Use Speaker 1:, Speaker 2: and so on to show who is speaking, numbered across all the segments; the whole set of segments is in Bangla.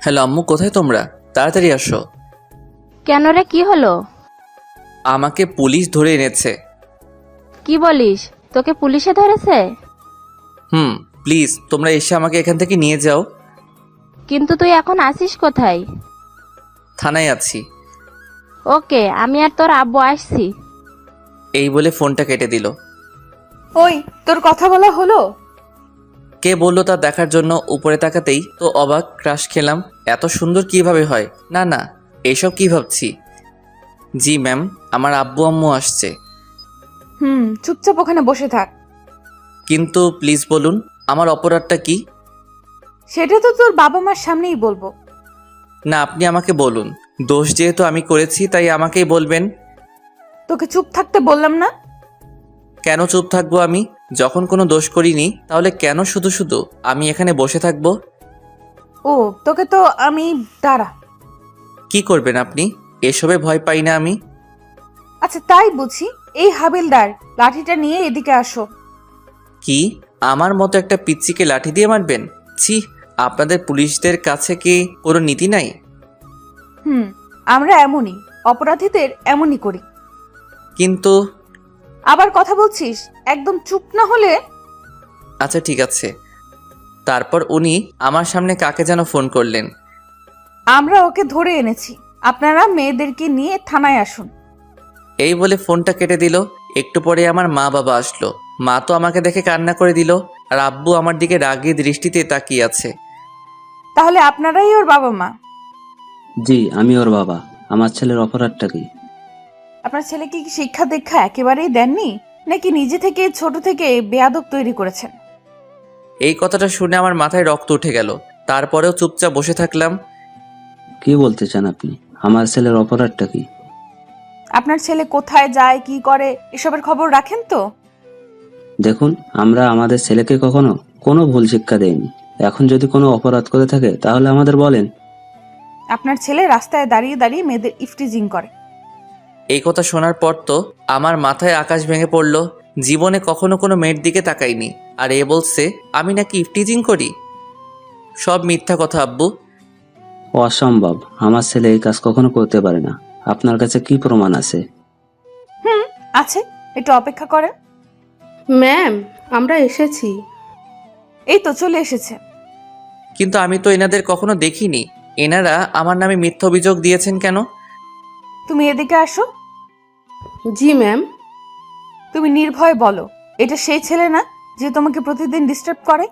Speaker 1: হ্যালো আম্মু, কোথায় তোমরা? তাড়াতাড়ি আসো।
Speaker 2: কেন রে, কি হলো?
Speaker 1: আমাকে পুলিশ ধরে এনেছে।
Speaker 2: কি বলিস? তোকে পুলিশে ধরেছে?
Speaker 1: প্লিজ তোমরা এসে আমাকে এখান থেকে নিয়ে যাও।
Speaker 2: কিন্তু তুই এখন আসিস কোথায়?
Speaker 1: থানায় আছি।
Speaker 2: ওকে, আমি আর তোর আব্বু আসছি।
Speaker 1: এই বলে ফোনটা কেটে দিল।
Speaker 3: ওই, তোর কথা বলা হলো?
Speaker 1: কে বললো তা দেখার জন্য উপরে তাকাতেই তো অবাক, ক্রাশ খেলাম। এত সুন্দর কিভাবে হয়? না না, এইসব কি ভাবছি। জি ম্যাম, আমার আব্বু আম্মু আসছে।
Speaker 3: চুপচাপ ওখানে বসে থাক।
Speaker 1: কিন্তু প্লিজ বলুন, আমার অপরাধটা কি?
Speaker 3: সেটা তো তোর বাবা মার সামনেই বলবো।
Speaker 1: না, আপনি আমাকে বলুন। দোষ যেহেতু আমি করেছি তাই আমাকেই বলবেন।
Speaker 3: তোকে চুপ থাকতে বললাম না?
Speaker 1: কেন চুপ থাকবো আমি? যখন কোনো দোষ করিনি তাহলে কেন শুধু শুধু আমি এখানে বসে থাকবো?
Speaker 3: ও, তোকে তো আমি দাঁড়া।
Speaker 1: কি করবেন আপনি? এসবে ভয় পাই না আমি।
Speaker 3: আচ্ছা, তাই বুঝি। এই হাবিলদার, লাঠিটা নিয়ে এদিকে আসো।
Speaker 1: কি? আমার মতো একটা পিচ্চিকে লাঠি দিয়ে মারবেন? ছি, আপনাদের পুলিশদের কাছে কি কোনো নীতি নাই?
Speaker 3: আমরা এমনই, অপরাধীদের এমনই করি।
Speaker 1: কিন্তু
Speaker 3: আবার কথা বলছিস? একদম চুপ না হলে।
Speaker 1: আচ্ছা ঠিক আছে। তারপর উনি আমার সামনে কাকে যেন ফোন করলেন।
Speaker 3: আমরা ওকে ধরে এনেছি, আপনারা মেয়েদেরকে নিয়ে থানায় আসুন।
Speaker 1: এই বলে ফোনটা কেটে দিল। একটু পরে আমার মা বাবা আসলো। মা তো আমাকে দেখে কান্না করে দিল, আর আব্বু আমার দিকে রাগী দৃষ্টিতে তাকিয়ে আছে।
Speaker 3: তাহলে আপনারাই ওর বাবা মা?
Speaker 4: জি, আমি ওর বাবা। আমার ছেলের অপরাধটা কি?
Speaker 3: আপনার ছেলেকে কি শিক্ষা দীক্ষা একেবারেই দেননি, নাকি নিজে থেকে ছোট থেকে বেয়াদব তৈরি করেছেন?
Speaker 1: এই কথাটা শুনে আমার মাথায় রক্ত উঠে গেল। তারপরেও চুপচাপ বসে থাকলাম।
Speaker 4: কি বলতে চান আপনি? আমার ছেলের অপরাধটা কি?
Speaker 3: আপনার ছেলে কোথায় যায়, কি করে, এসবের খবর রাখেন তো?
Speaker 4: দেখুন, আমরা আমাদের ছেলেকে কখনো কোনো ভুল শিক্ষা দেইনি। এখন যদি কোনো অপরাধ করে থাকে তাহলে আমাদের বলেন।
Speaker 3: আপনার ছেলে রাস্তায় দাঁড়িয়ে দাঁড়িয়ে মেয়েদের ইফটিজিং করে।
Speaker 1: এই কথা শোনার পর তো আমার মাথায় আকাশ ভেঙে পড়ল। জীবনে কখনো কোনো মেয়ের দিকে তাকাইনি, আর এ বলছে আমি নাকি ইফটিজিং করি। সব মিথ্যা কথা আব্বু।
Speaker 4: অসম্ভব, আমার ছেলে এই কাজ কখনো করতে পারে না। আপনার কাছে কি প্রমাণ আছে?
Speaker 3: আছে, একটু অপেক্ষা করে।
Speaker 5: ম্যাম, আমরা এসেছি।
Speaker 3: এই তো চলে এসেছে।
Speaker 1: কিন্তু আমি তো এনাদের কখনো দেখিনি। এনারা আমার নামে মিথ্যা অভিযোগ দিয়েছেন কেন?
Speaker 3: তুমি এদিকে আসো।
Speaker 5: জি ম্যাম।
Speaker 3: তুমি নির্ভয়ে বলো, এটা সেই ছেলে না যে তোমাকে প্রতিদিন ডিস্টার্ব করে?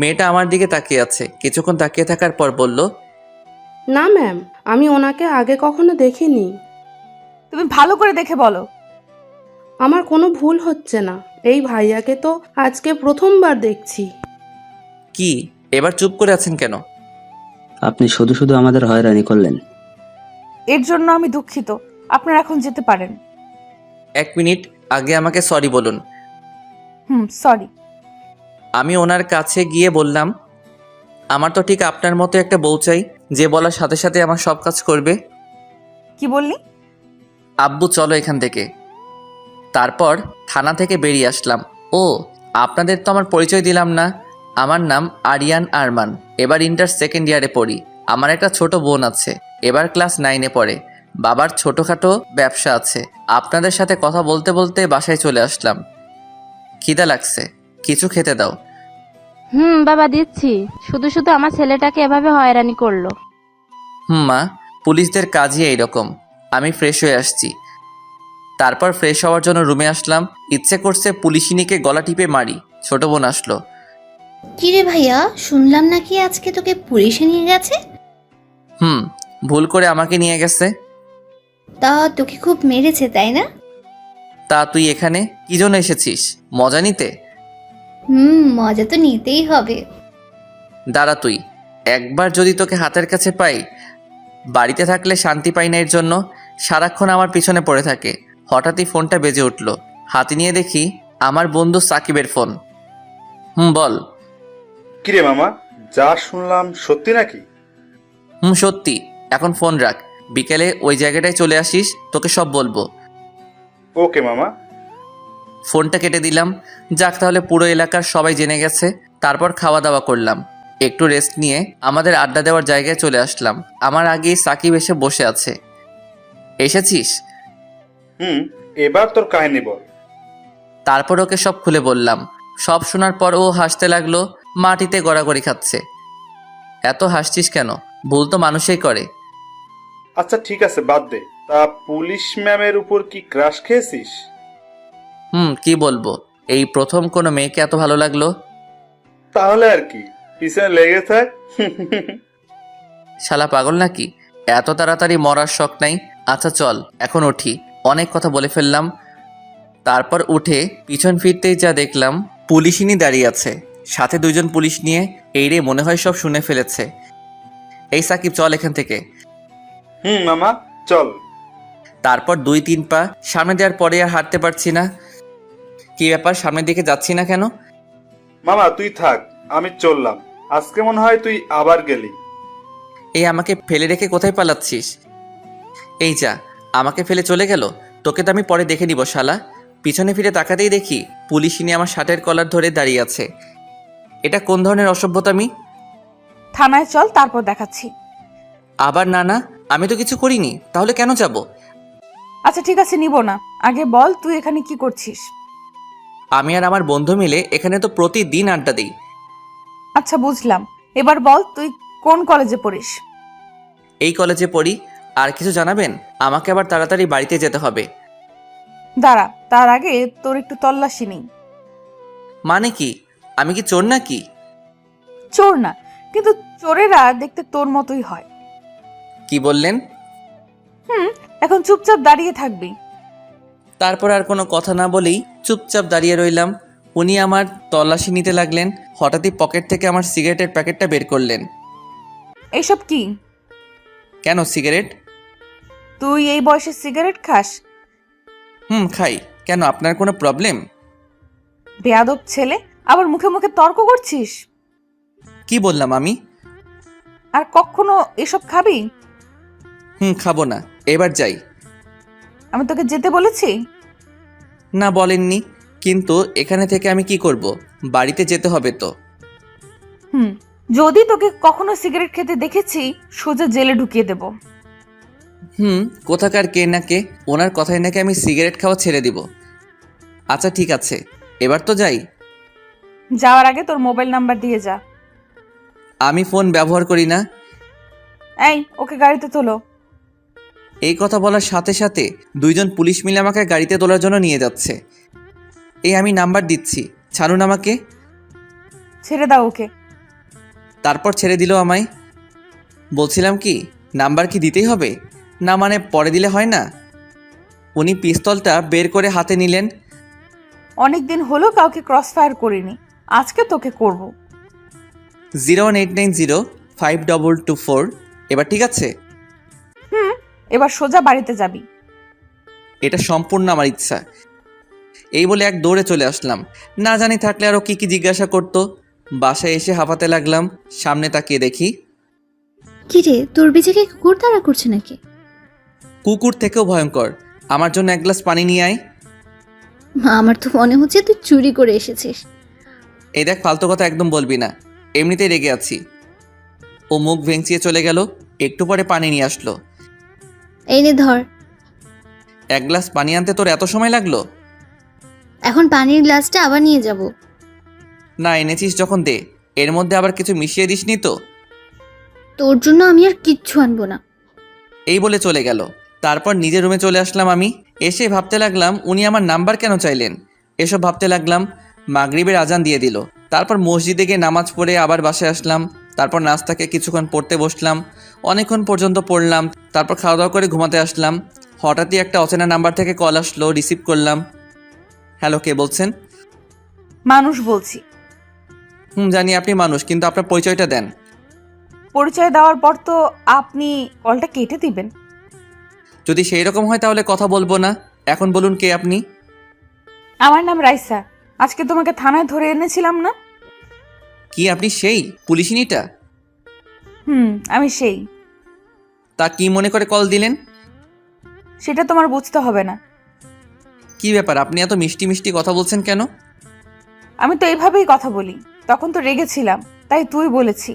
Speaker 1: মেয়েটা আমার দিকে তাকিয়ে আছে। কিছুক্ষণ তাকিয়ে থাকার পর বলল,
Speaker 5: না ম্যাম, আমি ওনাকে আগে কখনো দেখিনি।
Speaker 3: তুমি ভালো করে দেখে বলো।
Speaker 5: আমার কোনো ভুল হচ্ছে না। এই ভাইয়াকে তো আজকে প্রথমবার দেখছি।
Speaker 1: কি? এবার চুপ করে আছেন কেন?
Speaker 4: আপনি শুধু শুধু আমাদের হয়রানি করলেন।
Speaker 3: এর জন্য আমি দুঃখিত। আপনারা এখন যেতে পারেন।
Speaker 1: 1 মিনিট, আগে আমাকে সরি বলুন।
Speaker 3: সরি।
Speaker 1: আমি ওনার কাছে গিয়ে বললাম, আমার তো ঠিক আপনার মতো একটা বউ চাই, যে বলার সাথে সাথে আমার সব কাজ করবে।
Speaker 3: কি বললি?
Speaker 1: আব্বু চলো এখান থেকে। তারপর থানা থেকে বেরিয়ে আসলাম। ও, আপনাদের তো আমার পরিচয় দিলাম না। আমার নাম আরিয়ান আরমান। এবার ইন্টার সেকেন্ড ইয়ারে পড়ি। আমার একটা ছোট বোন আছে, এবার ক্লাস 9-এ পড়ে। বাবার ছোটোখাটো ব্যবসা আছে। আপনাদের সাথে কথা বলতে বলতে বাসায় চলে আসলাম। খিদা লাগছে, কিছু খেতে দাও।
Speaker 2: বাবা দিচ্ছি। শুধু শুধু আমার ছেলেটাকে এভাবে হয়রানি করলো।
Speaker 1: মা, পুলিশদের কাজই এইরকম। আমি ফ্রেশ হয়ে আসছি। তারপর ফ্রেশ হওয়ার জন্য রুমে আসলাম। ইচ্ছে করছে পুলিশিনীকে গলা টিপে মারি। ছোট বোন আসলো।
Speaker 6: কিরে ভাইয়া, শুনলাম নাকি আজকে তোকে পুলিশে নিয়ে গেছে?
Speaker 1: ভুল করে আমাকে নিয়ে গেছে।
Speaker 6: তা তোকে খুব মেরেছে তাই না?
Speaker 1: তা তুই এখানে কি জন্য এসেছিস? মজা নিতে?
Speaker 6: মজা তো নিতেই হবে।
Speaker 1: দাঁড়া তুই, একবার যদি তোকে হাতের কাছে পাই। বাড়িতে থাকলে শান্তি পাই না, এর জন্য সারাক্ষণ আমার পিছনে পড়ে থাকে। হঠাৎই ফোনটা বেজে উঠল। হাতে নিয়ে দেখি আমার বন্ধু সাকিবের ফোন। বল।
Speaker 7: কিরে মামা, যা শুনলাম সত্যি নাকি?
Speaker 1: সত্যি। এখন ফোন রাখ, বিকেলে ওই জায়গাটায় চলে আসিস, তোকে সব বলবো।
Speaker 7: ওকে মামা।
Speaker 1: ফোনটা কেটে দিলাম। যাক, তাহলে পুরো এলাকার সবাই জেনে গেছে। তারপর খাওয়া দাওয়া করলাম। একটু রেস্ট নিয়ে আমাদের আড্ডা দেওয়ার জায়গায় চলে আসলাম। আমার আগেই সাকিব এসে বসে আছে। এসেছিস?
Speaker 7: এবার তোর কাহিনী বল।
Speaker 1: তারপর ওকে সব খুলে বললাম। সব শোনার পর ও হাসতে লাগলো, মাটিতে গড়াগড়ি খাচ্ছে। এত হাসছিস কেন? ভুল তো মানুষই করে।
Speaker 7: আচ্ছা ঠিক আছে, বাদ দে। তা পুলিশ ম্যামের উপর কি ক্রাশ খেয়েছিস?
Speaker 1: কি বলবো, এই প্রথম কোনো মেয়েকে এত ভালো লাগলো।
Speaker 7: তাহলে আর কি, পিছনে লেগে থাক।
Speaker 1: শালা পাগল নাকি? এত তাড়াতাড়ি মরার শখ নাই। আচ্ছা চল এখন উঠি, অনেক কথা বলে ফেললাম। তারপর উঠে পিছন ফিরতেই যা দেখলাম, পুলিশিনী দাঁড়িয়ে আছে, সাথে দুইজন পুলিশ নিয়ে। এই রে, মনে হয় সব শুনে ফেলেছে। এই সাকিব, চল এখান থেকে।
Speaker 7: মামা চল।
Speaker 1: তারপর 2-3 পা সামনে দেওয়ার পরে আর হাঁটতে পারছি না। কি ব্যাপার, সামনের দিকে যাচ্ছি না কেন?
Speaker 7: মামা তুই থাক, আমি চললাম। আজকে মনে হয় তুই আবার গেলি।
Speaker 1: এই আমাকে ফেলে রেখে কোথায় পালাচ্ছিস? এই যা, আমাকে ফেলে চলে গেল। তোকে তো আমি পরে দেখে নিব শালা। পিছনে ফিরে তাকাতেই দেখি পুলিশিনী আমার শার্টের কলার ধরে দাঁড়িয়ে আছে। এটা কোন ধরনের অসভ্যতামি?
Speaker 3: থানায় চল, তারপর দেখাচ্ছি।
Speaker 1: আবার না না, আমি তো কিছু করিনি, তাহলে কেন যাব?
Speaker 3: আচ্ছা ঠিক আছে, নিব না। আগে বল তুই এখানে কি করছিস?
Speaker 1: আমি আর আমার বন্ধু মিলে এখানে তো প্রতিদিন আড্ডা দিই।
Speaker 3: আচ্ছা বুঝলাম, এবার বল তুই কোন কলেজে পড়িস?
Speaker 1: এই কলেজে পড়ি। আর কিছু জানাবেন? আমাকে আবার তাড়াতাড়ি বাড়িতে যেতে হবে।
Speaker 3: দাঁড়া, তার আগে তোর একটু তল্লাশি নেই।
Speaker 1: মানে কি? আমি কি চোর নাকি?
Speaker 3: চোর না, কিন্তু চোরেরা দেখতে তোর মতোই হয়।
Speaker 1: কি বললেন?
Speaker 3: এখন চুপচাপ দাঁড়িয়ে থাকবি।
Speaker 1: তারপর আর কোনো কথা না বলেই চুপচাপ দাঁড়িয়ে রইলাম। উনি আমার তল্লাশি নিতে লাগলেন। হঠাৎই পকেট থেকে আমার সিগারেটের প্যাকেটটা বের করলেন।
Speaker 3: এইসব কি?
Speaker 1: কেন সিগারেট?
Speaker 3: তুই এই বয়সে সিগারেট খাস?
Speaker 1: খাই। কেন, আপনার কোনো প্রবলেম?
Speaker 3: বেয়াদব ছেলে, আবার মুখে মুখে তর্ক করছিস।
Speaker 1: কি বললাম আমি?
Speaker 3: আর কখনো এসব খাবি?
Speaker 1: খাবো না। এবার যাই।
Speaker 3: আমি তোকে যেতে বলেছি?
Speaker 1: না বলেননি, কিন্তু এখানে থেকে আমি কি করব? বাড়িতে যেতে হবে তো।
Speaker 3: যদি তোকে কখনো সিগারেট খেতে দেখেছি, সোজা জেলে ঢুকিয়ে দেব।
Speaker 1: কোথাকার কে না কে, ওনার কথায় নাকি আমি সিগারেট খাওয়া ছেড়ে দিব। আচ্ছা ঠিক আছে, এবার তো যাই।
Speaker 3: যাওয়ার আগে তোর মোবাইল নাম্বার দিয়ে যা।
Speaker 1: আমি ফোন ব্যবহার করি না।
Speaker 3: এই, ওকে গাড়িতে তোলো।
Speaker 1: এই কথা বলার সাথে সাথে দুইজন পুলিশ মিলে আমাকে গাড়িতে তোলার জন্য নিয়ে যাচ্ছে। এই আমি নাম্বার দিচ্ছি, ছাড়ুন আমাকে।
Speaker 3: ছেড়ে দাও ওকে।
Speaker 1: তারপর ছেড়ে দিল আমায়। বলছিলাম কি, নাম্বার কি দিতেই হবে? না মানে পরে দিলে হয় না? উনি পিস্তলটা বের করে হাতে নিলেন।
Speaker 3: অনেকদিন হলো কাউকে ক্রস ফায়ার করিনি, আজকে তোকে করব।
Speaker 1: 018905224। এবার ঠিক আছে?
Speaker 3: এবার সোজা বাড়িতে যাবি।
Speaker 1: এটা সম্পূর্ণ আমার ইচ্ছা। এই বলে এক দৌড়ে চলে আসলাম। না জানি থাকলে আরও কি জিজ্ঞাসা করতো। বাসায় এসে হাঁপাতে লাগলাম। সামনে তাকিয়ে দেখি
Speaker 6: কিরে, তোর বিজেকে কুকুর তাড়া করছে নাকি?
Speaker 1: কুকুর থেকেও ভয়ঙ্কর। আমার জন্য এক গ্লাস পানি নিয়ে আয়।
Speaker 6: আমার তো মনে হচ্ছে তুই চুরি করে এসেছিস।
Speaker 1: এই দেখ, ফালতু কথা একদম বলবি না, এমনিতেই রেগে আছি। ও মুখ ভেঙচিয়ে চলে গেল। একটু পরে পানি নিয়ে আসলো।
Speaker 6: এই নে ধর।
Speaker 1: এক গ্লাস পানি আনতে তোর এত সময় লাগলো?
Speaker 6: এখন পানির গ্লাসটা আবার নিয়ে যাব।
Speaker 1: না, এনেছিস যখন দে। এর মধ্যে আবার কিছু মিশিয়ে দিসনি তো?
Speaker 6: তোর জন্য আমি আর কিচ্ছু আনবো না।
Speaker 1: এই বলে চলে গেল। তারপর নিজের রুমে চলে আসলাম আমি। এসে ভাবতে লাগলাম উনি আমার নাম্বার কেন চাইলেন। এসব ভাবতে লাগলাম। মাগরিবের আজান দিয়ে দিল। তারপর মসজিদে গিয়ে নামাজ পড়ে আবার বাসায় আসলাম। তারপর নাস্তাকে কিছুক্ষণ পড়তে বসলাম। অনেকক্ষণ পর্যন্ত পড়লাম। তারপর খাওয়া দাওয়া করে ঘুমাতে আসলাম। হঠাৎই একটা অচেনা নাম্বার থেকে কল আসলো, রিসিভ করলাম। হ্যালো, কে বলছেন?
Speaker 3: মানুষ বলছি।
Speaker 1: জানি আপনি মানুষ, কিন্তু আপনার পরিচয়টা দেন।
Speaker 3: পরিচয় দেওয়ার পর তো আপনি কলটা কেটে দিবেন।
Speaker 1: যদি সেই রকম হয় তাহলে কথা বলবো না। এখন বলুন কে আপনি?
Speaker 3: আমার নাম রাইসা। আজকে তোমাকে থানায় ধরে এনেছিলাম না?
Speaker 1: কি আপনি সেই পুলিশিনীটা?
Speaker 3: আমি সেই।
Speaker 1: তা কি মনে করে কল দিলেন?
Speaker 3: সেটা তোমার বুঝতে হবে না।
Speaker 1: কি ব্যাপার, আপনি এত মিষ্টি মিষ্টি কথা বলছেন কেন?
Speaker 3: আমি তো এইভাবেই কথা বলি। তখন তো রেগেছিলাম, তাই তুই বলেছি।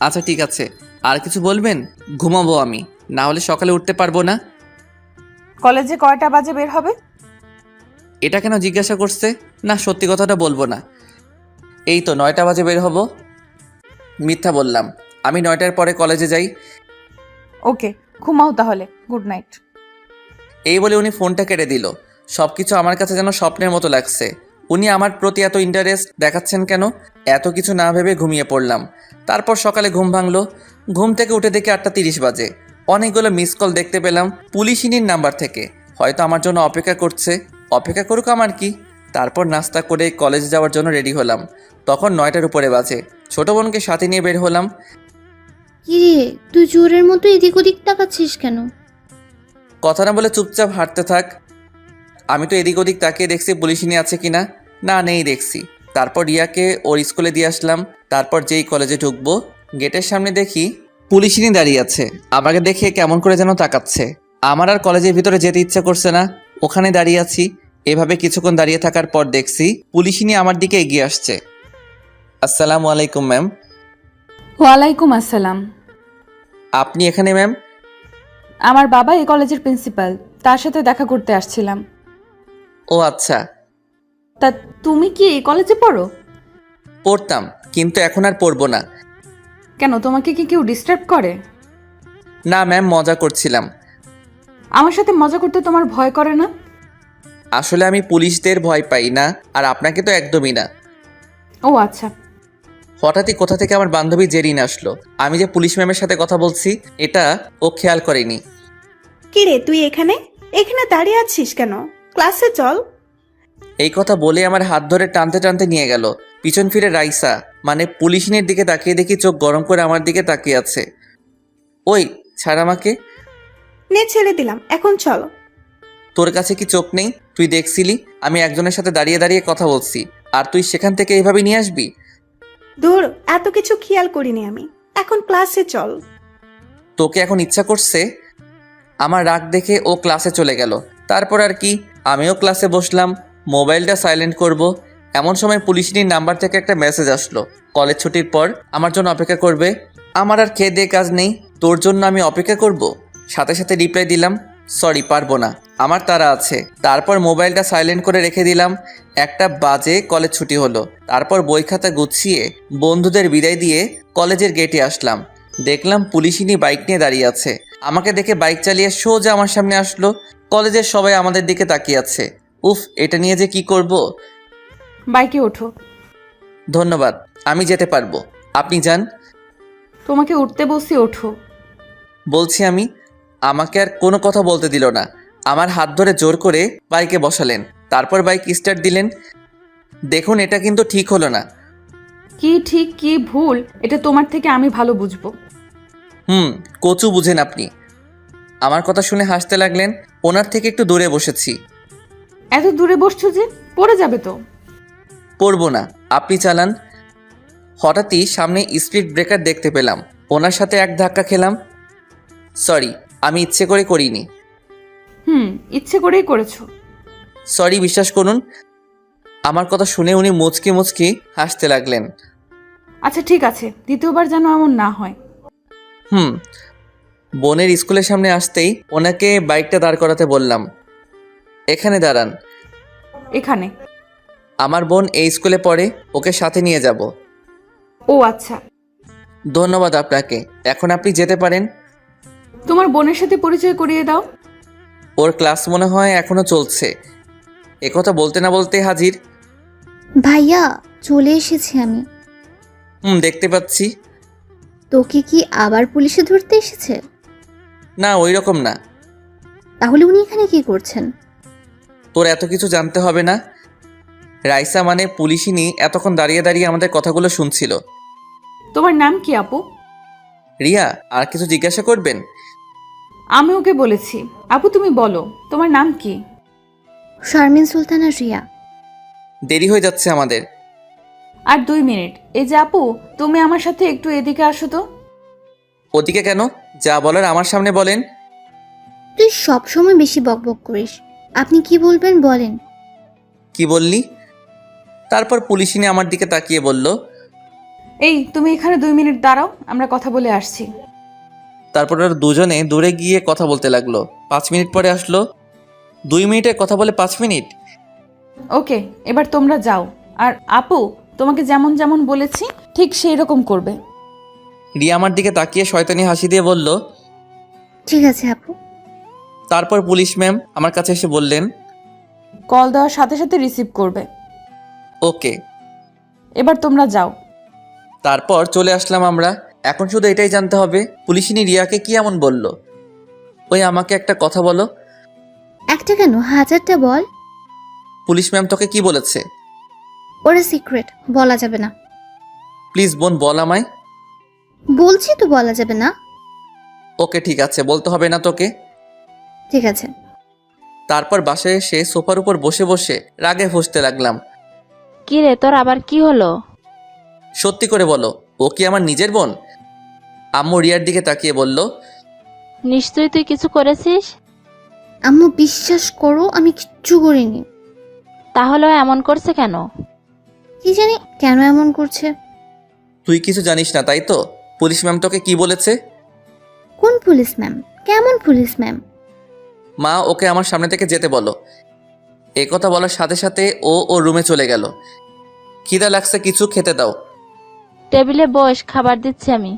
Speaker 1: আচ্ছা ঠিক আছে, আর কিছু বলবেন? ঘুমাবো আমি, না হলে সকালে উঠতে পারবো না।
Speaker 3: কলেজে কয়টা বাজে বের হবে?
Speaker 1: এটা কেন জিজ্ঞাসা করছে? না, সত্যি কথাটা বলবো না। এই তো 9টা বাজে বের হব। মিথ্যা বললাম, আমি 9টার পরে কলেজে যাই।
Speaker 3: ওকে, ঘুমাও তাহলে, গুড নাইট।
Speaker 1: এই বলে উনি ফোনটা কেটে দিল। সব কিছু আমার কাছে যেন স্বপ্নের মতো লাগছে। উনি আমার প্রতি এত ইন্টারেস্ট দেখাচ্ছেন কেন? এত কিছু না ভেবে ঘুমিয়ে পড়লাম। তারপর সকালে ঘুম ভাঙলো। ঘুম থেকে উঠে দেখি 8:30 বাজে। অনেকগুলো মিস কল দেখতে পেলাম পুলিশিনীর নাম্বার থেকে। হয়তো আমার জন্য অপেক্ষা করছে। অপেক্ষা করুক, আমার কি। তারপর নাস্তা করে কলেজে যাওয়ার জন্য রেডি হলাম। তখন 9টার উপরে বাজে। ছোট বোনকে সাথে নিয়ে বের হলাম।
Speaker 6: কিরে, তুই চোরের মতো এদিক ওদিক তাকাচ্ছিস কেন?
Speaker 1: কথা না বলে চুপচাপ হাঁটতে থাক। আমি তো এদিক ওদিক তাকিয়ে দেখছি পুলিশিনী আছে কিনা। না, নেই দেখছি। তারপর রিয়াকে ওর স্কুলে দিয়ে আসলাম। তারপর যেই কলেজে ঢুকবো, গেটের সামনে দেখি পুলিশিনী দাঁড়িয়ে আছে। আমাকে দেখে কেমন করে যেন তাকাচ্ছে। আমার আর কলেজের ভিতরে যেতে ইচ্ছা করছে না। ওখানে দাঁড়িয়ে আছি। এভাবে কিছুক্ষণ দাঁড়িয়ে থাকার পর দেখছি পুলিশিনী আমার দিকে এগিয়ে আসছে। আসসালামু আলাইকুম ম্যাম।
Speaker 8: ওয়ালাইকুম আসসালাম।
Speaker 1: আপনি এখানে ম্যাম?
Speaker 8: আমার বাবা এই কলেজের প্রিন্সিপাল, তার সাথে দেখা করতে আসছিলাম।
Speaker 1: ও আচ্ছা।
Speaker 8: তা তুমি কি এই কলেজে পড়ো?
Speaker 1: পড়তাম, কিন্তু এখন আর পড়বো না।
Speaker 8: কেন, তোমাকে কি কেউ ডিস্টার্ব করে?
Speaker 1: না ম্যাম, মজা করছিলাম।
Speaker 8: আমার সাথে মজা করতে তোমার ভয় করে না?
Speaker 1: আসলে আমি পুলিশদের ভয় পাই না, আর আপনাকে তো একদমই না।
Speaker 8: ও আচ্ছা।
Speaker 1: হঠাৎই কোথা থেকে আমার বান্ধবী জেরিন আসলো। আমি যে পুলিশ ম্যামের সাথে কথা বলছি এটা ও খেয়াল করেনি।
Speaker 9: কিরে, তুই এখানে এখানে দাঁড়িয়ে আছিস কেন? ক্লাসে চল।
Speaker 1: এই কথা বলে আমার হাত ধরে টানতে টানতে নিয়ে গেল। পিছন ফিরে রাইসা মানে পুলিশিনের দিকে তাকিয়ে দেখি চোখ গরম করে আমার দিকে তাকিয়ে আছে। ওই ছাড় আমাকে।
Speaker 9: নে, ছেড়ে দিলাম, এখন চল।
Speaker 1: তোর কাছে কি চোখ নেই? তুই দেখছিলি আমি একজনের সাথে দাঁড়িয়ে দাঁড়িয়ে কথা বলছি, আর তুই সেখান থেকে এইভাবে নিয়ে আসবি?
Speaker 9: দূর, এত কিছু খেয়াল করিনি আমি। এখন ক্লাসে চল।
Speaker 1: তোকে এখন ইচ্ছা করছে? আমার রাগ দেখে ও ক্লাসে চলে গেল। তারপর আর কি, আমিও ক্লাসে বসলাম। মোবাইলটা সাইলেন্ট করব, এমন সময় পুলিশিনীর নাম্বার থেকে একটা মেসেজ আসলো। কলেজ ছুটির পর আমার জন্য অপেক্ষা করবে। আমার আর খেয়ে দিয়ে কাজ নেই, তোর জন্য আমি অপেক্ষা করব। সাথে সাথে রিপ্লাই দিলাম, সরি পারবো না, আমার তাড়া আছে। তারপর মোবাইলটা সাইলেন্ট করে রেখে দিলাম। 1টা বাজে কলেজ ছুটি হলো। তারপর বই খাতা গুছিয়ে বন্ধুদের বিদায় দিয়ে কলেজের গেটে আসলাম। দেখলাম পুলিশিনী বাইক নিয়ে দাঁড়িয়ে আছে। আমাকে দেখে বাইক চালিয়ে সোজা আমার সামনে আসলো। কলেজের সবাই আমাদের দিকে তাকিয়ে আছে। উফ, এটা নিয়ে যে কি করব।
Speaker 8: বাইকে ওঠো।
Speaker 1: ধন্যবাদ, আমি যেতে পারবো, আপনি যান।
Speaker 8: তোমাকে উঠতে বসি, ওঠো।
Speaker 1: বলছি আমি। আমাকে আর কোনো কথা বলতে দিল না। আমার হাত ধরে জোর করে বাইকে বসালেন। তারপর বাইক স্টার্ট দিলেন। দেখুন, এটা কিন্তু ঠিক হলো না।
Speaker 8: কি ঠিক কি ভুল এটা তোমার থেকে আমি ভালো বুঝবো।
Speaker 1: কচু বুঝেন আপনি। আমার কথা শুনে হাসতে লাগলেন। ওনার থেকে একটু দূরে বসেছি।
Speaker 8: এত দূরে বসছো যে, পড়ে যাবে তো।
Speaker 1: পড়বো না, আপনি চালান। হঠাৎই সামনে স্পিড ব্রেকার দেখতে পেলাম। ওনার সাথে এক ধাক্কা খেলাম। সরি, আমি ইচ্ছে করে করিনি।
Speaker 8: ইচ্ছে করেই করেছো।
Speaker 1: সরি, বিশ্বাস করুন। আমার কথা শুনে উনি মুচকি মুচকি হাসতে লাগলেন।
Speaker 8: আচ্ছা ঠিক আছে, দ্বিতীয়বার যেন এমন না হয়।
Speaker 1: বোনের স্কুলের সামনে আসতেই ওনাকে বাইকটা দাঁড় করাতে বললাম। এখানে দাঁড়ান।
Speaker 8: এখানে?
Speaker 1: আমার বোন এই স্কুলে পড়ে, ওকে সাথে নিয়ে যাব।
Speaker 8: ও আচ্ছা।
Speaker 1: ধন্যবাদ আপনাকে, এখন আপনি যেতে পারেন।
Speaker 8: তোমার বোনের সাথে পরিচয় করিয়ে দাও।
Speaker 1: ওর ক্লাস মনে হয় এখনো চলছে। একথা বলতে না বলতে হাজির।
Speaker 6: ভাইয়া, চলে এসেছি আমি।
Speaker 1: দেখতে পাচ্ছি।
Speaker 6: তোকে কি আবার পুলিশে ধরতে এসেছে?
Speaker 1: না, ওই রকম না।
Speaker 6: তাহলে উনি এখানে কি করছেন?
Speaker 1: তোর এত কিছু জানতে হবে না। রাইসা মানে পুলিশিনী এতক্ষণ দাঁড়িয়ে দাঁড়িয়ে আমাদের কথাগুলো শুনছিল।
Speaker 8: তোমার নাম কি আপু?
Speaker 1: রিয়া, আর কিছু জিজ্ঞাসা করবেন?
Speaker 8: আমি ওকে বলেছি। আপু তুমি বলো, তোমার নাম কি?
Speaker 6: শারমিন সুলতানা রিয়া।
Speaker 1: দেরি হয়ে যাচ্ছে আমাদের।
Speaker 8: আর 2 মিনিট। এই যে আপু, তুমি আমার সাথে একটু এদিকে আসো তো।
Speaker 1: ওদিকে কেন? যা বলার আমার সামনে বলেন।
Speaker 6: তুই সবসময় বেশি বকবক করিস। আপনি কি বলবেন বলেন।
Speaker 1: কি বললি? তারপর পুলিশিনী আমার দিকে তাকিয়ে বলল,
Speaker 8: এই তুমি এখানে 2 মিনিট দাঁড়াও, আমরা কথা বলে আসছি।
Speaker 1: তারপর ওরা দুজনে দূরে গিয়ে কথা বলতে লাগলো। 5 মিনিট পরে আসলো। 2 মিনিটের কথা বলে 5 মিনিট।
Speaker 8: ওকে, এবার তোমরা যাও। আর আপু, তোমাকে যেমন যেমন বলেছি ঠিক সেই রকম করবে।
Speaker 1: রিয়া আমার দিকে তাকিয়ে শয়তানি হাসি দিয়ে বলল।
Speaker 6: ঠিক আছে আপু।
Speaker 1: তারপর পুলিশ ম্যাম আমার কাছে এসে বললেন,
Speaker 8: কল দেওয়ার সাথে সাথে রিসিভ করবে।
Speaker 1: ওকে।
Speaker 8: এবার তোমরা যাও।
Speaker 1: তারপর চলে আসলাম আমরা। এখন শুধু এটাই জানতে হবে পুলিশিনী রিয়াকে কি এমন বলল। ওই আমাকে একটা কথা বলো।
Speaker 6: একটা কেন, 1000টা বল।
Speaker 1: পুলিশ ম্যাম তোকে কি বলেছে?
Speaker 6: ওরা সিক্রেট, বলা যাবে না।
Speaker 1: প্লিজ বোন বল আমায়।
Speaker 6: বলছি তো বলা যাবে না।
Speaker 1: ওকে ঠিক আছে, বলতে হবে না তোকে।
Speaker 6: ঠিক আছে।
Speaker 1: তারপর বাসায় এসে সোফার উপর বসে বসে রাগে ফুঁসতে লাগলাম।
Speaker 2: কি রে, তোর আবার কি হলো?
Speaker 1: সত্যি করে বলো, ও কি আমার নিজের বোন? আম্মু রিয়ার দিকে তাকিয়ে বলল,
Speaker 2: নিশ্চয়ই তুই কিছু করেছিস।
Speaker 6: আম্মু বিশ্বাস করো, আমি কিচ্ছু করিনি।
Speaker 2: তাহলে ও এমন করছে কেন?
Speaker 6: কি জানি কেন এমন করছে।
Speaker 1: তুই কিছু জানিস না তাই তো? পুলিশ ম্যাম তোকে কি বলেছে?
Speaker 6: কোন পুলিশ ম্যাম? কেমন পুলিশ ম্যাম?
Speaker 1: মা ওকে আমার সামনে থেকে যেতে বলো। এ কথা বলার সাথে সাথে ও রুমে চলে গেল। খিদা লাগছে, কিছু খেতে দাও।
Speaker 2: টেবিলে বস, খাবার দিচ্ছি আমি।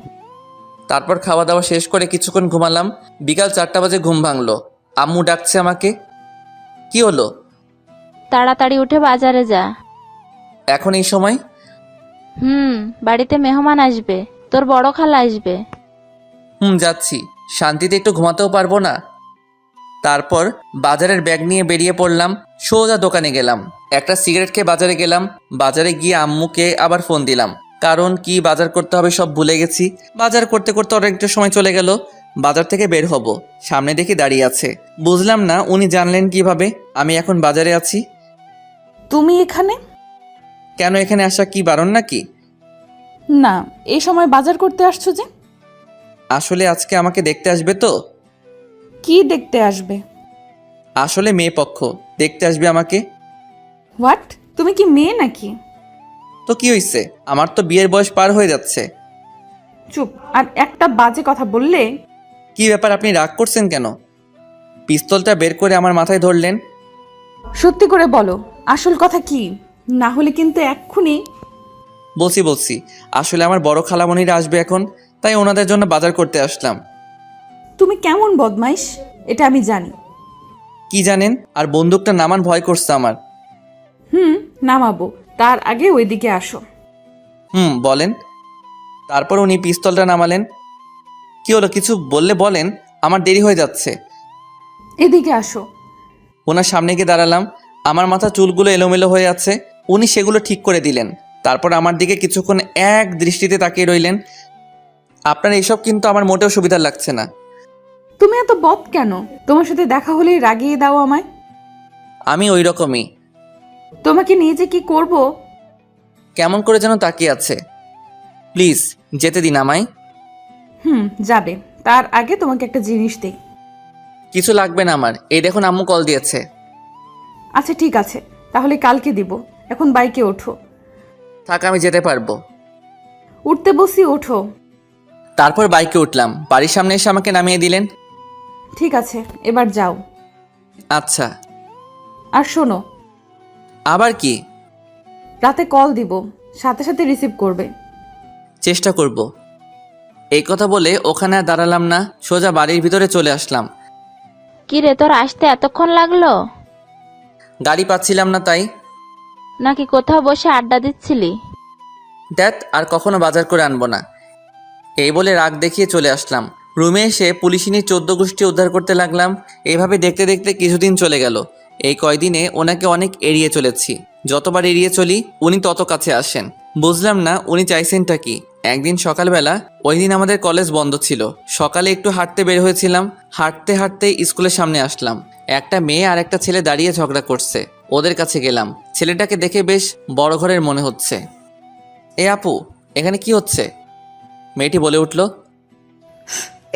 Speaker 1: তারপর খাওয়া দাওয়া শেষ করে কিছুক্ষণ ঘুমালাম। বিকাল 4টা বাজে ঘুম ভাঙলো। আম্মু ডাকছে আমাকে। কি হলো?
Speaker 2: তাড়াতাড়ি উঠে বাজারে যা।
Speaker 1: এখন এই সময়?
Speaker 2: বাড়িতে মেহমান আসবে, তোর বড় খালা আসবে।
Speaker 1: যাচ্ছি। শান্তিতে একটু ঘুমাতেও পারবো না। তারপর বাজারের ব্যাগ নিয়ে বেরিয়ে পড়লাম। সোজা দোকানে গেলাম। একটা সিগারেট খেয়ে বাজারে গেলাম। বাজারে গিয়ে আম্মুকে আবার ফোন দিলাম, কারণ কি বাজার করতে হবে সব ভুলে গেছি। বাজার করতে করতে অনেকটা সময় চলে গেল। বাজার থেকে বের হব, সামনে দেখি দাঁড়িয়ে আছে। বুঝলাম না উনি জানলেন কিভাবে আমি এখন বাজারে আছি।
Speaker 8: তুমি এখানে?
Speaker 1: কেন, এখানে আসা কি বারণ নাকি?
Speaker 8: না, এই সময় বাজার করতে আসছো যে?
Speaker 1: আসলে আজকে আমাকে দেখতে আসবে তো।
Speaker 8: কি দেখতে আসবে?
Speaker 1: আসলে মেয়ে পক্ষ দেখতে আসবে আমাকে।
Speaker 8: হোয়াট? তুমি কি মেয়ে নাকি?
Speaker 1: তো কি হইছে, আমার তো বিয়ের বয়স পার হয়ে যাচ্ছে।
Speaker 8: চুপ! আর একটা বাজে কথা বললে।
Speaker 1: কি ব্যাপার, আপনি রাগ করছেন কেন? পিস্তলটা বের করে আমার মাথায় ধরলেন।
Speaker 8: সত্যি করে বলো, আসল কথা কি? না হলে কিন্তু এক্ষুনি।
Speaker 1: বলছি আসলে আমার বড় খালামণিরা আসবে এখন, তাই ওনাদের জন্য বাজার করতে আসলাম।
Speaker 8: তুমি কেমন বদমাইশ এটা আমি জানি।
Speaker 1: কি জানেন? আর বন্দুকটা নামান, ভয় করছে আমার।
Speaker 8: নামাবো, তার আগে ওইদিকে আসো।
Speaker 1: বলেন। তারপর উনি পিস্তলটা নামালেন। কি হলো, কিছু বললে বলেন, আমার দেরি হয়ে যাচ্ছে।
Speaker 8: এদিকে আসো।
Speaker 1: ওনার সামনে গিয়ে দাঁড়ালাম। আমার মাথা চুলগুলো এলোমেলো হয়ে আছে, উনি সেগুলো ঠিক করে দিলেন। তারপর আমার দিকে কিছুক্ষণ এক দৃষ্টিতে তাকিয়ে রইলেন। আপনার এইসব কিন্তু আমার মোটেও সুবিধা লাগছে না।
Speaker 8: তুমি এত বদ কেন? তোমার সাথে দেখা হলেই রাগিয়ে দাও আমায়।
Speaker 1: আমি ওই রকমই।
Speaker 8: তোমাকে নিয়ে যে কি করব।
Speaker 1: কেমন করে যেন তাকিয়ে আছে। প্লিজ যেতে দিন আমায়।
Speaker 8: যাবে, তার আগে তোমাকে একটা জিনিস দেই।
Speaker 1: কিছু লাগবে না আমার, এই দেখুন আম্মু কল দিয়েছে।
Speaker 8: আচ্ছা ঠিক আছে, তাহলে কালকে দিব। এখন বাইকে ওঠো।
Speaker 1: থাক, আমি যেতে পারবো।
Speaker 8: উঠতে বসি, ওঠো।
Speaker 1: তারপর বাইকে উঠলাম। বাড়ির সামনে এসে আমাকে নামিয়ে দিলেন।
Speaker 8: ঠিক আছে, এবার যাও।
Speaker 1: আচ্ছা।
Speaker 8: আর শোনো,
Speaker 1: আবার কি?
Speaker 8: রাতে কল দিব, সাথে সাথে রিসিভ করবে।
Speaker 1: চেষ্টা করব। এই কথা বলে ওখানে আর দাঁড়ালাম না, সোজা বাড়ির ভিতরে চলে আসলাম।
Speaker 2: কি রে, তোর আসতে এতক্ষণ লাগলো?
Speaker 1: গাড়ি পাচ্ছিলাম না তাই।
Speaker 2: নাকি কোথাও বসে আড্ডা দিচ্ছিলি?
Speaker 1: দেখ, আর কখনো বাজার করে আনবো না। এই বলে রাগ দেখিয়ে চলে আসলাম। রুমে এসে পুলিশিনী 14 গোষ্ঠী উদ্ধার করতে লাগলাম। এইভাবে দেখতে দেখতে কিছুদিন চলে গেল। এই কয়দিনে ওনাকে অনেক এড়িয়ে চলেছি। যতবার এড়িয়ে চলি উনি তত কাছে আসেন। বুঝলাম না উনি চাইছেনটা কি। একদিন সকালবেলা, ওই দিন আমাদের কলেজ বন্ধ ছিল, সকালে একটু হাঁটতে বের হয়েছিলাম। হাঁটতে হাঁটতে স্কুলের সামনে আসলাম। একটা মেয়ে আর একটা ছেলে দাঁড়িয়ে ঝগড়া করছে। ওদের কাছে গেলাম। ছেলেটাকে দেখে বেশ বড় ঘরের মনে হচ্ছে। এ আপু, এখানে কি হচ্ছে? মেয়েটি বলে উঠল।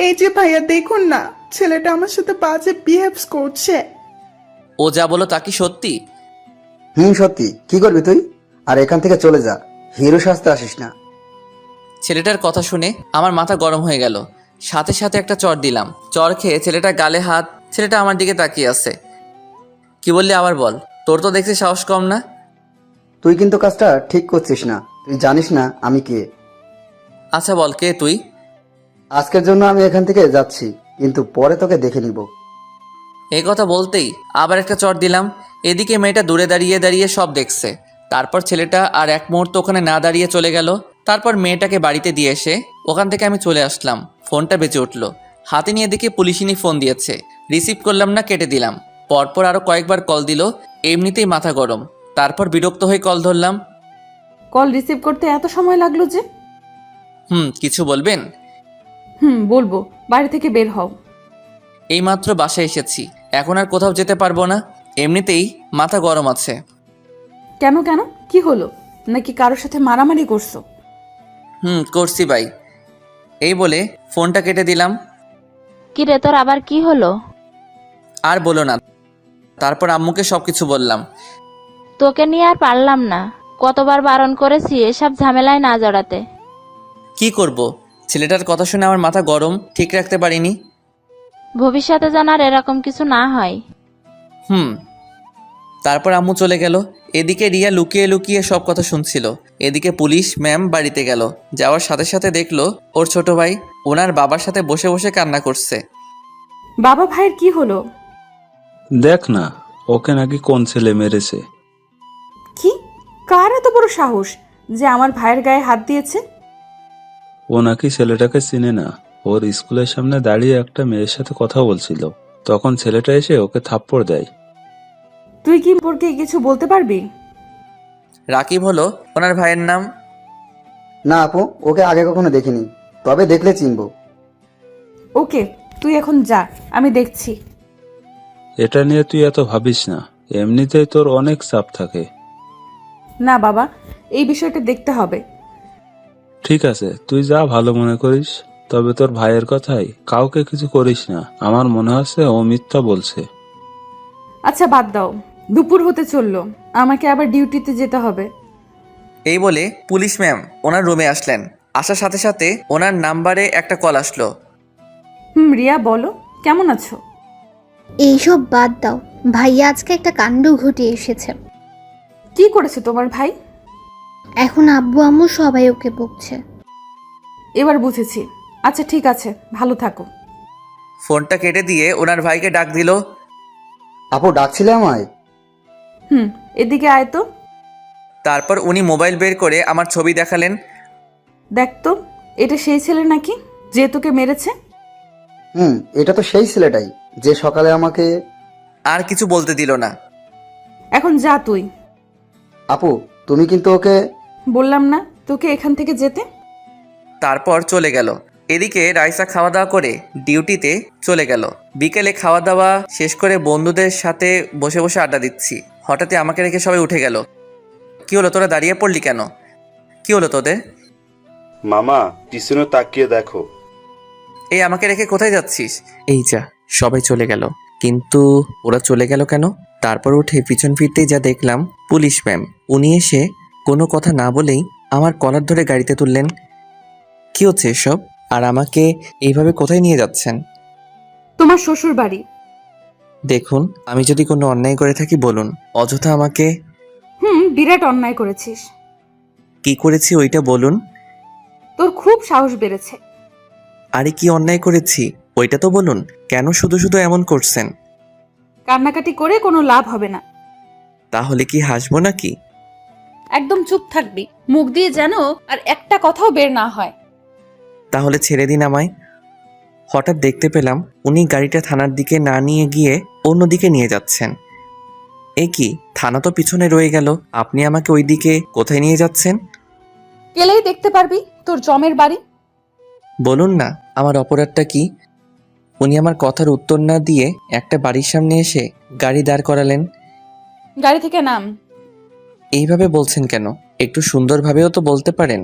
Speaker 9: এই যে ভাইয়া দেখুন না, ছেলেটা আমার সাথে বাজে বিহেভস করছে।
Speaker 1: ও যা বলো তা কি সত্যি?
Speaker 10: সত্যি। কি করবি তুই? আর এখান থেকে চলে যা, হিরো সাজতে আসিস না।
Speaker 1: ছেলেটার কথা শুনে আমার মাথা গরম হয়ে গেল। সাথে সাথে একটা চর দিলাম। চর খেয়ে ছেলেটা গালে হাত। ছেলেটা আমার দিকে তাকিয়ে আছে। কি বললি আবার বল। তোর তো দেখছি সাহস কম না।
Speaker 10: তুই কিন্তু কাজটা ঠিক করছিস না। তুই জানিস না আমি কে।
Speaker 1: আচ্ছা বল, কে তুই?
Speaker 10: আজকের জন্য আমি এখান থেকে যাচ্ছি, কিন্তু পরে তোকে দেখে নিব।
Speaker 1: এই কথা বলতেই আবার একটা চর দিলাম। এদিকে মেয়েটা দূরে দাঁড়িয়ে দাঁড়িয়ে সব দেখছে। তারপর ছেলেটা আর এক মুহূর্ত ওখানে না দাঁড়িয়ে চলে গেল। তারপর মেয়েটাকে বাড়িতে দিয়ে এসে ওখান থেকে আমি চলে আসলাম। ফোনটা বেজে উঠল। হাতে নিয়ে দেখে পুলিশিনি ফোন দিয়েছে। রিসিভ করলাম না, কেটে দিলাম। পরপর আরও কয়েকবার কল দিল। এমনিতেই মাথা গরম। তারপর বিরক্ত হয়ে কল ধরলাম।
Speaker 8: কল রিসিভ করতে এত সময় লাগলো যে?
Speaker 1: কিছু বলবেন?
Speaker 8: বলবো, বাড়ি থেকে বের হও।
Speaker 1: এইমাত্র বাসায় এসেছি, এখন আর কোথাও যেতে পারবো না। এমনিতেই মাথা গরম আছে।
Speaker 8: কেন কেন, কি হলো? নাকি কারোর সাথে মারামারি করছো?
Speaker 1: করছি ভাই। এই বলে ফোনটা কেটে দিলাম।
Speaker 2: কি রে, তোর আবার কি হলো?
Speaker 1: আর বলো না। তারপর আম্মুকে সব কিছু বললাম।
Speaker 2: তোকে নিয়ে আর পারলাম না। কতবার বারণ করেছি এসব ঝামেলায় না জড়াতে।
Speaker 1: কি করব? ছেলেটার কথা শুনে আমার মাথা গরম, ঠিক রাখতে পারিনি।
Speaker 2: ভবিষ্যতে যেন আর এরকম কিছু না হয়।
Speaker 1: তারপর আম্মু চলে গেল। এদিকে রিয়া লুকিয়ে লুকিয়ে সব কথা শুনছিল। এদিকে পুলিশ ম্যাম বাড়িতে গেল। যাওয়ার সাথে সাথে দেখলো ওর ছোট ভাই ওনার বাবার সাথে বসে বসে কান্না করছে।
Speaker 8: বাবা ভাইয়ের কি হলো?
Speaker 4: দেখ না, ওকে নাকি কোন ছেলে মেরেছে।
Speaker 8: কি? কার এত বড় সাহস যে আমার ভাইয়ের গায়ে হাত দিয়েছে?
Speaker 4: ও নাকি ছেলেটাকে চিনে না। ওর স্কুলের সামনে দাঁড়িয়ে একটা মেয়ের সাথে কথা বলছিল, তখন ছেলেটা এসে ওকে থাপ্পড় দেয়।
Speaker 8: তুই কি সম্পর্কে কিছু বলতে পারবি?
Speaker 1: রাকিব হলো ওনার ভাইয়ের নাম।
Speaker 10: না আপু, ওকে আগে কখনো দেখিনি, তবে দেখলে চিনব।
Speaker 8: ওকে, তুই এখন যা, আমি দেখছি।
Speaker 4: এটা নিয়ে তুই এত ভাবিস না, এমনিতেই তোর অনেক চাপ থাকে।
Speaker 8: না বাবা, এই বিষয়টা দেখতে হবে।
Speaker 4: ঠিক আছে, তুই যা ভালো মনে করিস। তবে তোর ভাইয়ের কথাই কাউকে কিছু করিস না। আমার মনে হচ্ছে ও মিথ্যা বলছে।
Speaker 8: আচ্ছা বাদ দাও, দুপুর হতে চললো, আমাকে আবার ডিউটিতে যেতে হবে।
Speaker 1: এই বলে পুলিশ ম্যাম ওনার রুমে আসলেন। আসার সাথে সাথে ওনার নাম্বারে একটা কল আসলো।
Speaker 8: রিয়া বলো, কেমন আছো?
Speaker 6: এইসব বাদ দাও, ভাইয়া আজকে একটা কাণ্ড ঘটিয়ে এসেছে।
Speaker 8: কি করেছে তোমার ভাই?
Speaker 6: এখন আব্বু আম্মু সবাই ওকে বকছে।
Speaker 8: এবার বুঝেছি। আচ্ছা ঠিক আছে, ভালো থাকো।
Speaker 1: ফোনটা কেটে দিয়ে ওনার ভাইকে ডাক দিল।
Speaker 10: আপু ডাকছিলে আমায়?
Speaker 8: এদিকে আয় তো।
Speaker 10: তারপর উনি মোবাইল বের করে আমার ছবি দেখালেন।
Speaker 8: দেখ তো, এটা সেই ছেলে নাকি যে তোকে মেরেছে?
Speaker 10: এটা তো সেই ছেলেটাই যে সকালে আমাকে।
Speaker 1: আর কিছু বলতে দিল না।
Speaker 8: এখন যা তুই।
Speaker 10: আপু তুমি কিন্তু ওকে।
Speaker 8: বললাম না তোকে এখান থেকে যেতে?
Speaker 1: তারপর চলে গেল। এদিকে রাইসা খাওয়া দাওয়া করে ডিউটিতে চলে গেল। বিকেলে খাওয়া দাওয়া শেষ করে বন্ধুদের সাথে বসে বসে আড্ডা দিচ্ছি। হঠাৎই আমাকে রেখে সবাই উঠে গেল। কি হলো, তোরা দাঁড়িয়ে পড়লি কেন? কি হলো তোদের?
Speaker 7: মামা পিছনে তাকিয়ে দেখো।
Speaker 1: এই আমাকে রেখে কোথায় যাচ্ছিস? এই যা, সবাই চলে গেল। কিন্তু ওরা চলে গেল কেন? তারপর উঠে পিছন ফিরতেই যা দেখলাম, পুলিশ ম্যাম। উনি এসে কোনো কথা না বলেই আমার কলার ধরে গাড়িতে তুললেন। কি হচ্ছে এসব? আর আমাকে এইভাবে কোথায় নিয়ে যাচ্ছেন?
Speaker 8: তোমার শ্বশুর বাড়ি।
Speaker 1: দেখুন, আমি যদি কোনো অন্যায় করে থাকি বলুন। অযথা আমাকে।
Speaker 8: বিরাট অন্যায় করেছিস।
Speaker 1: কি করেছি ওইটা বলুন।
Speaker 8: তোর খুব সাহস বেড়েছে।
Speaker 1: আরে কি অন্যায় করেছি ওইটা তো বলুন। কেন শুধু শুধু এমন করছেন?
Speaker 8: কান্নাকাটি করে কোনো লাভ হবে না।
Speaker 1: তাহলে কি হাসবো নাকি?
Speaker 8: একদম চুপ থাকবি, মুখ দিয়ে যেন আর একটা কথাও বের না হয়।
Speaker 1: তাহলে ছেড়ে দিন আমায়। হঠাৎ দেখতে পেলাম উনি গাড়িটা থানার দিকে না নিয়ে গিয়ে অন্যদিকে নিয়ে যাচ্ছেন। এ কি, থানা তো পিছনে রয়ে গেল, আপনি আমাকে ওই দিকে কোথায় নিয়ে যাচ্ছেন?
Speaker 8: গেলেই দেখতে পারবি তোর জমের বাড়ি।
Speaker 1: বলুন না, আমার অপরাধটা কি? উনি আমার কথার উত্তর না দিয়ে একটা বাড়ির সামনে এসে গাড়ি দাঁড় করালেন।
Speaker 8: গাড়ি থেকে নাম।
Speaker 1: এইভাবে বলছেন কেন? একটু সুন্দরভাবেও তো বলতে পারেন।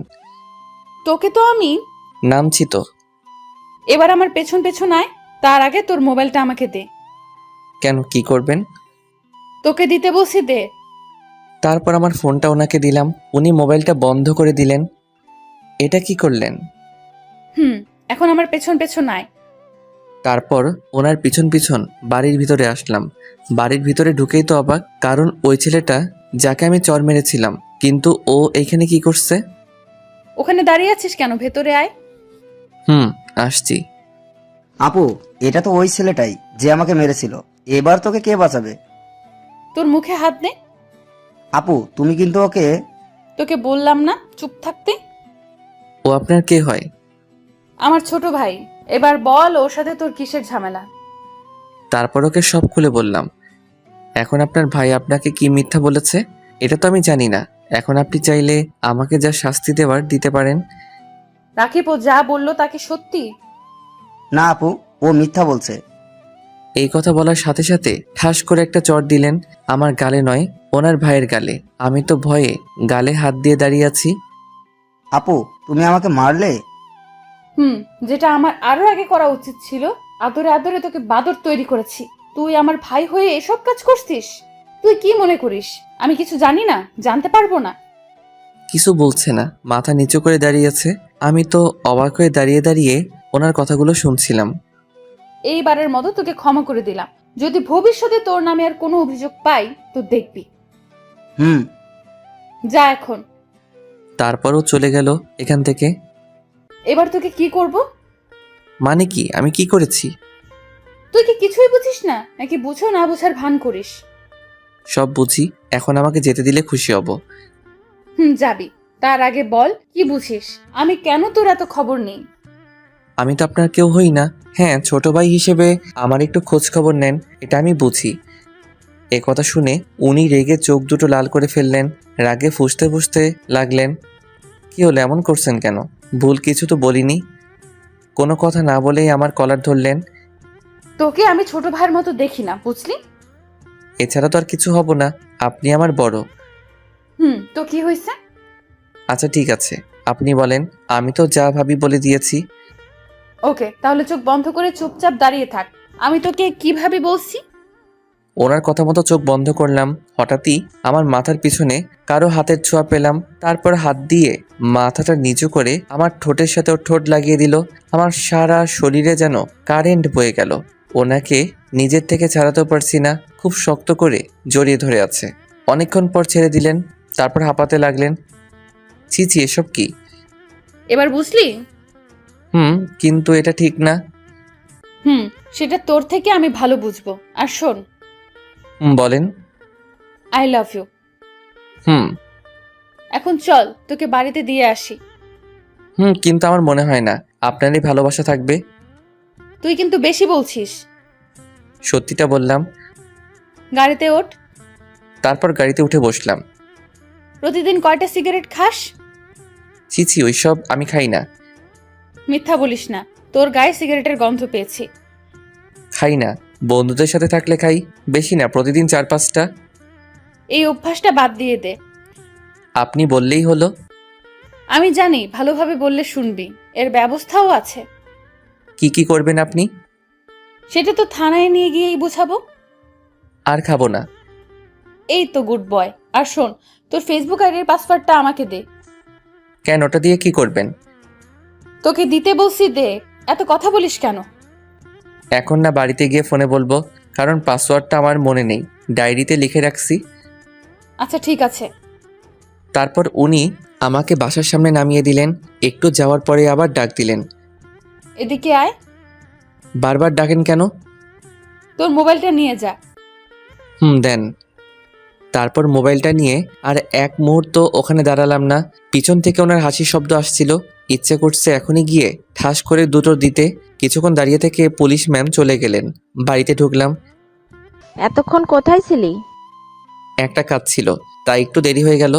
Speaker 8: তোকে তো আমি।
Speaker 1: নামছি তো।
Speaker 8: এবার আমার পেছন পেছন আয়, তার আগে তোর মোবাইলটা আমাকে দে।
Speaker 1: কেন, কি করবেন?
Speaker 8: তোকে দিতে বলছি, দে।
Speaker 1: তারপর আমার ফোনটা ওনাকে দিলাম। উনি মোবাইলটা বন্ধ করে দিলেন। এটা কি করলেন?
Speaker 8: এখন আমার পেছন পেছন আয়।
Speaker 1: তারপর ওনার পিছন পিছন বাড়ির ভিতরে আসলাম। বাড়ির ভিতরে ঢুকেই তো অবাক, কারণ ওই ছেলেটা যাকে আমি চর মেরেছিলাম, কিন্তু ও এইখানে কি করছে?
Speaker 8: ওখানে দাঁড়িয়ে আছিস কেন? ভেতরে আয়।
Speaker 1: আসছি।
Speaker 10: আপু, এটা তো ওই ছেলেটাই যে আমাকে মেরেছিল। এবার তোকে কে বাঁচাবে?
Speaker 8: তোর মুখে হাত দে।
Speaker 10: আপু, তুমি কিন্তু ওকে।
Speaker 8: তোকে বললাম না চুপ থাকতে?
Speaker 1: ও আপনার কে হয়?
Speaker 8: আমার ছোট ভাই। এবার বল ওর সাথে তোর কিসের ঝামেলা?
Speaker 1: তারপর ওকে সব খুলে বললাম। এখন আপনার ভাই আপনাকে কি মিথ্যা বলেছে এটা তো আমি জানি না। এখন আপনি চাইলে আমাকে যা শাস্তি দেওয়ার দিতে পারেন।
Speaker 8: রাকিব ও যা বললো তাকে সত্যি?
Speaker 10: না আপু, ও মিথ্যা বলছে।
Speaker 1: এই কথা বলার সাথে সাথে ঠাস করে একটা চড় দিলেন আমার গালে নয়, ওনার ভাইয়ের গালে। আমি তো ভয়ে গালে হাত দিয়ে দাঁড়িয়ে আছি।
Speaker 10: আপু, তুমি আমাকে মারলে?
Speaker 8: যেটা আমার আরো আগে করা উচিত ছিল। আদরে আদরে তোকে বাদর তৈরি করেছি, তুই আমার ভাই হয়ে এসব কাজ করছিস? তুই কি মনে করিস আমি কিছু জানি না, জানতে পারবো না?
Speaker 1: কিছু বলছে না, মাথা নিচু করে দাঁড়িয়ে আছে। আমি তো অবাক হয়ে দাঁড়িয়ে দাঁড়িয়ে ওনার কথাগুলো শুনছিলাম।
Speaker 8: এইবারের মতো তোকে ক্ষমা করে দিলাম। যদি ভবিষ্যতে তোর নামে আর কোনো অভিযোগ পাই তো দেখবি। যা এখন।
Speaker 1: তারপরও চলে গেল এখান থেকে।
Speaker 8: এবার তোকে কি করব?
Speaker 1: মানে কি? আমি কি করেছি?
Speaker 8: তুই কি কিছুই বুঝিস না নাকি বুঝো না বুঝার ভান করিস?
Speaker 1: সব বুঝি। এখন আমাকে যেতে দিলে খুশি হব।
Speaker 8: যাবি। তার আগে বল কি বুঝিস, আমি কেন তোর এত খবর নেই?
Speaker 1: আমি তো আপনার কেউ হই না। হ্যাঁ, ছোট ভাই হিসেবে আমার একটু খোঁজ খবর নেন, এটা আমি বুঝি। এ কথা শুনে উনি রেগে চোখ দুটো লাল করে ফেললেন, রাগে ফুঁসতে ফুঁসতে লাগলেন। কি হলো, এমন করছেন কেন? ভুল কিছু তো বলিনি। কোনো কথা না বলেই আমার কলার ধরলেন।
Speaker 8: তোকে আমি ছোট ভাইয়ের মতো দেখি না, বুঝলি?
Speaker 1: এছাড়া তো আর কিছু হব না, আপনি আমার বড়।
Speaker 8: তো কি হয়েছে?
Speaker 1: আচ্ছা ঠিক আছে, আপনি বলেন। আমি তো যা ভাবি বলে দিয়েছি।
Speaker 8: ওকে, তাহলে চোখ বন্ধ করে চুপচাপ দাঁড়িয়ে থাক। আমি তোকে কিভাবে বলছি?
Speaker 1: ওনার কথা মতো চোখ বন্ধ করলাম। হঠাৎই আমার মাথার পিছনে কারো হাতের ছোঁয়া পেলাম। তারপর হাত দিয়ে মাথাটা নিচু করে আমার ঠোঁটের সাথে ওর ঠোঁট লাগিয়ে দিল। আমার সারা শরীরে যেন কারেন্ট বয়ে গেল। ওনাকে নিজের থেকে ছাড়াতেও পারছি না, খুব শক্ত করে জড়িয়ে ধরে আছে। অনেকক্ষণ পর ছেড়ে দিলেন, তারপর হাঁপাতে লাগলেন। ছি ছি, এসব কি?
Speaker 8: এবার বুঝলি?
Speaker 1: কিন্তু এটা ঠিক না।
Speaker 8: সেটা তোর থেকে আমি ভালো বুঝবো। আর শোন,
Speaker 1: বলেন।
Speaker 8: I love you. এখন চল তোকে বাড়িতে দিয়ে আসি।
Speaker 1: কিন্তু আমার মনে হয় না আপনারই ভালোবাসা থাকবে।
Speaker 8: তুই কিন্তু বেশি বলছিস।
Speaker 1: সত্যিটা বললাম।
Speaker 8: গাড়িতে ওঠ।
Speaker 1: তারপর গাড়িতে উঠে বসলাম।
Speaker 8: প্রতিদিন কয়টা সিগারেট খাস?
Speaker 1: ছি ছি, ওইসব আমি খাই না।
Speaker 8: মিথ্যা বলিস না, তোর গায়ে সিগারেটের গন্ধ পেয়েছি।
Speaker 1: খাই না, বন্ধুদের সাথে থাকলে খাই, বেশি না, প্রতিদিন 4-5টা।
Speaker 8: এই অভ্যাসটা বাদ দিয়ে দে।
Speaker 1: আপনি বললেই হলো।
Speaker 8: আমি জানি ভালোভাবে বললে শুনবি, এর ব্যবস্থাও আছে।
Speaker 1: কি কি করবেন আপনি?
Speaker 8: সেটা তো থানায় নিয়ে গিয়েই বুঝাবো।
Speaker 1: আর খাবো না।
Speaker 8: এই তো গুড বয়। আর শোন, তোর ফেসবুক আইডির পাসওয়ার্ডটা আমাকে দে।
Speaker 1: কেন, ওটা দিয়ে কি করবেন?
Speaker 8: তোকে দিতে বলছি, দে। এত কথা বলিস কেন?
Speaker 1: এখন না, বাড়িতে গিয়ে ফোনে বলবো, কারণ পাসওয়ার্ডটা আমার মনে নেই, ডায়েরিতে লিখে রাখছি।
Speaker 8: আচ্ছা ঠিক আছে।
Speaker 1: তারপর উনি আমাকে বাসার সামনে নামিয়ে দিলেন। একটু যাওয়ার পরে আবার ডাক দিলেন।
Speaker 8: এদিকে আয়।
Speaker 1: বারবার ডাকেন কেন?
Speaker 8: তোর মোবাইলটা নিয়ে যা।
Speaker 1: দেন। তারপর মোবাইলটা নিয়ে আর এক মুহূর্ত ওখানে দাঁড়ালাম না। পিছন থেকে ওনার হাসির শব্দ আসছিল। ইচ্ছে করছে এখনই গিয়ে ঠাস করে দুটো দিতে। কিছুক্ষণ দাঁড়িয়ে থেকে পুলিশ ম্যাম চলে গেলেন। বাড়িতে ঢুকলাম।
Speaker 2: এতক্ষণ কোথায় ছিলি?
Speaker 1: একটা কাজ ছিল, তাই একটু দেরি হয়ে গেল।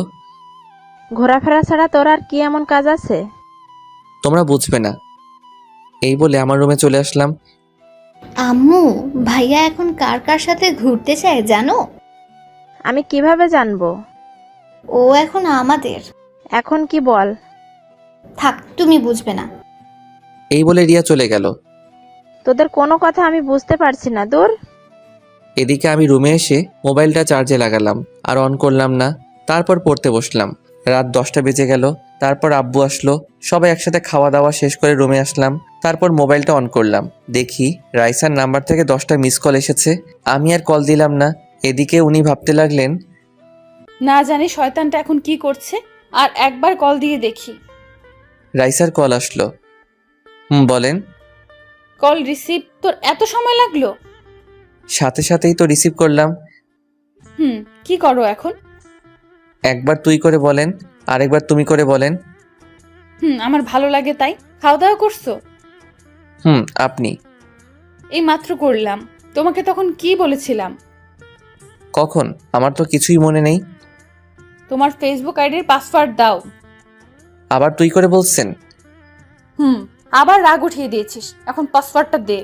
Speaker 2: ঘোরাফেরা ছাড়া তোর আর কি এমন কাজ আছে?
Speaker 1: তোমরা বুঝবে না। এই বলে আমার রুমে চলে আসলাম।
Speaker 6: আম্মু, ভাইয়া এখন কার কার সাথে ঘুরতে চায় জানো?
Speaker 2: আমি কিভাবে জানবো?
Speaker 6: ও এখন আমাদের।
Speaker 2: এখন কি বল?
Speaker 6: থাক, তুমি বুঝবে না।
Speaker 1: এই বলে রিয়া চলে গেল।
Speaker 2: তোদের কোনো কথা আমি বুঝতে পারছি না, দূর।
Speaker 1: এদিকে আমি রুমে এসে মোবাইলটা চার্জে লাগালাম, আর অন করলাম না। তারপর পড়তে বসলাম। রাত 10টা বেজে গেল। তারপর আব্বু আসলো, সবাই একসাথে খাওয়া দাওয়া শেষ করে রুমে আসলাম। তারপর মোবাইলটা অন করলাম, দেখি রাইসার নাম্বার থেকে 10টা মিস কল এসেছে। আমি আর কল দিলাম না। এদিকে উনি ভাবতে লাগলেন,
Speaker 8: না জানি শয়তানটা এখন কি করছে, আর একবার কল দিয়ে দেখি।
Speaker 1: রাইসার কল আসলো। বলেন।
Speaker 8: কল রিসিভ তোর এত সময় লাগলো?
Speaker 1: সাথে সাথেই তো রিসিভ করলাম।
Speaker 8: কি করো এখন?
Speaker 1: একবার তুই করে বলেন, আরেকবার তুমি করে বলেন।
Speaker 8: আমার ভালো লাগে তাই। খাওয়া দাওয়া করছো?
Speaker 1: আপনি?
Speaker 8: এই মাত্র করলাম। তোমাকে তখন কি বলেছিলাম?
Speaker 1: কখন? আমার তো কিছুই মনে নেই।
Speaker 8: তোমার ফেসবুক আইডির পাসওয়ার্ড দাও।
Speaker 1: আবার তুই করে বলছেন?
Speaker 8: আবার রাগ উঠিয়ে দিয়েছিস, এখন পাসওয়ার্ডটা দে।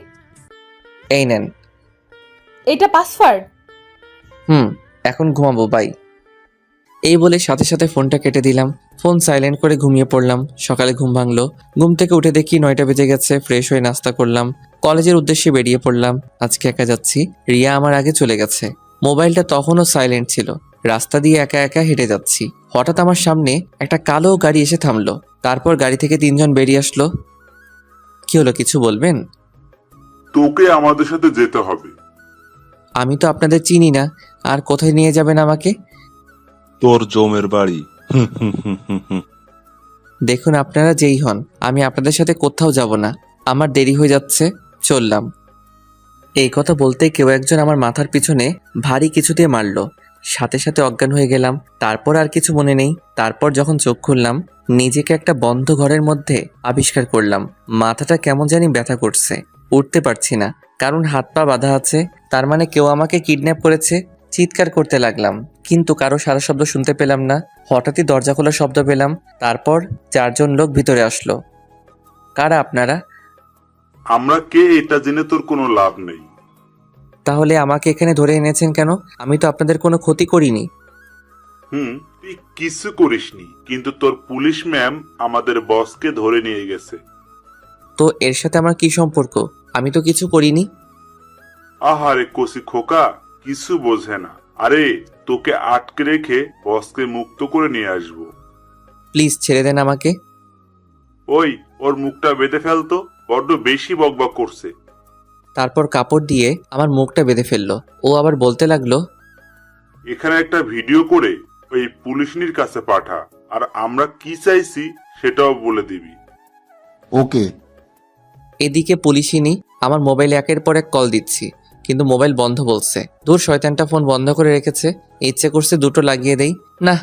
Speaker 1: এই নেন।
Speaker 8: এটা পাসওয়ার্ড?
Speaker 1: এখন ঘুমাবো, বাই। এই বলে সাথে সাথে ফোনটা কেটে দিলাম। ফোন সাইলেন্ট করে ঘুমিয়ে পড়লাম। সকালে ঘুম ভাঙলো। ঘুম থেকে উঠে দেখি 9টা বেজে গেছে। ফ্রেশ হয়ে নাস্তা করলাম, কলেজের উদ্দেশ্যে বেরিয়ে পড়লাম। আজকে একা যাচ্ছি, রিয়া আমার আগে চলে গেছে। মোবাইলটা তখনও সাইলেন্ট ছিল। রাস্তা দিয়ে একা একা হেঁটে যাচ্ছি। হঠাৎ আমার সামনে একটা কালো গাড়ি এসে থামলো। তারপর গাড়ি থেকে 3 জন বেরিয়ে আসলো। কি হলো, কিছু বলবেন?
Speaker 7: তোকে আমাদের সাথে যেতে হবে।
Speaker 1: আমি তো আপনাদের চিনি না, আর কোথায় নিয়ে যাবেন আমাকে?
Speaker 4: তোর জমের বাড়ি।
Speaker 1: দেখুন, আপনারা যেই হন, আমি আপনাদের সাথে কোথাও যাব না। আমার দেরি হয়ে যাচ্ছে, চললাম। এই কথা বলতে কেউ একজন আমার মাথার পিছনে ভারী কিছু দিয়ে মারলো। সাথে সাথে অজ্ঞান হয়ে গেলাম। তারপর আর কিছু মনে নেই। তারপর যখন চোখ খুললাম, নিজেকে একটা বন্ধ ঘরের মধ্যে আবিষ্কার করলাম। মাথাটা কেমন জানি ব্যথা করছে, উঠতে পারছি না, কারণ হাত পা বাঁধা আছে। তার মানে কেউ আমাকে কিডন্যাপ করেছে। চিৎকার করতে লাগলাম, কিন্তু কারো সারা শব্দ শুনতে পেলাম না। হঠাৎই দরজা খোলার শব্দ পেলাম। তারপর 4 জন লোক ভিতরে আসলো। কারা আপনারা?
Speaker 7: আমরা কে এটা জেনে তোর কোনো লাভ নেই।
Speaker 1: তাহলে আমাকে এখানে ধরে এনেছেন কেন? আমি তো আপনাদের কোনো ক্ষতি করিনি।
Speaker 7: তুই কিছু করিসনি, কিন্তু তোর পুলিশ ম্যাম আমাদের বসকে ধরে নিয়ে গেছে।
Speaker 1: তো এর সাথে আমার কি সম্পর্ক? আমি তো কিছু করিনি।
Speaker 7: আহারে কচি খোকা, কিছু বোঝে না। আরে তোকে আটকে রেখে বসকে মুক্ত করে নিয়ে আসবো।
Speaker 1: প্লিজ ছেড়ে দেন আমাকে।
Speaker 7: ওই, ওর মুখটা বেঁধে ফেলতো, বড্ড বেশি বকবক করছে।
Speaker 1: তারপর কাপড় দিয়ে আমার মুখটা বেঁধে ফেললো। ও আবার বলতে লাগলো,
Speaker 7: এখানে একটা ভিডিও করে ওই পুলিশনির কাছে পাঠা, আর আমরা কি চাইছি সেটাও বলে দিবি।
Speaker 11: ওকে।
Speaker 1: এদিকে পুলিশিনি আমার মোবাইলে একের পর এক কল দিচ্ছি, কিন্তু মোবাইল বন্ধ বলছে। দূর, শয়তানটা ফোন বন্ধ করে রেখেছে। ইচ্ছে করছে দুটো লাগিয়ে দেই। না,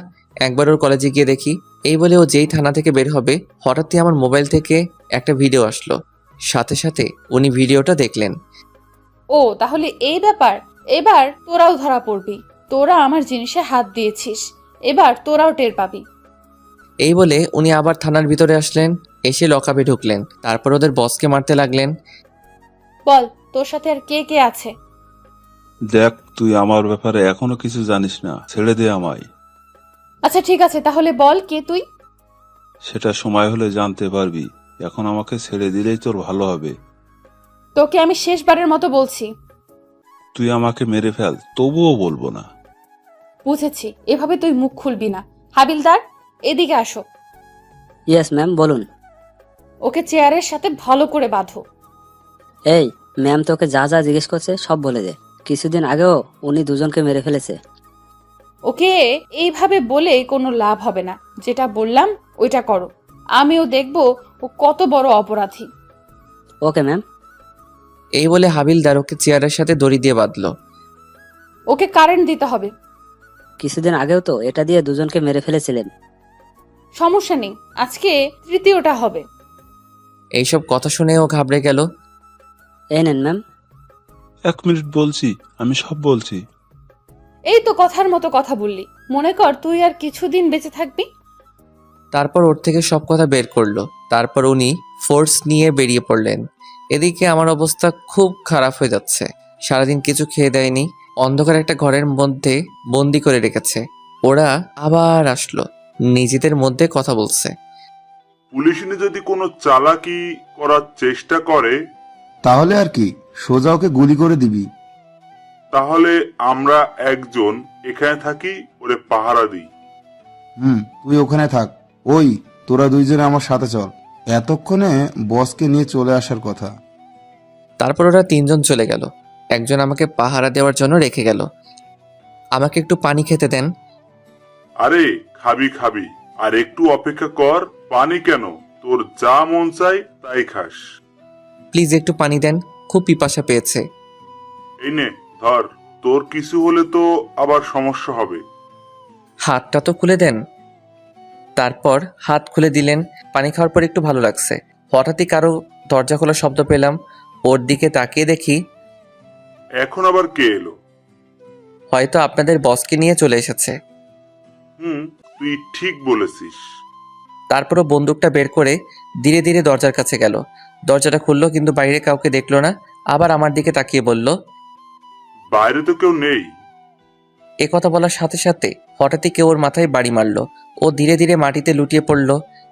Speaker 1: একবার ওর কলেজে গিয়ে দেখি। এই বলে ও যেই থানা থেকে বের হবে, হঠাৎই আমার মোবাইল থেকে একটা ভিডিও আসলো। সাথে সাথে উনি ভিডিওটা দেখলেন।
Speaker 8: ও, তাহলে এই ব্যাপার। এবার তোরাও ধরা পড়বি। তোরা আমার জিনিসে হাত দিয়েছিস, এবার তোরাও টের পাবি।
Speaker 1: এই বলে উনি আবার থানার ভিতরে আসলেন, এসে লকআপে ঢুকলেন। তারপর ওদের বসকে মারতে লাগলেন।
Speaker 8: বল, তোর সাথে আর কে কে আছে?
Speaker 4: দেখ, তুই আমার ব্যাপারে এখনো কিছু জানিস না, ছেড়ে দে আমায়।
Speaker 8: আচ্ছা ঠিক আছে, তাহলে বল কে তুই?
Speaker 4: সেটা সময় হলে জানতে পারবি। এখন আমাকে ছেড়ে দিলেই তোর ভালো হবে।
Speaker 8: তোকে আমি শেষবারের মতো বলছি।
Speaker 4: তুই আমাকে মেরে ফেল, তবুও বলবো না।
Speaker 8: বুঝেছি, এভাবে তুই মুখ খুলবি না। হাবিলদার, এদিকে আসো।
Speaker 12: ইয়েস ম্যাম, বলুন।
Speaker 8: ওকে চেয়ারের সাথে ভালো করে বাঁধো।
Speaker 12: এই ম্যাম, তোকে যা যা জিজ্ঞেস করছে সব বলে দে। কিছুদিন আগেও উনি দুজনকে মেরে ফেলেছে।
Speaker 8: ওকে এইভাবে বলে কোনো লাভ হবে না। যেটা বললাম ওইটা করো। আমিও দেখবো ও কত বড় অপরাধী।
Speaker 12: Okay ma'am.
Speaker 1: এই বলে হাবিলদার ওকে চেয়ারের সাথে দড়ি দিয়ে বাঁধলো।
Speaker 8: ওকে কারেন্ট দিতে হবে।
Speaker 12: কিছুদিন আগেও তো এটা দিয়ে দুজনকে মেরে ফেলেছিলেন।
Speaker 8: সমস্যা নেই, আজকে তৃতীয়টা হবে।
Speaker 1: এইসব কথা শুনে ও ঘাবড়ে গেল।
Speaker 12: এই নেন ম্যাম।
Speaker 4: 1 মিনিট বলছি, আমি সব বলছি।
Speaker 8: এই তো কথার মতো কথা বললি। মনে কর তুই আর কিছুদিন বেঁচে থাকবি।
Speaker 1: তারপর ওর থেকে সব কথা বের করলো। তারপর উনি ফোর্স নিয়ে বেরিয়ে পড়লেন। এদিকে আমার অবস্থা খুব খারাপ হয়ে যাচ্ছে। সারাদিন কিছু খেয়ে দেয়নি, অন্ধকার একটা ঘরের মধ্যে বন্দি করে রেখেছে। ওরা আবার আসলো, নিজেদের মধ্যে কথা বলছে।
Speaker 7: পুলিশনি যদি কোনো চালাকি করার চেষ্টা করে,
Speaker 11: তাহলে আর কি, সোজা ওকে গুলি করে দিবি।
Speaker 7: তাহলে আমরা একজন এখানে থাকি, ওরে পাহারা দিই।
Speaker 11: তুই ওখানে থাক। ওই, তোরা দুইজনে আমার সাথে চল, এতক্ষণে বসকে নিয়ে চলে আসার কথা।
Speaker 1: তারপর ওরা তিনজন চলে গেল। একজন আমাকে পাহারা দেওয়ার জন্য রেখে গেল। আমাকে একটু পানি খেতে দেন।
Speaker 7: আরে খাবি খাবি, আর একটু অপেক্ষা কর। পানি কেন, তোর যা মন চাই তাই খাস।
Speaker 1: প্লিজ একটু পানি দেন, খুব পিপাসা পেয়েছে।
Speaker 7: এই নে ধর, তোর কিছু হলে তো আবার সমস্যা হবে।
Speaker 1: হাতটা তো খুলে দেন। তারপর হাত খুলে দিলেন। পানি খাওয়ার পর একটু ভালো লাগছে। হঠাৎই কারো দরজা খোলার শব্দ পেলাম। ওর দিকে তাকিয়ে দেখি
Speaker 7: এখন আবার কে এলো?
Speaker 1: হয়তো আপনাদের বসকে নিয়ে চলে এসেছে।
Speaker 7: তুই ঠিক বলেছিস।
Speaker 1: তারপরও বন্দুকটা বের করে ধীরে ধীরে দরজার কাছে গেল। দরজাটা খুললো, কিন্তু বাইরে কাউকে দেখলো না। আবার আমার দিকে তাকিয়ে বলল,
Speaker 7: বাইরে তো কেউ নেই।
Speaker 1: এ কথা বলার সাথে সাথে হঠাৎই কেউ ওর মাথায় বাড়ি মারলো। ও ধীরে ধীরে মাটিতে লুটিয়ে পড়ল।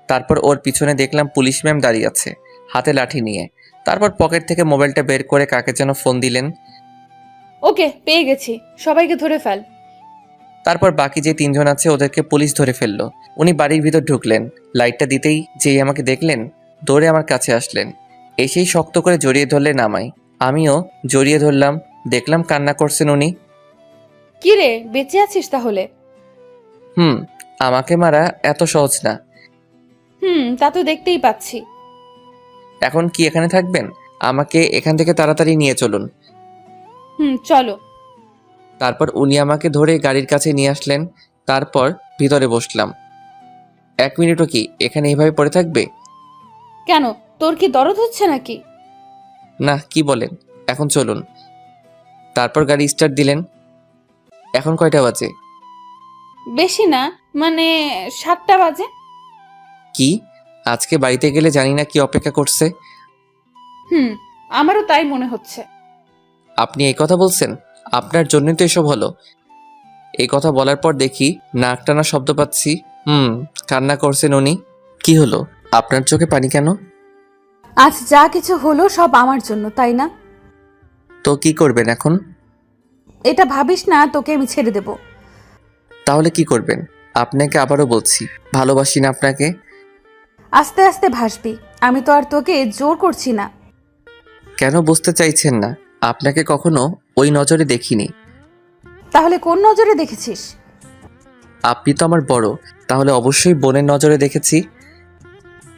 Speaker 1: তারপর ওর পিছনে দেখলাম পুলিশ ম্যাম দাঁড়িয়ে আছে, হাতে লাঠি নিয়ে। তারপর পকেট থেকে মোবাইলটা বের করে কাকে যেন ফোন দিলেন।
Speaker 8: ওকে, পেয়ে গেছি, সবাইকে ধরে ফেল।
Speaker 1: তারপর বাকি যে তিনজন আছে ওদেরকে পুলিশ ধরে ফেললো। উনি বাড়ির ভিতর ঢুকলেন। লাইটটা দিতেই যেই আমাকে দেখলেন, দৌড়ে আমার কাছে আসলেন। এসেই শক্ত করে জড়িয়ে ধরলেন আমায়। আমিও জড়িয়ে ধরলাম। দেখলাম কান্না করছেন উনি।
Speaker 8: কি রে, বেঁচে আছিস তাহলে?
Speaker 1: আমাকে মারা এত সহজ না।
Speaker 8: তা তো দেখতেই পাচ্ছি।
Speaker 1: এখন কি এখানে থাকবেন? আমাকে এখান থেকে তাড়াতাড়ি নিয়ে চলুন।
Speaker 8: চলো।
Speaker 1: তারপর উনি আমাকে ধরে গাড়ির কাছে নিয়ে আসলেন। তারপর ভিতরে বসলাম। 1 মিনিটও কি এখানে এইভাবে পড়ে থাকবে?
Speaker 8: কেন, তোর কি দরদ হচ্ছে নাকি?
Speaker 1: না, কি বলেন? এখন চলুন। তারপর গাড়ি স্টার্ট দিলেন। এখন কয়টা বাজে?
Speaker 8: বেশি না, মানে 7টা বাজে।
Speaker 1: কি, আজকে বাড়িতে গেলে জানি না কি অপেক্ষা করছে।
Speaker 8: আমারও তাই মনে হচ্ছে।
Speaker 1: আপনি এই কথা বলছেন? আপনার জন্যই তো এসব হলো। এই কথা বলার পর দেখি নাক টানা শব্দ পাচ্ছি। কান্না করছেন উনি। কি হলো, আপনার চোখে পানি কেন?
Speaker 3: আজ যা কিছু হলো সব আমার জন্য, তাই না?
Speaker 1: তো কি করবেন এখন?
Speaker 3: এটা ভাবিস না তোকে আমি ছেড়ে দেব।
Speaker 1: তাহলে কি করবেন? আপনাকে আবারও বলছি, ভালোবাসি না আপনাকে।
Speaker 3: আস্তে আস্তে ভাসবি, আমি তো আর তোকে জোর করছি না।
Speaker 1: কেন বুঝতে চাইছেন না? আপনাকে কখনো ওই নজরে দেখিনি।
Speaker 3: তাহলে কোন নজরে দেখেছিস?
Speaker 1: আপনি তো আমার বড়, তাহলে অবশ্যই বোনের নজরে দেখেছি।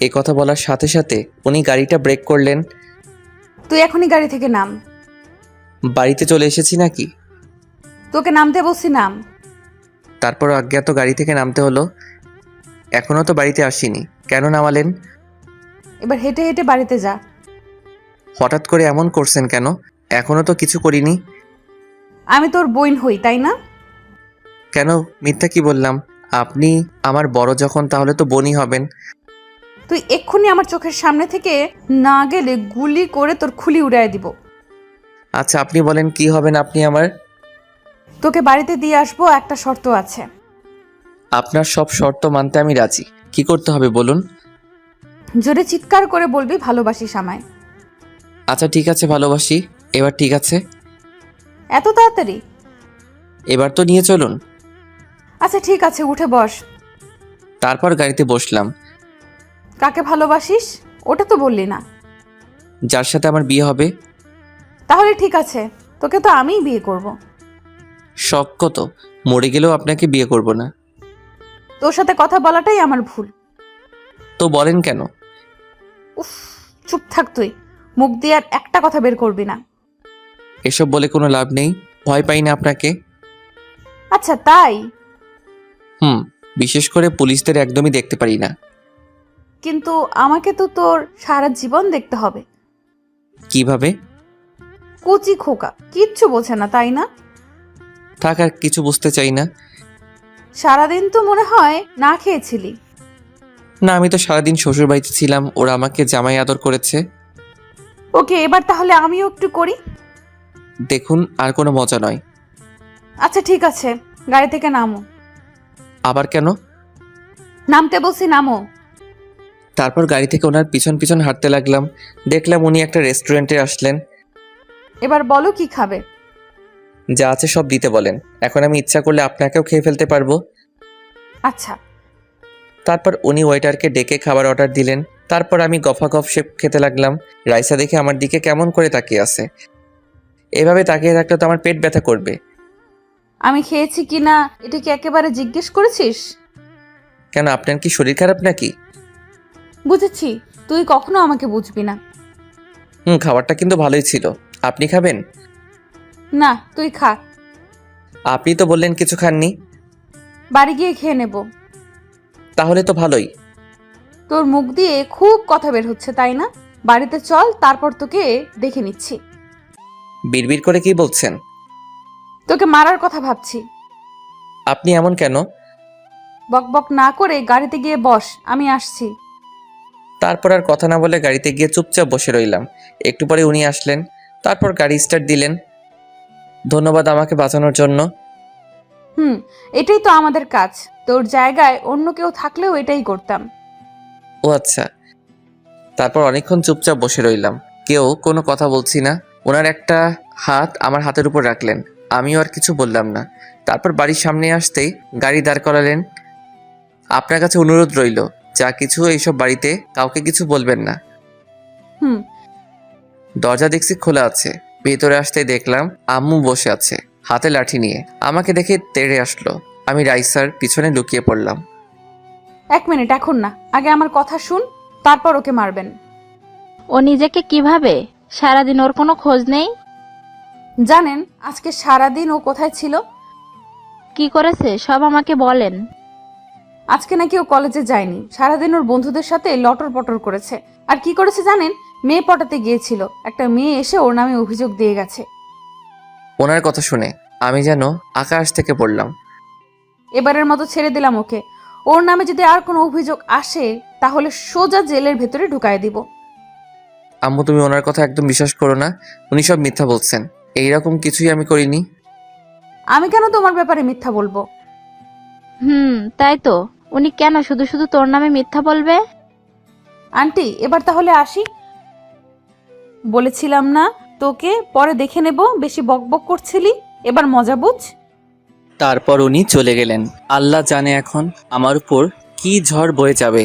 Speaker 1: এই কথা বলার সাথে সাথে উনি গাড়িটা ব্রেক করলেন।
Speaker 3: তুই এখনই গাড়ি থেকে নাম।
Speaker 1: বাড়িতে চলে এসেছি নাকি?
Speaker 3: তোকে নামতে বলছি, নাম।
Speaker 1: তারপর অজ্ঞাত গাড়ি থেকে নামতে হলো। এখনো তো বাড়িতে আসিনি, কেন নামালেন?
Speaker 3: এবার হেঁটে হেঁটে বাড়িতে যা।
Speaker 1: হঠাৎ করে এমন করছেন কেন? এখনো তো কিছু করিনি।
Speaker 3: আমি তোর বোন হই, তাই না?
Speaker 1: কেন মিথ্যা কি বললাম? আপনি আমার বড় যখন, তাহলে তো বোনই হবেন।
Speaker 3: তুই এক্ষুনি আমার চোখের সামনে থেকে না গেলে গুলি করে তোর খুলি উড়াই দিব।
Speaker 1: আচ্ছা আপনি বলেন, কি হবেন আপনি আমার?
Speaker 3: তোকে বাড়িতে দিয়ে আসবো, একটা শর্ত আছে।
Speaker 1: আপনার সব শর্ত মানতে আমি রাজি। কি করতে হবে বলুন?
Speaker 3: জোরে চিৎকার করে বলবি ভালোবাসিস আমায়।
Speaker 1: আচ্ছা ঠিক আছে, ভালোবাসি। এবার ঠিক আছে?
Speaker 3: এত তাড়াতাড়ি?
Speaker 1: এবার তো নিয়ে চলুন।
Speaker 3: আচ্ছা ঠিক আছে, উঠে বস।
Speaker 1: তারপর গাড়িতে বসলাম।
Speaker 3: কাকে ভালোবাসিস ওটা তো বললি না।
Speaker 1: যার সাথে আমার বিয়ে হবে।
Speaker 3: তাহলে ঠিক আছে, তোকে তো আমিই বিয়ে করব।
Speaker 1: শখ কত, মরে গেলেও আপনাকে বিয়ে করব না।
Speaker 3: তোর সাথে কথা বলাটাই আমার ভুল।
Speaker 1: তো বলেন কেন?
Speaker 3: উফ, চুপ থাক তুই, মুখ দিয়ে আর একটা কথা বের করবি না।
Speaker 1: এসব বলে কোনো লাভ নেই, ভয় পাই না আপনাকে।
Speaker 3: আচ্ছা তাই?
Speaker 1: বিশেষ করে পুলিশদের একদমই দেখতে পারি না।
Speaker 3: কিন্তু আমাকে তো তোর সারা জীবন দেখতে হবে।
Speaker 1: কিভাবে?
Speaker 3: কচি খোকা, কিচ্ছু বোঝে না, তাই না?
Speaker 1: থাক, আর কিছু বুঝতে চাই না।
Speaker 3: সারাদিন তো মনে হয় না খেয়েছিলি।
Speaker 1: না, আমি তো সারাদিন শ্বশুর বাড়িতে ছিলাম, ওরা আমাকে জামাই আদর করেছে।
Speaker 3: ওকে, এবার তাহলে আমিও একটু করি।
Speaker 1: দেখুন, আর কোনো মজা নয়।
Speaker 3: আচ্ছা ঠিক আছে, গাড়ি থেকে নামো।
Speaker 1: আবার কেন?
Speaker 3: নামতে বলছি, নামো।
Speaker 1: তারপর গাড়ি থেকে ওনার পিছন পিছন হাঁটতে লাগলাম। দেখলাম উনি একটা রেস্টুরেন্টে আসলেন।
Speaker 3: এবার বলো কি খাবে?
Speaker 1: যা আছে সব দিতে বলেন। এখন আমি ইচ্ছা করলে আপনাকেও খেয়ে ফেলতে পারবো।
Speaker 3: আচ্ছা।
Speaker 1: তারপর উনি ওয়েটারকে ডেকে খাবার অর্ডার দিলেন। তারপর আমি গফাগফ শেপ খেতে লাগলাম। রাইসা দেখে আমার দিকে কেমন করে তাকিয়ে আছে। এভাবে তাকিয়ে থাকলে তো আমার পেট ব্যথা করবে।
Speaker 8: আমি খেয়েছি কি না এটা কি একেবারে জিজ্ঞেস করেছিস?
Speaker 1: কেন, আপনার কি শরীর খারাপ নাকি?
Speaker 8: বুঝেছি, তুই কখনো আমাকে বুঝবি না।
Speaker 1: খাবারটা কিন্তু ভালোই ছিল। আপনি খাবেন?
Speaker 8: না, তুই খা।
Speaker 1: আপনি তো বললেন কিছু খাননি।
Speaker 8: বাড়ি গিয়ে খেয়ে নেব।
Speaker 1: তাহলে তো ভালোই।
Speaker 8: তোর মুখ দিয়ে খুব কথা বের হচ্ছে, তাই না? বাড়িতে চল, তারপর তোকে দেখে নিচ্ছি।
Speaker 1: বিড়বিড় করে কি বলছেন?
Speaker 8: তোকে মারার কথা ভাবছি।
Speaker 1: আপনি এমন কেন?
Speaker 8: বকবক না করে গাড়িতে গিয়ে বস, আমি আসছি।
Speaker 1: তারপর আর কথা না বলে গাড়িতে গিয়ে চুপচাপ বসে রইলাম। একটু পরে উনি আসলেন। তারপর গাড়ি স্টার্ট দিলেন। ধন্যবাদ আমাকে বাঁচানোর জন্য।
Speaker 8: এটাই তো আমাদের কাজ। তোর জায়গায় অন্য কেউ থাকলেও এটাই করতাম।
Speaker 1: ও আচ্ছা। তারপর অনেকক্ষণ চুপচাপ বসে রইলাম, কেউ কোনো কথা বলছি না। ওনার একটা হাত আমার হাতের উপর রাখলেন, আমিও আর কিছু বললাম না। তারপর বাড়ির সামনে আসতেই গাড়ি দাঁড় করালেন। আপনার কাছে অনুরোধ রইল, যা কিছু এইসব বাড়িতে কাউকে কিছু বলবেন না।
Speaker 8: হুম।
Speaker 1: দরজা দেখছি খোলা আছে। ভেতরে আসতেই দেখলাম আম্মু বসে আছে হাতে লাঠি নিয়ে। আমাকে দেখে তেড়ে আসলো। আমি রাইসার পিছনে লুকিয়ে পড়লাম।
Speaker 8: 1 মিনিট, এখন না, আগে আমার কথা শুন, তারপর ওকে মারবেন।
Speaker 2: ও নিজেকে কিভাবে? সারাদিন ওর কোনো খোঁজ নেই?
Speaker 8: জানেন আজকে সারাদিন ও কোথায় ছিল?
Speaker 2: কি করেছে সব আমাকে বলেন।
Speaker 8: আজকে নাকি ও কলেজে যায়নি, সারাদিন ওর বন্ধুদের সাথে লটর পটর করেছে। আর কি করেছে জানেন? মেয়ে পটাতে গিয়েছিল। একটা মেয়ে এসে ওর নামে অভিযোগ দিয়ে গেছে।
Speaker 1: ওনার কথা শুনে আমি যেন আকাশ থেকে পড়লাম।
Speaker 8: এবারের মতো ছেড়ে দিলাম ওকে। ওর নামে যদি আর কোনো অভিযোগ আসে তাহলে সোজা জেলের ভেতরে ঢুকায় দিব।
Speaker 1: আম্মু, তুমি ওনার কথা একদম বিশ্বাস করো না। উনি সব মিথ্যা বলছেন। এইরকম কিছুই আমি করিনি।
Speaker 8: আমি কেন তোমার ব্যাপারে মিথ্যা বলবো?
Speaker 2: তাই তো। উনি কেন শুধু শুধু তোর নামে মিথ্যা বলবে?
Speaker 8: আন্টি, এবার তাহলে আসি। বলেছিলাম না তোকে পরে দেখে নেব, বেশি বকবক করছিলি, এবার মজা বুঝ।
Speaker 1: তারপর উনি চলে গেলেন। আল্লাহ জানে এখন আমার উপর কি ঝড় বয়ে যাবে।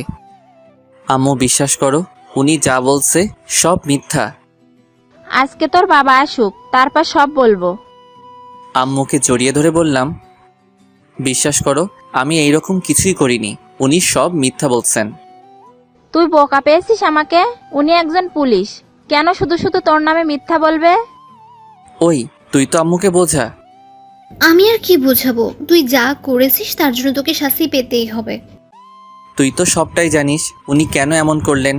Speaker 1: আম্মু, বিশ্বাস করো, উনি যা বলছে সব মিথ্যা।
Speaker 2: আজকে তোর বাবা আসুক, তারপর সব বলবো।
Speaker 1: আম্মুকে জড়িয়ে ধরে বললাম, বিশ্বাস করো, আমি এইরকম কিছুই করিনি। উনি সব মিথ্যা বলছেন।
Speaker 2: তুই বোকা পেয়েছিস আমাকে? উনি একজন পুলিশ, কেন শুধু শুধু তোর নামে মিথ্যা বলবে?
Speaker 1: ওই, তুই তো আম্মুকে বোঝা।
Speaker 6: আমি আর কি বোঝাবো? তুই যা করেছিস তার জন্য তোকে শাস্তি পেতেই হবে।
Speaker 1: তুই তো সবটাই জানিস উনি কেন এমন করলেন।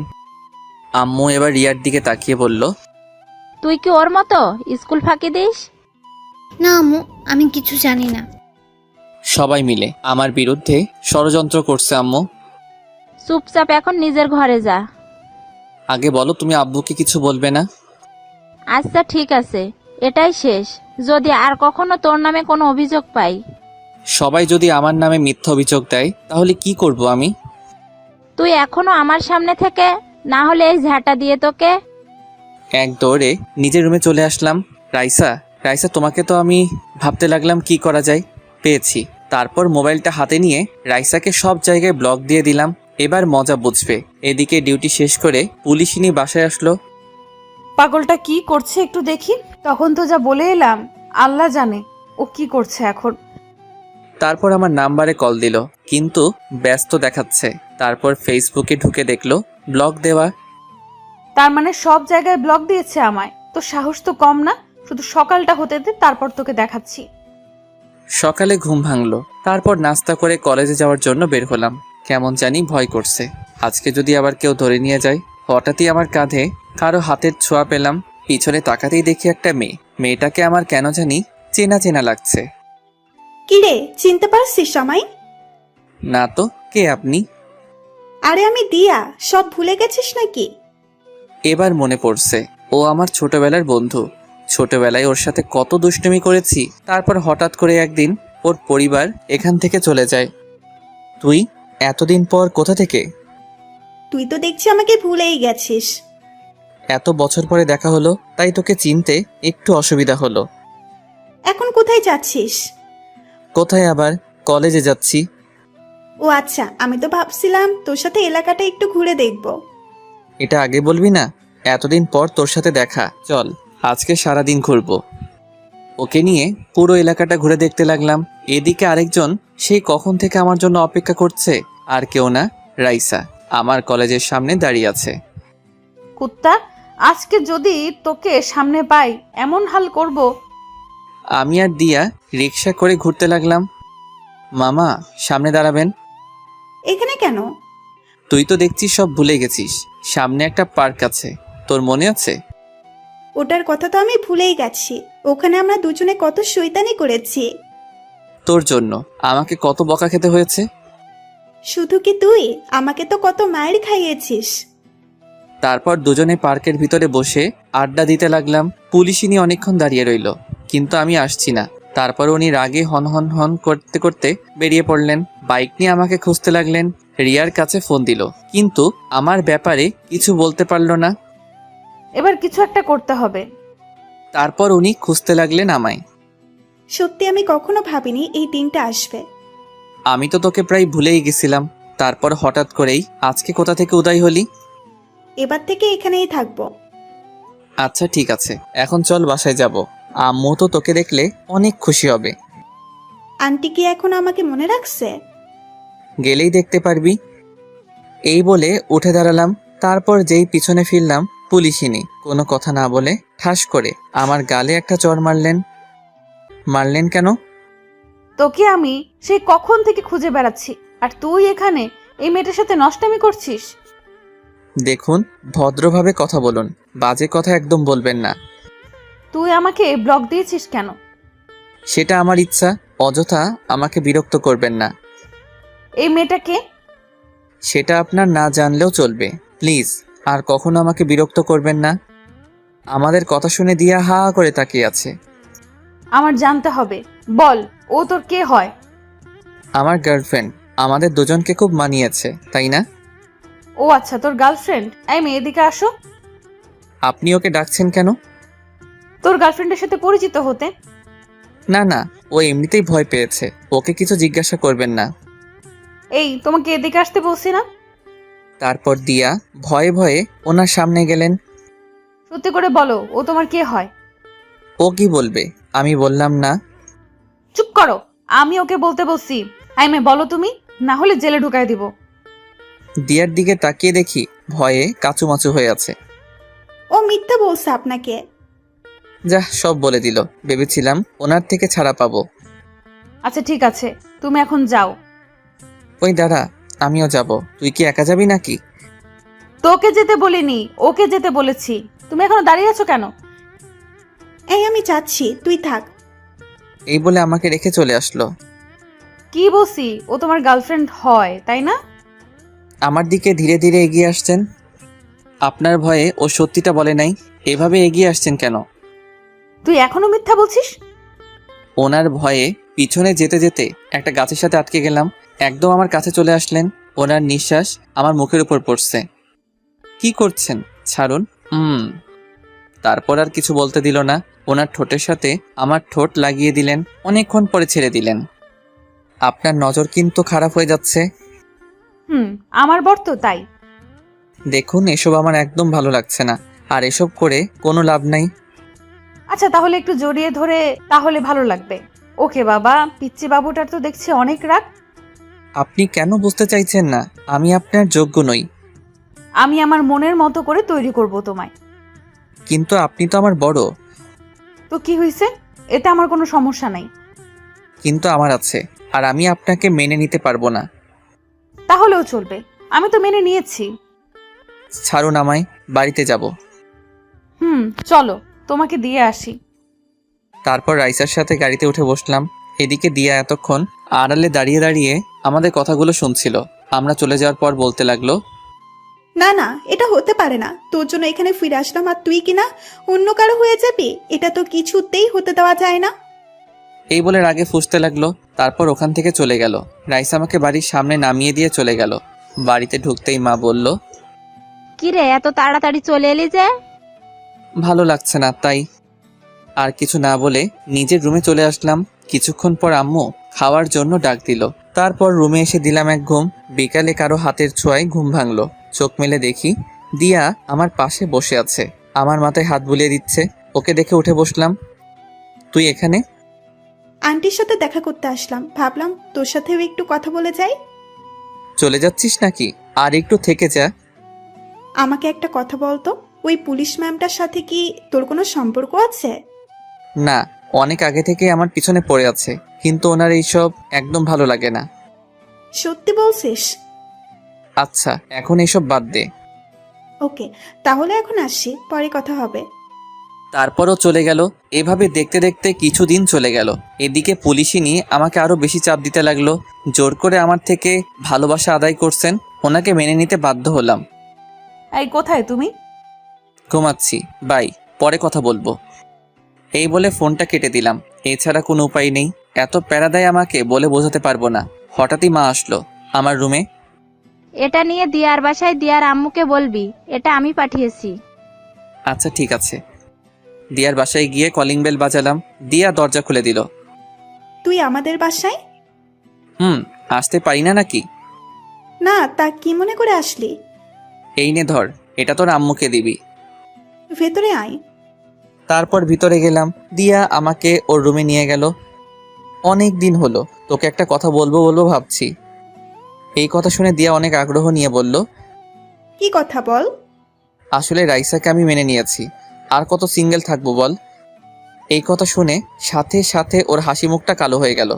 Speaker 1: আম্মু এবার রিয়ার দিকে তাকিয়ে বলল,
Speaker 2: তুই কি ওর মতো স্কুল ফাঁকি দিস?
Speaker 6: না আম্মু, আমি কিছু জানি না।
Speaker 1: সবাই মিলে আমার বিরুদ্ধে ষড়যন্ত্র করছে আম্মু।
Speaker 2: চুপচাপ এখন নিজের ঘরে যা।
Speaker 1: আগে বলো, তুমি আব্বুকে কিছু বলবে না?
Speaker 2: আচ্ছা ঠিক আছে, এটাই শেষ। যদি আর কখনো তোর নামে কোনো অভিযোগ পাই।
Speaker 1: সবাই যদি আমার নামে মিথ্যা অভিযোগ দেয় তাহলে কি করব আমি?
Speaker 2: তুই এখনো আমার সামনে থেকে, না হলে এই ঝাঁটা দিয়ে তোকে।
Speaker 1: এক দৌড়ে নিজের রুমে চলে আসলাম। রাইসা, রাইসা, তোমাকে তো আমি ভাবতে লাগলাম কি করা যায়। পেয়েছি। তারপর মোবাইলটা হাতে নিয়ে রাইসাকে সব জায়গায় ব্লক দিয়ে দিলাম। এবার মজা বুঝবে। এদিকে ডিউটি শেষ করে পুলিশিনী বাসায় আসলো।
Speaker 8: পাগলটা কি করছে একটু দেখি। তখন তো যা বলে এলাম, আল্লাহ জানে ও কি করছে এখন।
Speaker 1: তারপর আমার নাম্বারে কল দিল, কিন্তু ব্যস্ত দেখাচ্ছে। তারপর ফেসবুকে ঢুকে দেখলো ব্লক দেওয়া।
Speaker 8: তার মানে সব জায়গায় ব্লক দিয়েছে আমায়। তো সাহস তো কম না। শুধু সকালটা হতে দে, তারপর তোকে দেখাচ্ছি।
Speaker 1: সকালে ঘুম ভাঙলো। তারপর নাস্তা করে কলেজে যাওয়ার জন্য বের হলাম। কেমন জানি ভয় করছে, আজকে যদি আবার কেউ ধরে নিয়ে যায়। হঠাৎই আমার কাঁধে কারো হাতের ছোঁয়া পেলাম। পিছনে তাকাতেই দেখি একটা মেয়ে। মেয়েটাকে আমার কেন জানি চেনা চেনা লাগছে।
Speaker 9: কিরে, চিনতে পারছিস আমায়?
Speaker 1: না তো, কে আপনি?
Speaker 9: আরে আমি দিয়া, সব ভুলে গেছিস নাকি?
Speaker 1: এবার মনে পড়ছে, ও আমার ছোটবেলার বন্ধু। ছোটবেলায় ওর সাথে কত দুষ্টুমি করেছি। তারপর হঠাৎ করে একদিন ওর পরিবার এখান থেকে চলে যায়। তুই এতদিন পর কোথা থেকে?
Speaker 9: তুই তো দেখছি আমাকে ভুলেই গেছিস।
Speaker 1: এত বছর পরে দেখা হলো, তাই তোকে চিনতে একটু অসুবিধা হলো।
Speaker 9: এখন কোথায় যাচ্ছিস?
Speaker 1: কোথায় আবার? কলেজে যাচ্ছি।
Speaker 13: ও আচ্ছা, আমি তো ভাবছিলাম তোর সাথে এলাকাটা একটু ঘুরে দেখব।
Speaker 1: এটা আগে বলবি না? এতদিন পর তোর সাথে দেখা, চল আজকে সারাদিন ঘুরবো। ওকে নিয়ে পুরো এলাকাটা ঘুরে দেখতে লাগলাম। এদিকে আরেকজন সেই কখন থেকে আমার জন্য অপেক্ষা করছে, আর কেউ না, রাইসা আমার কলেজের সামনে দাঁড়িয়ে আছে।
Speaker 8: কুত্তা, আজকে যদি তোকে সামনে পাই এমন হাল করব।
Speaker 1: আমি আর দিয়া রিক্সা করে ঘুরতে লাগলাম। মামা সামনে দাঁড়াবেন।
Speaker 13: এখানে কেন?
Speaker 1: তুই তো দেখছিস সব ভুলে গেছিস, সামনে একটা পার্ক আছে, তোর মনে আছে?
Speaker 13: ওটার কথা তো আমি ভুলেই গেছি। ওখানে আমরা দুজনে কত শয়তানি করেছি।
Speaker 1: তোর জন্য আমাকে কত বকা খেতে হয়েছে।
Speaker 13: শুধু কি তুই, আমাকে তো কত মায়ের খাইয়েছিস।
Speaker 1: তারপর দুজনে পার্কের ভিতরে বসে আড্ডা দিতে লাগলাম। পুলিশিনী অনেকক্ষণ দাঁড়িয়ে রইল, কিন্তু আমি আসছি না। তারপর উনি রাগে হন হন হন করতে করতে বেরিয়ে পড়লেন। বাইক নিয়ে আমাকে খুঁজতে লাগলেন। রিয়ার কাছে ফোন দিল, কিন্তু আমার ব্যাপারে কিছু বলতে পারলো না।
Speaker 8: এবার কিছু একটা করতে হবে।
Speaker 1: তারপর উনি খুঁজতে লাগলেন আমায়।
Speaker 13: সত্যি আমি কখনো ভাবিনি এই দিনটা আসবে।
Speaker 1: আমি তো তোকে প্রায় ভুলেই গেছিলাম, তারপর হঠাৎ করেই আজকে কোথা থেকে উদয় হলি।
Speaker 13: এবার থেকে এখানেই থাকবো।
Speaker 1: আচ্ছা ঠিক আছে, এখন চল বাসায় যাব। আম্মু তো তোকে দেখলে অনেক খুশি হবে।
Speaker 13: আন্টি কি এখন আমাকে মনে রাখছে?
Speaker 1: গেলেই দেখতে পারবি। এই বলে উঠে দাঁড়ালাম। তারপর যেই পিছনে ফিরলাম, পুলিশিনী কোনো কথা না বলে ঠাস করে আমার গালে একটা চড় মারলেন। মারলেন কেন?
Speaker 8: তোকে আমি সেই কখন থেকে খুঁজে বেড়াচ্ছি, আর তুই এখানে এই মেয়েটার সাথে নষ্টামি করছিস।
Speaker 1: দেখুন, ভদ্রভাবে কথা বলুন, বাজে কথা একদম বলবেন না।
Speaker 8: তুই আমাকে ব্লক দিয়েছিস কেন?
Speaker 1: সেটা আমার ইচ্ছা, অযথা আমাকে বিরক্ত করবেন না।
Speaker 8: এই মেয়েটাকে
Speaker 1: সেটা আপনার না জানলেও চলবে। প্লিজ আর কখনো আমাকে বিরক্ত করবেন না। আমাদের কথা শুনে দিয়া হা করে তাকিয়ে আছে।
Speaker 8: আমার জানতে হবে, বল ও তোর কে হয়?
Speaker 1: আমার গার্লফ্রেন্ড। আমাদের দুজনকে খুব মানিয়েছে, তাই না?
Speaker 8: ও আচ্ছা, তোর গার্লফ্রেন্ড। এই মেয়ে এদিকে আসো।
Speaker 1: আপনি ওকে ডাকছেন কেন?
Speaker 8: তোর গার্লফ্রেন্ডের সাথে পরিচিত হতে।
Speaker 1: না না, ও এমনিতেই ভয় পেয়েছে, ওকে কিছু জিজ্ঞাসা করবেন না।
Speaker 8: এই, তোমাকে এদিকে আসতে বলছি না?
Speaker 1: তারপর দিয়া ভয়ে ভয়ে ওনার সামনে গেলেন।
Speaker 8: সত্যি করে বলো, ও তোমার কে হয়?
Speaker 1: ও কি বলবে? আমি বললাম না।
Speaker 8: চুপ করো, আমি ওকে বলতে বলছি। এই মেয়ে বলো তুমি, না হলে জেলে ঢুকাই দিব।
Speaker 1: দিয়ার দিকে তাকিয়ে দেখি ভয়ে কাচুমাচু হয়ে আছে।
Speaker 13: ও মিথ্যা বলছে আপনাকে।
Speaker 1: যা সব বলে দিল। ভেবেছিলাম ওনার থেকে ছাড়া পাবো।
Speaker 8: আচ্ছা ঠিক আছে, তুমি এখন যাও।
Speaker 1: ওই দাঁড়া, আমিও যাব। তুই কি একা যাবি নাকি?
Speaker 8: তোকে যেতে বলিনি, ওকে যেতে বলেছি। তুমি এখনো দাঁড়িয়ে আছো কেন?
Speaker 13: এই আমি যাচ্ছি, তুই থাক।
Speaker 1: এই বলে আমাকে রেখে চলে আসলো।
Speaker 8: কি বলছি, ও তোমার গার্লফ্রেন্ড হয়, তাই না?
Speaker 1: আমার দিকে ধীরে ধীরে এগিয়ে আসছেন। আপনার ভয়ে ও সত্যিটা বলে নাই, এভাবে এগিয়ে আসছেন কেন?
Speaker 8: তুই এখনো মিথ্যা বলছিস?
Speaker 1: ওনার ভয়ে পিছনে যেতে যেতে একটা গাছের সাথে আটকে গেলাম। একদম আমার কাছে চলে আসলেন। ওনার নিঃশ্বাস আমার মুখের উপর পড়ছে। কি করছেন? ছাড়ুন। তারপর আর কিছু বলতে দিল না। ওনার ঠোঁটের সাথে আমার ঠোঁট লাগিয়ে দিলেন। অনেকক্ষণ পরে ছেড়ে দিলেন। আপনার নজর কিন্তু খারাপ হয়ে যাচ্ছে।
Speaker 8: আমার বর তো, তাই।
Speaker 1: দেখুন, এসব আমার একদম ভালো লাগছে না, আর এসব করে কোনো লাভ নাই।
Speaker 8: আচ্ছা তাহলে একটু জড়িয়ে ধরে তাহলে ভালো লাগবে। ওকে বাবা, পিচ্চি বাবুটার তো দেখছি অনেক রাগ।
Speaker 1: আপনি কেন বুঝতে চাইছেন না? আমি আপনার যোগ্য নই।
Speaker 8: আমি আমার মনের মতো করে তৈরি করব তোমায়।
Speaker 1: কিন্তু আপনি তো আমার বড়।
Speaker 8: তো কি হয়েছে? এতে আমার কোনো সমস্যা নাই।
Speaker 1: কিন্তু আমার আছে, আর আমি আপনাকে মেনে নিতে পারবো না।
Speaker 8: তাহলেও চলবে, আমি তো মেনে নিয়েছি।
Speaker 1: ছাড়ুন আমায়, বাড়িতে যাব।
Speaker 8: চলো, তোমাকে দিয়ে আসি।
Speaker 1: তারপর রাইসার সাথে গাড়িতে উঠে বসলাম। এদিকে দিয়া এতক্ষণ আড়ালে দাঁড়িয়ে দাঁড়িয়ে আমাদের কথাগুলো শুনছিল। আমরা চলে যাওয়ার পর বলতে লাগলো,
Speaker 13: না না, এটা হতে পারে না। তোর জন্য এখানে ফিরে আসলাম আর তুই কিনা অন্য কারো হয়ে যাবি? এটা তো কিছুতেই হতে দেওয়া যায় না।
Speaker 1: এই বলে রাগে ফুঁসতে লাগলো। তারপর ওখান থেকে চলে গেল। রাইসা আমাকে বাড়ির সামনে নামিয়ে দিয়ে চলে গেল। বাড়িতে ঢুকতেই মা বলল,
Speaker 2: কিরে এত তাড়াতাড়ি চলে এলি যে?
Speaker 1: ভালো লাগছে না তাই। আর কিছু না বলে নিজের রুমে চলে আসলাম। কিছুক্ষণ পর আম্মু খাওয়ার জন্য ডাক দিল। তারপর রুমে এসে দিলাম এক ঘুম। বিকালে কারো হাতের ছোঁয়ায় ঘুম ভাঙলো। চোখ মেলে দেখি দিয়া আমার পাশে বসে আছে, আমার মাথায় হাত বুলিয়ে দিচ্ছে। ওকে দেখে উঠে বসলাম। তুই এখানে?
Speaker 13: আন্টির সাথে দেখা করতে আসলাম, ভাবলাম তোর সাথেও একটু কথা বলে যাই।
Speaker 1: চলে যাচ্ছিস নাকি? আর একটু থেকে যা।
Speaker 13: আমাকে একটা কথা বলতো, ওই পুলিশ ম্যামটার সাথে কি তোর কোনো সম্পর্ক আছে?
Speaker 1: না, অনেক আগে থেকে আমার পিছনে পড়ে আছে, কিন্তু ওনার এইসব একদম ভালো লাগে না।
Speaker 13: সত্যি বলছিস?
Speaker 1: আচ্ছা, এখন এইসব বাদ দে।
Speaker 13: ওকে, তাহলে এখন আসছি, পরে কথা হবে।
Speaker 1: তারপরও চলে গেল। এভাবে দেখতে দেখতে কিছুদিন চলে গেল। এদিকে পুলিশই নিয়ে আমাকে আরো বেশি চাপ দিতে লাগলো। জোর করে আমার থেকে ভালোবাসা আদায় করছেন, ওনাকে মেনে নিতে বাধ্য হলাম।
Speaker 3: এই কোথায় তুমি?
Speaker 1: ঘুমাচ্ছি, বাই, পরে কথা বলবো। এই বলে ফোনটা কেটে দিলাম। এছাড়া কোনো উপায় নেই। এত প্যারা দেয় আমাকে বলে বোঝাতে পারবো না। হঠাৎই মা আসলো আমার রুমে।
Speaker 2: এটা নিয়ে দিয়ার বাসায় দিয়ার আম্মুকে বলবি, এটা আমি পাঠিয়েছি।
Speaker 1: আচ্ছা ঠিক আছে। দিয়ার বাসায় গিয়ে কলিং বেল বাজালাম। দিয়া দরজা খুলে দিল।
Speaker 13: তুই আমাদের বাসায়?
Speaker 1: আসতে পারি না নাকি?
Speaker 13: না, তা কি মনে করে আসলি?
Speaker 1: এই নে ধর, এটা তোর আম্মুকে দিবি।
Speaker 13: ভেতরে আয়।
Speaker 1: তারপর ভিতরে গেলাম। দিয়া আমাকে ওর রুমে নিয়ে গেল। অনেক দিন হলো তোকে একটা কথা বলবো বলবো ভাবছি। এই কথা শুনে দিয়া অনেক আগ্রহ নিয়ে বলল,
Speaker 13: কি কথা বল?
Speaker 1: আসলে রাইসাকে আমি মেনে নিয়েছি, আর কত সিঙ্গেল থাকবো বল। এই কথা শুনে সাথে সাথে ওর হাসি মুখটা কালো হয়ে গেল।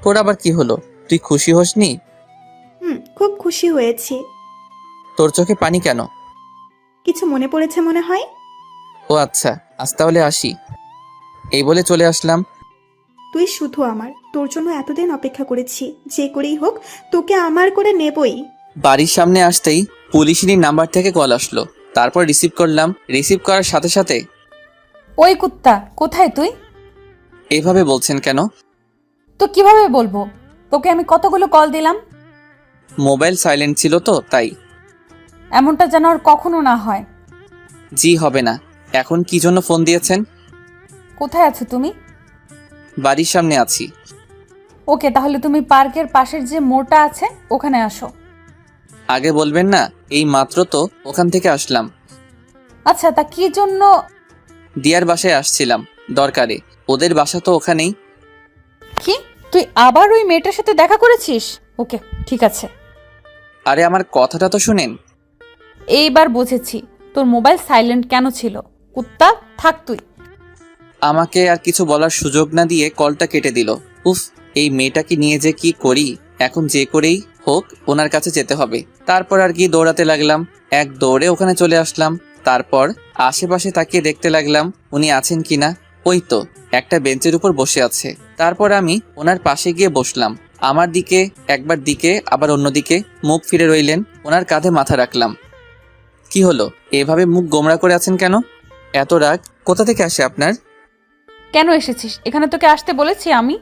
Speaker 1: তোর আবার কি হলো? তুই খুশি হসনি?
Speaker 13: খুব খুশি হয়েছি।
Speaker 1: তোর চোখে পানি কেন?
Speaker 13: কিছু মনে পড়েছে মনে হয়।
Speaker 1: ও আচ্ছা, আজ তাহলে আসি। এই বলে চলে আসলাম।
Speaker 13: তুই শুধু আমার, তোর জন্য এতদিন অপেক্ষা করেছি, যে করেই হোক তোকে আমার করে নেবই।
Speaker 1: বাড়ির সামনে আসতেই পুলিশের নাম্বার থেকে কল আসলো। তারপর রিসিভ করলাম। রিসিভ করার সাথে সাথে,
Speaker 8: ওই কুত্তা, কোথায় তুই?
Speaker 1: এইভাবে বলছেন কেন?
Speaker 8: তো কিভাবে বলবো? তোকে আমি কতগুলো কল দিলাম।
Speaker 1: মোবাইল সাইলেন্ট ছিল তো তাই।
Speaker 8: এমনটা যেন আর কখনো না হয়।
Speaker 1: জি হবে না। এখন কি জন্য ফোন দিয়েছেন?
Speaker 8: কোথায় আছো তুমি?
Speaker 1: বাড়ির সামনে আছি।
Speaker 8: ওকে, তাহলে তুমি পার্কের পাশের যে মোড়টা আছে ওখানে আসো।
Speaker 1: আগে বলবেন না? এই মাত্র তো ওখান থেকে আসলাম।
Speaker 8: আচ্ছা, তা কি জন্য?
Speaker 1: দিয়ার বাসায় আসছিলাম দরকারে। ওদের বাসা তো ওখানেই।
Speaker 8: কি, তুই আবার ওই মেয়েটার সাথে দেখা করেছিস? ওকে, ঠিক আছে।
Speaker 1: আরে আমার কথাটা তো শুনেন।
Speaker 8: এইবার বুঝেছি তোর মোবাইল সাইলেন্ট কেন ছিল। কুত্তা, থাক তুই।
Speaker 1: আমাকে আর কিছু বলার সুযোগ না দিয়ে কলটা কেটে দিল। উফ, এই মেয়েটাকে নিয়ে যে কি করি। এখন যে করেই হোক ওনার কাছে যেতে হবে। তারপর আর কি দৌড়াতে লাগলাম। এক দৌড়ে ওখানে চলে আসলাম। তারপর আশেপাশে তাকিয়ে দেখতে লাগলাম উনি আছেন কিনা। ওই তো একটা বেঞ্চের উপর বসে আছে। তারপর আমি ওনার পাশে গিয়ে বসলাম। আমার দিকে একবার দিকে আবার অন্যদিকে মুখ ফিরে রইলেন। ওনার কাঁধে মাথা রাখলাম। কি হলো, এভাবে মুখ গোমড়া করে আছেন কেন? এত রাগ কোথা থেকে আসে আপনার?
Speaker 8: কেন এসেছিস এখানে? তোকে আসতে বলেছি আমি?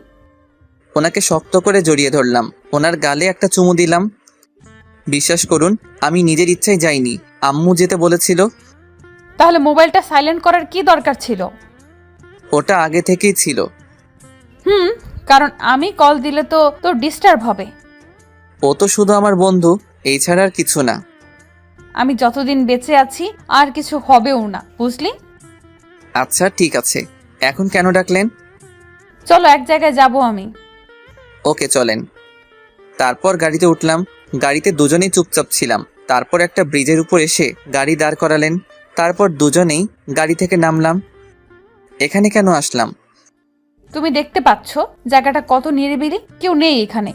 Speaker 1: ওনাকে শক্ত করে জড়িয়ে ধরলাম। ওনার গালে একটা চুমু দিলাম। বিশ্বাস করুন, আমি নিজের ইচ্ছায় যাইনি, আম্মু যেতে বলেছিল।
Speaker 8: তাহলে মোবাইলটা সাইলেন্ট করার কি দরকার ছিল?
Speaker 1: ওটা আগে থেকেই ছিল।
Speaker 8: কারণ আমি কল দিলে তো তোর ডিস্টার্ব হবে।
Speaker 1: ও তো শুধু আমার বন্ধু, এই ছাড়া আর কিছু না।
Speaker 8: আমি যতদিন বেঁচে আছি আর কিছু হবেও না, বুঝলি?
Speaker 1: আচ্ছা ঠিক আছে, এখন কেন ডাকলেন?
Speaker 8: চলো এক জায়গায় যাব আমি।
Speaker 1: ওকে চলেন। তারপর গাড়িতে উঠলাম। গাড়িতে দুজনেই চুপচাপ ছিলাম। তারপর একটা ব্রিজের উপর এসে গাড়ি দাঁড় করালেন। তারপর দুজনেই গাড়ি থেকে নামলাম। এখানে কেন আসলাম?
Speaker 8: তুমি দেখতে পাচ্ছ জায়গাটা কত নিরিবিলি, কেউ নেই এখানে।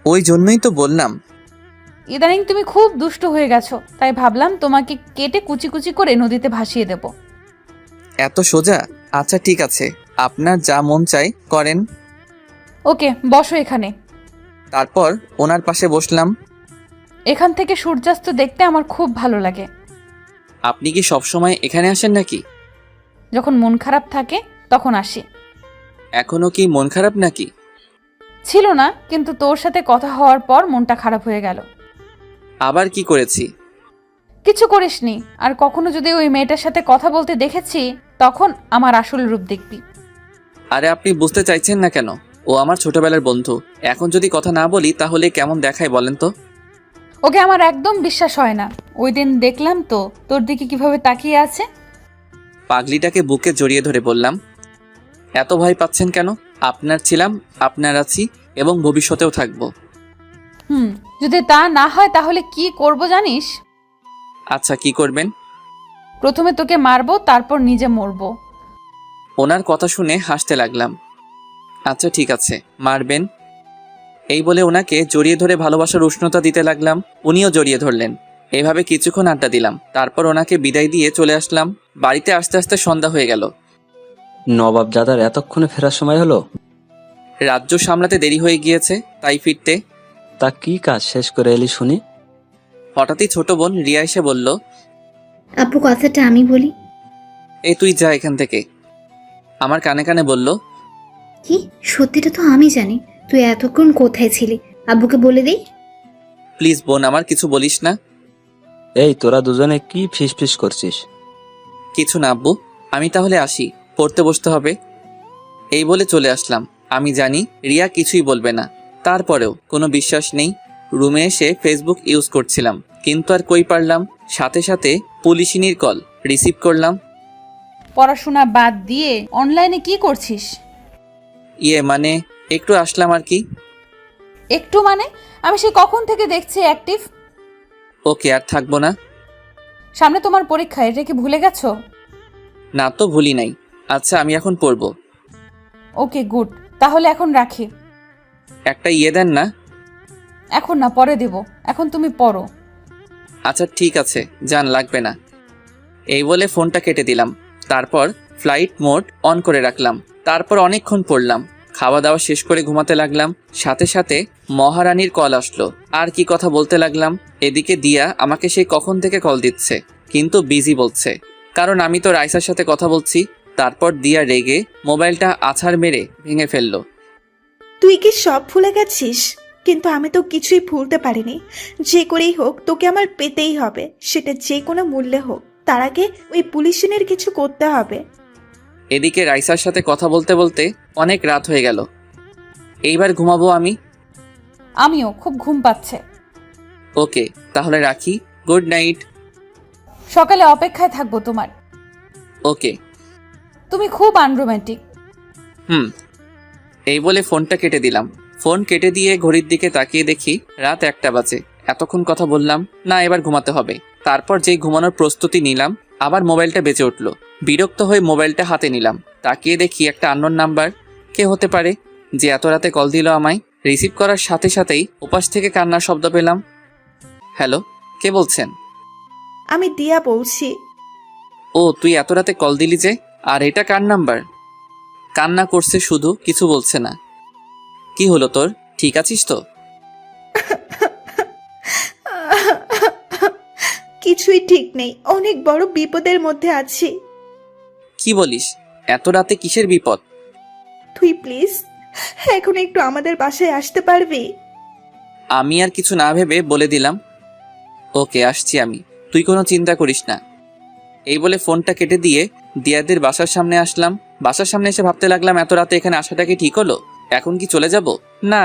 Speaker 1: ওই জন্যই তো বললাম।
Speaker 8: ইদানিং তুমি খুব দুষ্ট হয়ে গেছো, তাই ভাবলাম তোমাকে কেটে কুচি কুচি করে নদীতে ভাসিয়ে দেব।
Speaker 1: এত সোজা? আচ্ছা ঠিক আছে, আপনার যা মন চাই করেন।
Speaker 8: ওকে, বসো এখানে।
Speaker 1: তারপর ওনার পাশে বসলাম।
Speaker 8: এখান থেকে সূর্যাস্ত দেখতে আমার খুব ভালো লাগে।
Speaker 1: আপনি কি সবসময় এখানে আসেন নাকি?
Speaker 8: যখন মন খারাপ থাকে তখন আসি।
Speaker 1: এখনো কি মন খারাপ নাকি?
Speaker 8: ছিল না, কিন্তু তোর সাথে কথা হওয়ার পর মনটা খারাপ হয়ে গেল।
Speaker 1: আবার কি করেছি?
Speaker 8: কিছু করিসনি। আর কখনো যদি ওই মেয়েটার সাথে কথা বলতে দেখেছি, তখন আমার আসল রূপ দেখবি।
Speaker 1: আরে আপনি বুঝতে চাইছেন না কেন? ও আমার ছোটবেলার বন্ধু। এখন যদি কথা না বলি তাহলে কেমন দেখায় বলেন তো?
Speaker 8: ওকে আমার একদম বিশ্বাস হয় না। ওই দিন দেখলাম তো তোর দিকে কিভাবে তাকিয়ে আছে।
Speaker 1: পাগলিটাকে বুকে জড়িয়ে ধরে বললাম, এত ভয় পাচ্ছেন কেন? আপনার ছিলাম, আপনার আছি এবং ভবিষ্যতেও থাকবো।
Speaker 8: যদি তা না হয় তাহলে কি করব জানিস?
Speaker 1: আচ্ছা, কি করবেন?
Speaker 8: প্রথমে তোকে মারবো, তারপর নিজে মরবো।
Speaker 1: ওনার কথা শুনে হাসতে লাগলাম। আচ্ছা ঠিক আছে, মারবেন। এই বলে ওনাকে জড়িয়ে ধরে ভালোবাসার উষ্ণতা দিতে লাগলাম। উনিও জড়িয়ে ধরলেন। এভাবে কিছুক্ষণ আড্ডা দিলাম। তারপর ওনাকে বিদায় দিয়ে চলে আসলাম। বাড়িতে আস্তে আস্তে সন্ধ্যা হয়ে গেল।
Speaker 12: নবাব দাদার এতক্ষণে ফেরার সময় হলো?
Speaker 1: রাজ্য সামলাতে দেরি হয়ে গিয়েছে, তাই ফিরতে।
Speaker 12: তা কি কাজ শেষ করে এলি শুনি?
Speaker 1: হঠাৎই ছোট বোন রিয়া এসে বলল,
Speaker 6: আপু কথাটা আমি বলি।
Speaker 1: এই তুই যা এখান থেকে। আমার কানে কানে বলল,
Speaker 6: কি? সত্যিটা তো আমি জানি। তুই এতক্ষণ কোথায় ছিলি? আব্বুকে বলে দেই।
Speaker 1: প্লিজ বোন, আমার কিছু বলিস না।
Speaker 12: এই তোরা দুজনে কি ফিস করছিস?
Speaker 1: কিছু না আব্বু, আমি তাহলে আসি, পড়তে বসতে হবে। এই বলে চলে আসলাম। আমি জানি রিয়া কিছুই বলবে না, তারপরেও কোনো বিশ্বাস নেই। রুমে এসে ফেসবুক ইউজ করছিলাম, কিন্তু আর কই পারলাম। সাথে সাথে পুলিশিনীর কল রিসিভ করলাম।
Speaker 8: পড়াশোনা বাদ দিয়ে অনলাইনে কি করছিস?
Speaker 1: মানে একটু আসলাম আর কি।
Speaker 8: একটু মানে? আমি সে কখন থেকে দেখছি অ্যাক্টিভ।
Speaker 1: ওকে, আর থাকবো না।
Speaker 8: সামনে তোমার পরীক্ষা, এটা কি ভুলে গেছো?
Speaker 1: না তো ভুলি নাই। আচ্ছা, আমি এখন পড়বো।
Speaker 8: ওকে গুড, তাহলে এখন রাখি।
Speaker 1: একটা দেন না।
Speaker 8: এখন না, পরে দেব। এখন তুমি পড়ো।
Speaker 1: আচ্ছা ঠিক আছে, জান লাগবে না। এই বলে ফোনটা কেটে দিলাম। তারপর ফ্লাইট মোড অন করে রাখলাম। তারপর অনেকক্ষণ পড়লাম। খাওয়া দাওয়া শেষ করে ঘুমাতে লাগলাম। সাথে সাথে মহারানীর কল আসলো। আর কি কথা বলতে লাগলাম। এদিকে দিয়া আমাকে সেই কখন থেকে কল দিচ্ছে, কিন্তু বিজি বলছে, কারণ আমি তো রাইসার সাথে কথা বলছি। তারপর দিয়া রেগে মোবাইলটা আছাড় মেরে ভেঙে ফেললো।
Speaker 13: তুই কি সব ভুলে গেছিস? কিন্তু আমি তো কিছুই ভুলতে পারিনি। যে করেই হোক তোকে আমার পেতেই হবে, সেটা যে কোনো মূল্যে হোক। তার আগে ওই পুলিশিনের কিছু করতে হবে।
Speaker 1: এদিকে রাইসার সাথে কথা বলতে বলতে অনেক রাত হয়ে গেল। এইবার ঘুমাবো আমি।
Speaker 8: আমিও, খুব ঘুম পাচ্ছে।
Speaker 1: ওকে, তাহলে রাখি। Good night.
Speaker 8: সকালে অপেক্ষায় থাকবো তোমার।
Speaker 1: ওকে।
Speaker 8: তুমি খুব আনরোম্যান্টিক।
Speaker 1: এই বলে ফোনটা কেটে দিলাম। ফোন কেটে দিয়ে ঘড়ির দিকে তাকিয়ে দেখি রাত 1টা বাজে। এতক্ষণ কথা বললাম না, এবার ঘুমাতে হবে। তারপর যেই ঘুমানোর প্রস্তুতি নিলাম, আবার মোবাইলটা বেজে উঠলো। বিরক্ত হয়ে মোবাইলটা হাতে নিলাম। তাকিয়ে দেখি একটা আননোন নাম্বার। কে হতে পারে যে এত রাতে কল দিল আমায়? রিসিভ করার সাথে সাথেই ওপাশ থেকে কান্নার শব্দ পেলাম। হ্যালো, কে বলছেন?
Speaker 13: আমি দিয়া বলছি।
Speaker 1: ও, তুই এত রাতে কল দিলি যে? আর এটা কার নাম্বার? কান্না করছে শুধু, কিছু বলছে না। কি হলো তোর? ঠিক আছিস তো?
Speaker 13: কিছুই ঠিক নেই, অনেক বড় বিপদের মধ্যে আছি।
Speaker 1: কি বলিস? এত রাতে কিসের বিপদ?
Speaker 13: তুই প্লিজ এখন একটু আমাদের বাসায় আসতে পারবি?
Speaker 1: আমি আর কিছু না ভেবে বলে দিলাম, ওকে আসছি আমি, তুই কোনো চিন্তা করিস না। এই বলে ফোনটা কেটে দিয়ে দিয়াদের বাসার সামনে আসলাম। বাসার সামনে এসে ভাবতে লাগলাম, এত রাতে এখানে আসাটা কি ঠিক হলো? এখন কি চলে যাব? না,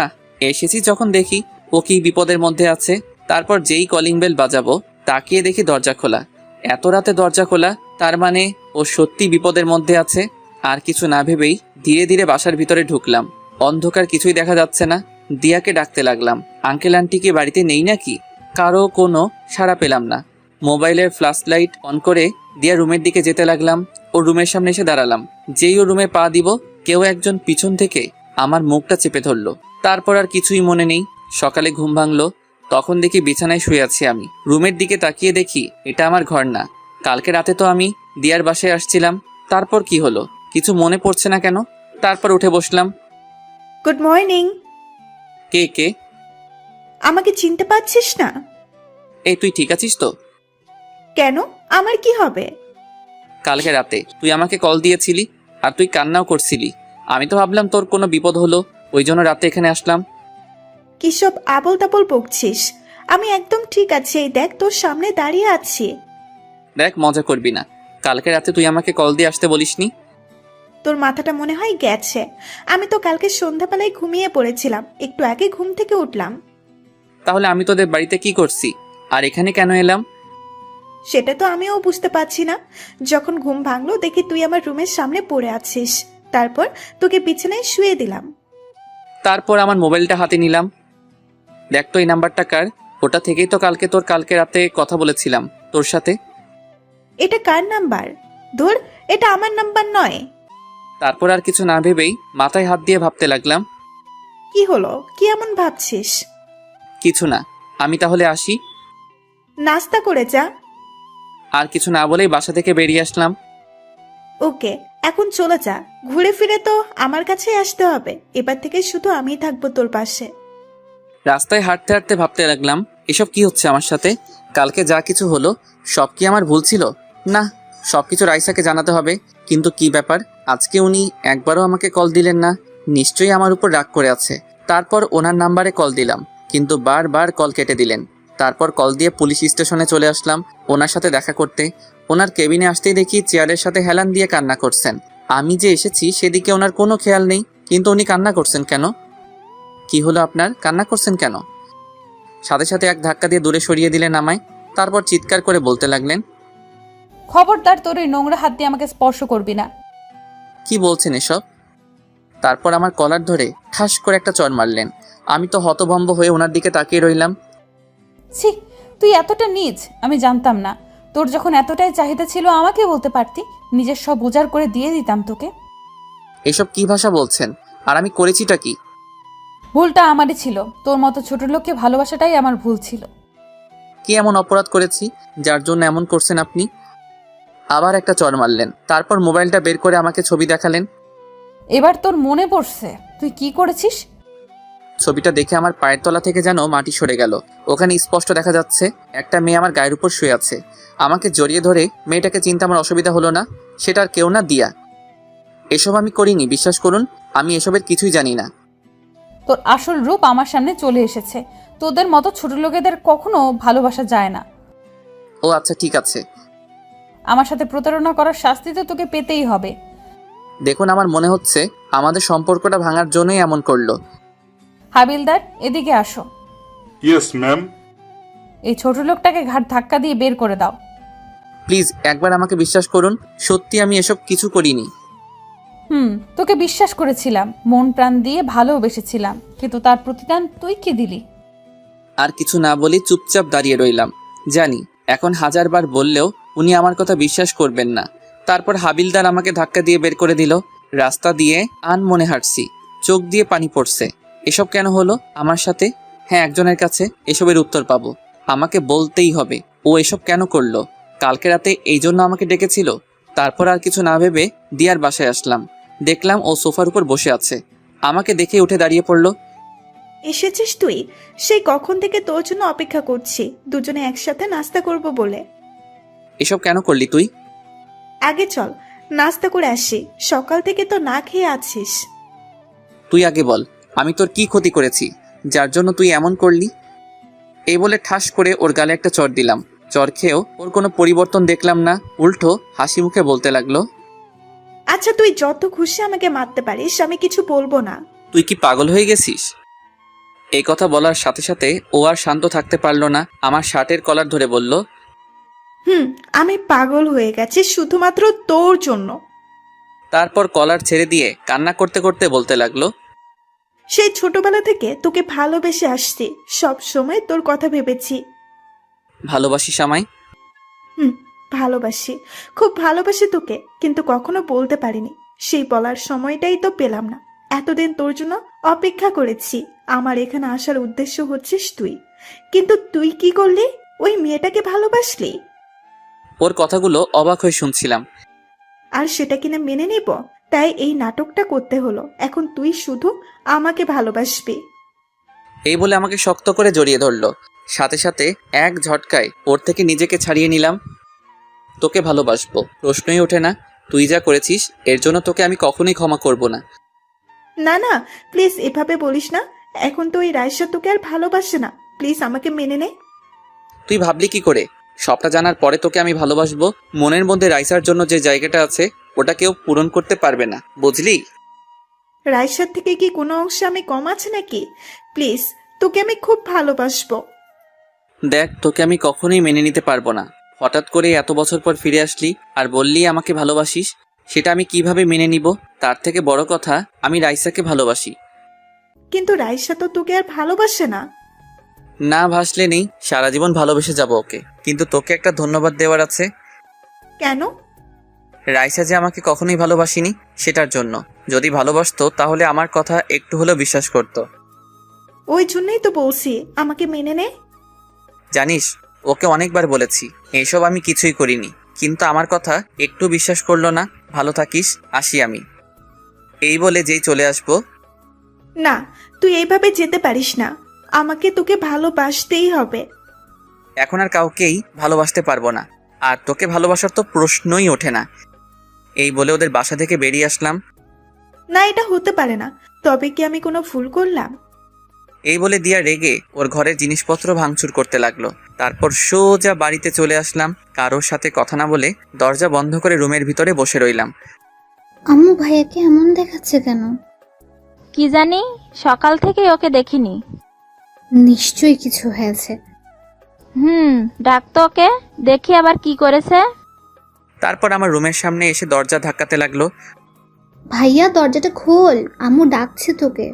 Speaker 1: এসেছি যখন দেখি ও কি বিপদের মধ্যে আছে। তারপর যেই কলিং বেল বাজাবো, তাকিয়ে দেখি দরজা খোলা। এত রাতে দরজা খোলা, তার মানে ও সত্যি বিপদের মধ্যে আছে। আর কিছু না ভেবেই ধীরে ধীরে বাসার ভিতরে ঢুকলাম। অন্ধকার, কিছুই দেখা যাচ্ছে না। দিয়াকে ডাকতে লাগলাম, আঙ্কেল আন্টি কি বাড়িতে নেই নাকি? কারো কোনো সাড়া পেলাম না। মোবাইলের ফ্ল্যাশ লাইট অন করে দিয়া রুমের দিকে যেতে লাগলাম। ও রুমের সামনে এসে দাঁড়ালাম। যেই ও রুমে পা দিব, কেউ একজন পিছন থেকে আমার মুখটা চেপে ধরলো। তারপর আর কিছুই মনে নেই। সকালে ঘুম ভাঙলো, তখন দেখি বিছানায় শুয়ে আছি আমি। রুমের দিকে তাকিয়ে দেখি এটা আমার ঘর না। কালকে রাতে তো আমি দিয়ার বাসায় আসছিলাম। তারপর কি হলো কিছু মনে পড়ছে না কেন। তারপর উঠে বসলাম।
Speaker 13: Good morning.
Speaker 1: কে কে?
Speaker 13: আমাকে চিনতে পারছিস না?
Speaker 1: এই তুই ঠিক আছিস তো?
Speaker 13: কেন, আমার কি হবে?
Speaker 1: কালকে রাতে তুই আমাকে কল দিয়েছিলি, আর তুই কান্নাও করছিলি। আমি তো ভাবলাম তোর কোনো বিপদ হলো, ওই জন্য রাতে এখানে আসলাম।
Speaker 13: কি সব আবল তাবল বকছিস? আমি একদম ঠিক আছি, এই দেখ তোর সামনে দাঁড়িয়ে আছি।
Speaker 1: দেখ, মজা করবি না। কালকে রাতে তুই আমাকে কল দিয়ে আসতে বলিসনি।
Speaker 13: তোর মাথাটা মনে হয় গেছে। আমি তো কালকে সন্ধ্যাবেলায় ঘুমিয়ে পড়েছিলাম, একটু আগে ঘুম থেকে উঠলাম।
Speaker 1: তাহলে আমি তোদের বাড়িতে কি করছি আর এখানে কেন এলাম?
Speaker 13: সেটা তো আমিও বুঝতে পারছি না। যখন ঘুম ভাঙলো দেখি তুই আমার রুমের সামনে পড়ে আছিস, তারপর তোকে বিছানায় শুয়ে দিলাম।
Speaker 1: তারপর আমার মোবাইলটা হাতে নিলাম। দেখ তো এই নাম্বারটা কার? ওটা থেকেই তো কালকে রাতে কথা বলেছিলাম তোর সাথে।
Speaker 13: এটা কার নাম্বার? ধুর, এটা আমার নাম্বার নয়।
Speaker 1: তারপর আর কিছু না ভেবেই মাথায় হাত দিয়ে ভাবতে লাগলাম।
Speaker 13: কি হলো, কি এমন ভাবছিস?
Speaker 1: কিছু না, আমি তাহলে আসি।
Speaker 13: নাস্তা করে যা।
Speaker 1: আর কিছু না বলেই বাসা থেকে বেরিয়ে আসলাম।
Speaker 13: ওকে, এখন চলে যা। ঘুরে ফিরে তো আমার কাছেই আসতে হবে। এবার থেকে শুধু আমিই থাকবো তোর পাশে।
Speaker 1: রাস্তায় হাঁটতে হাঁটতে ভাবতে লাগলাম, এসব কি হচ্ছে আমার সাথে? কালকে যা কিছু হলো সব কি আমার ভুল ছিল? না, সবকিছু রাইসাকে জানাতে হবে। কিন্তু কি ব্যাপার, আজকে উনি একবারও আমাকে কল দিলেন না? নিশ্চয়ই আমার উপর রাগ করে আছে। তারপর ওনার নাম্বারে কল দিলাম, কিন্তু বারবার কল কেটে দিলেন। তারপর কল দিয়ে পুলিশ স্টেশনে চলে আসলাম ওনার সাথে দেখা করতে। ওনার কেবিনে আসতেই দেখি চেয়ারের সাথে হেলান দিয়ে কান্না করছেন। আমি যে এসেছি সেদিকে ওনার কোনো খেয়াল নেই, কিন্তু উনি কান্না করছেন কেন? কি হলো আপনার, কান্না করছেন কেন? সাথে সাথে এক ধাক্কা দিয়ে দূরে সরিয়ে দিলেন আমায়। তারপর চিৎকার করে বলতে লাগলেন,
Speaker 8: খবরদার তোর এই নোংরা হাত দিয়ে আমাকে স্পর্শ করবি না।
Speaker 1: কি বলছেন এসব? তারপর আমার কলার ধরে ঠাস করে একটা চড় মারলেন। আমি তো হতভম্ব হয়ে ওনার দিকে তাকিয়ে রইলাম।
Speaker 8: ছি, তুই এতটা নীচ আমি জানতাম না। তোর যখন এতটাই চাহিদা ছিল আমাকে বলতে পারতি, নিজের সব উজাড় করে দিয়ে দিতাম তোকে।
Speaker 1: এসব কি ভাষা বলছেন? আর আমি করেছিটা কি?
Speaker 8: ভুলটা আমারই ছিল, তোর মতো ছোট লোককে ভালোবাসাটাই আমার ভুল ছিল।
Speaker 1: কি এমন অপরাধ করেছি যার জন্য এমন করছেন আপনি? আবার একটা চড় মারলেন। তারপর মোবাইলটা বের করে আমাকে ছবি দেখালেন।
Speaker 8: এবার তোর মনে পড়ছে তুই কি করেছিস?
Speaker 1: ছবিটা দেখে আমার পায়ের তলা থেকে যেন মাটি সরে গেল। ওখানে স্পষ্ট দেখা যাচ্ছে একটা মেয়ে আমার গায়ের উপর শুয়ে আছে। আমাকে জড়িয়ে ধরে মেয়েটাকে চিনতে আমার অসুবিধা হলো না। সেটা আর কেউ না, দিয়া। এসব আমি করিনি, বিশ্বাস করুন। আমি এসবের কিছুই জানি না।
Speaker 8: তোর আসল রূপ আমার সামনে চলে এসেছে। তোদের মতো ছোট লোকেদের কখনো ভালোবাসা যায় না।
Speaker 1: ও আচ্ছা, ঠিক আছে।
Speaker 8: আমার সাথে প্রতারণা করার শাস্তি তো তোকে পেতেই হবে।
Speaker 1: দেখুন, আমার মনে হচ্ছে আমাদের সম্পর্কটা ভাঙার জন্যই এমন করলো।
Speaker 8: হাবিলদার, এদিকে আসো।
Speaker 7: Yes ma'am.
Speaker 8: এই ছোট লোকটাকে ঘাট ধাক্কা দিয়ে বের করে দাও।
Speaker 1: প্লিজ একবার আমাকে বিশ্বাস করুন, সত্যি আমি এসব কিছু করিনি।
Speaker 8: তোকে বিশ্বাস করেছিলাম, মন প্রাণ দিয়ে ভালোবেসেছিলাম, কিন্তু তার প্রতিদান তুই কি দিলি?
Speaker 1: আর কিছু না বলি চুপচাপ দাঁড়িয়ে রইলাম। জানি এখন হাজারবার বললেও উনি আমার কথা বিশ্বাস করবেন না। তারপর হাবিলদার আমাকে ধাক্কা দিয়ে বের করে দিল। রাস্তা দিয়ে আনমনে হাঁটছি, চোখ দিয়ে পানি পড়ছে। এসব কেন হলো আমার সাথে? হ্যাঁ, একজনের কাছে এসবের উত্তর পাবো। আমাকে বলতেই হবে ও এসব কেন করলো। কালকে রাতে এই জন্য আমাকে ডেকেছিল। তারপর আর কিছু না ভেবে দিয়ার বাসায় আসলাম। দেখলাম ও সোফার উপর বসে আছে। আমাকে দেখে উঠে দাঁড়িয়ে পড়ল।
Speaker 13: এসেছিস তুই? সেই কখন থেকে তোর জন্য অপেক্ষা করছি, দুজনে একসাথে নাস্তা করব বলে।
Speaker 1: এসব কেন করলি তুই?
Speaker 13: আগে চল নাস্তা করে আসি, সকাল থেকে তো না খেয়ে আছিস।
Speaker 1: তুই আগে বল, আমি তোর কি ক্ষতি করেছি যার জন্য তুই এমন করলি? এই বলে ঠাস করে ওর গালে একটা চড় দিলাম। চড় খেয়েও ওর কোনো পরিবর্তন দেখলাম না, উল্টো হাসি মুখে বলতে লাগলো,
Speaker 13: আচ্ছা তুই যত খুশি আমাকে মারতে পারিস, আমি কিছু বলবো না।
Speaker 1: তুই কি পাগল হয়ে গেছিস? এই কথা বলার সাথে সাথে ও আর শান্ত থাকতে পারলো না। আমার শার্টের কলার ধরে বলল,
Speaker 13: আমি পাগল হয়ে গেছি শুধুমাত্র তোর জন্য।
Speaker 1: তারপর কলার ছেড়ে দিয়ে কান্না করতে করতে বলতে লাগলো,
Speaker 13: সেই ছোটবেলা থেকে তোকে ভালোবেসে আসছি, সব সময় তোর কথা ভেবেছি।
Speaker 1: ভালোবাসিস আমায়?
Speaker 13: ভালোবাসি, খুব ভালোবাসি তোকে, কিন্তু কখনো বলতে পারিনি। সেই বলার সময়টাই তো পেলাম না। এতদিন তোর জন্য অপেক্ষা করেছি। আমার এখানে আসার উদ্দেশ্য হচ্ছিস তুই, কিন্তু তুই কি করলি? ওই মেয়েটাকে ভালোবাসলি।
Speaker 1: ওর কথাগুলো অবাক হয়ে শুনছিলাম।
Speaker 13: আর সেটা কিনা মেনে নেব? তাই এই নাটকটা করতে হলো। এখন তুই শুধু আমাকে ভালোবাসবি।
Speaker 1: এই বলে আমাকে শক্ত করে জড়িয়ে ধরলো। সাথে সাথে এক ঝটকায় ওর থেকে নিজেকে ছাড়িয়ে নিলাম। তোকে ভালোবাসবো প্রশ্নই ওঠে না। তুই যা করেছিস এর জন্য তোকে আমি কখনোই ক্ষমা করব না।
Speaker 13: না না, প্লিজ এভাবে বলিস না। এখন তো ওই রাইসা তোকে আর ভালোবাসে না। প্লিজ আমাকে মেনে নে।
Speaker 1: তুই ভাবলি কি করে? সবটা জানার পরে তোকে আমি ভালোবাসবো? মনের মধ্যে রাইসার জন্য যে জায়গাটা আছে ওটা কেউ পূরণ করতে পারবে না, বুঝলি?
Speaker 13: রাইসার থেকে কি কোনো অংশে আমি কম আছে নাকি? প্লিজ, তোকে আমি খুব ভালোবাসবো।
Speaker 1: দেখ, তোকে আমি কখনোই মেনে নিতে পারবো না। হঠাৎ করে এত বছর পর ফিরে আসলি আর বললি আমাকে ভালোবাসিস, সেটা আমি কিভাবে মেনে নিব? তার থেকে বড় কথা, আমি রাইসাকে ভালোবাসি।
Speaker 13: কিন্তু রাইসা তো তোকে আর ভালোবাসে না।
Speaker 1: না ভাসলে নেই, সারা জীবন ভালোবেসে যাব ওকে। কিন্তু তোকে একটা ধন্যবাদ দেওয়ার আছে।
Speaker 13: কেন?
Speaker 1: রাইসা যে আমাকে কখনোই ভালোবাসিনি সেটার জন্য। যদি ভালোবাসতো তাহলে আমার কথা একটু হলেও বিশ্বাস করতো।
Speaker 13: ওই জন্যই তো বলছি আমাকে মেনে নে।
Speaker 1: জানিস, ওকে অনেকবার বলেছি এইসব আমি কিছুই করিনি, কিন্তু আমার কথা একটু বিশ্বাস করলো না। ভালো থাকিস, আসি আমি। এই বলে যেই চলে আসবো।
Speaker 13: না, তুই এইভাবে যেতে পারিস না। আমাকে তোকে ভালোবাসতেই হবে।
Speaker 1: এখন আর কাউকেই ভালোবাসতে পারবো না, আর তোকে ভালোবাসার তো প্রশ্নই ওঠে না। এই বলে ওদের বাসা থেকে বেরিয়ে আসলাম।
Speaker 13: না, এটা হতে পারে না। তবে কি আমি কোনো ভুল করলাম?
Speaker 1: এই বলে দিয়া রেগে ওর ঘরের জিনিসপত্র ভাঙচুর করতে লাগলো। তারপর সোজা বাড়িতে চলে আসলাম। কারোর সাথে কথা না বলে দরজা বন্ধ করে রুমের ভিতরে বসে রইলাম।
Speaker 6: আম্মু ভাইয়াকে এমন দেখাচ্ছে কেন?
Speaker 2: কি জানি, সকাল থেকে ওকে দেখিনি।
Speaker 6: নিশ্চয়ই কিছু হয়েছে।
Speaker 2: ডাক তো ওকে, দেখি আবার কি করেছে।
Speaker 1: তারপর আমার রুমের সামনে এসে দরজা ধাক্কাতে লাগলো।
Speaker 6: ভাইয়া দরজাটা খোল, আম্মু ডাকছে তোকে।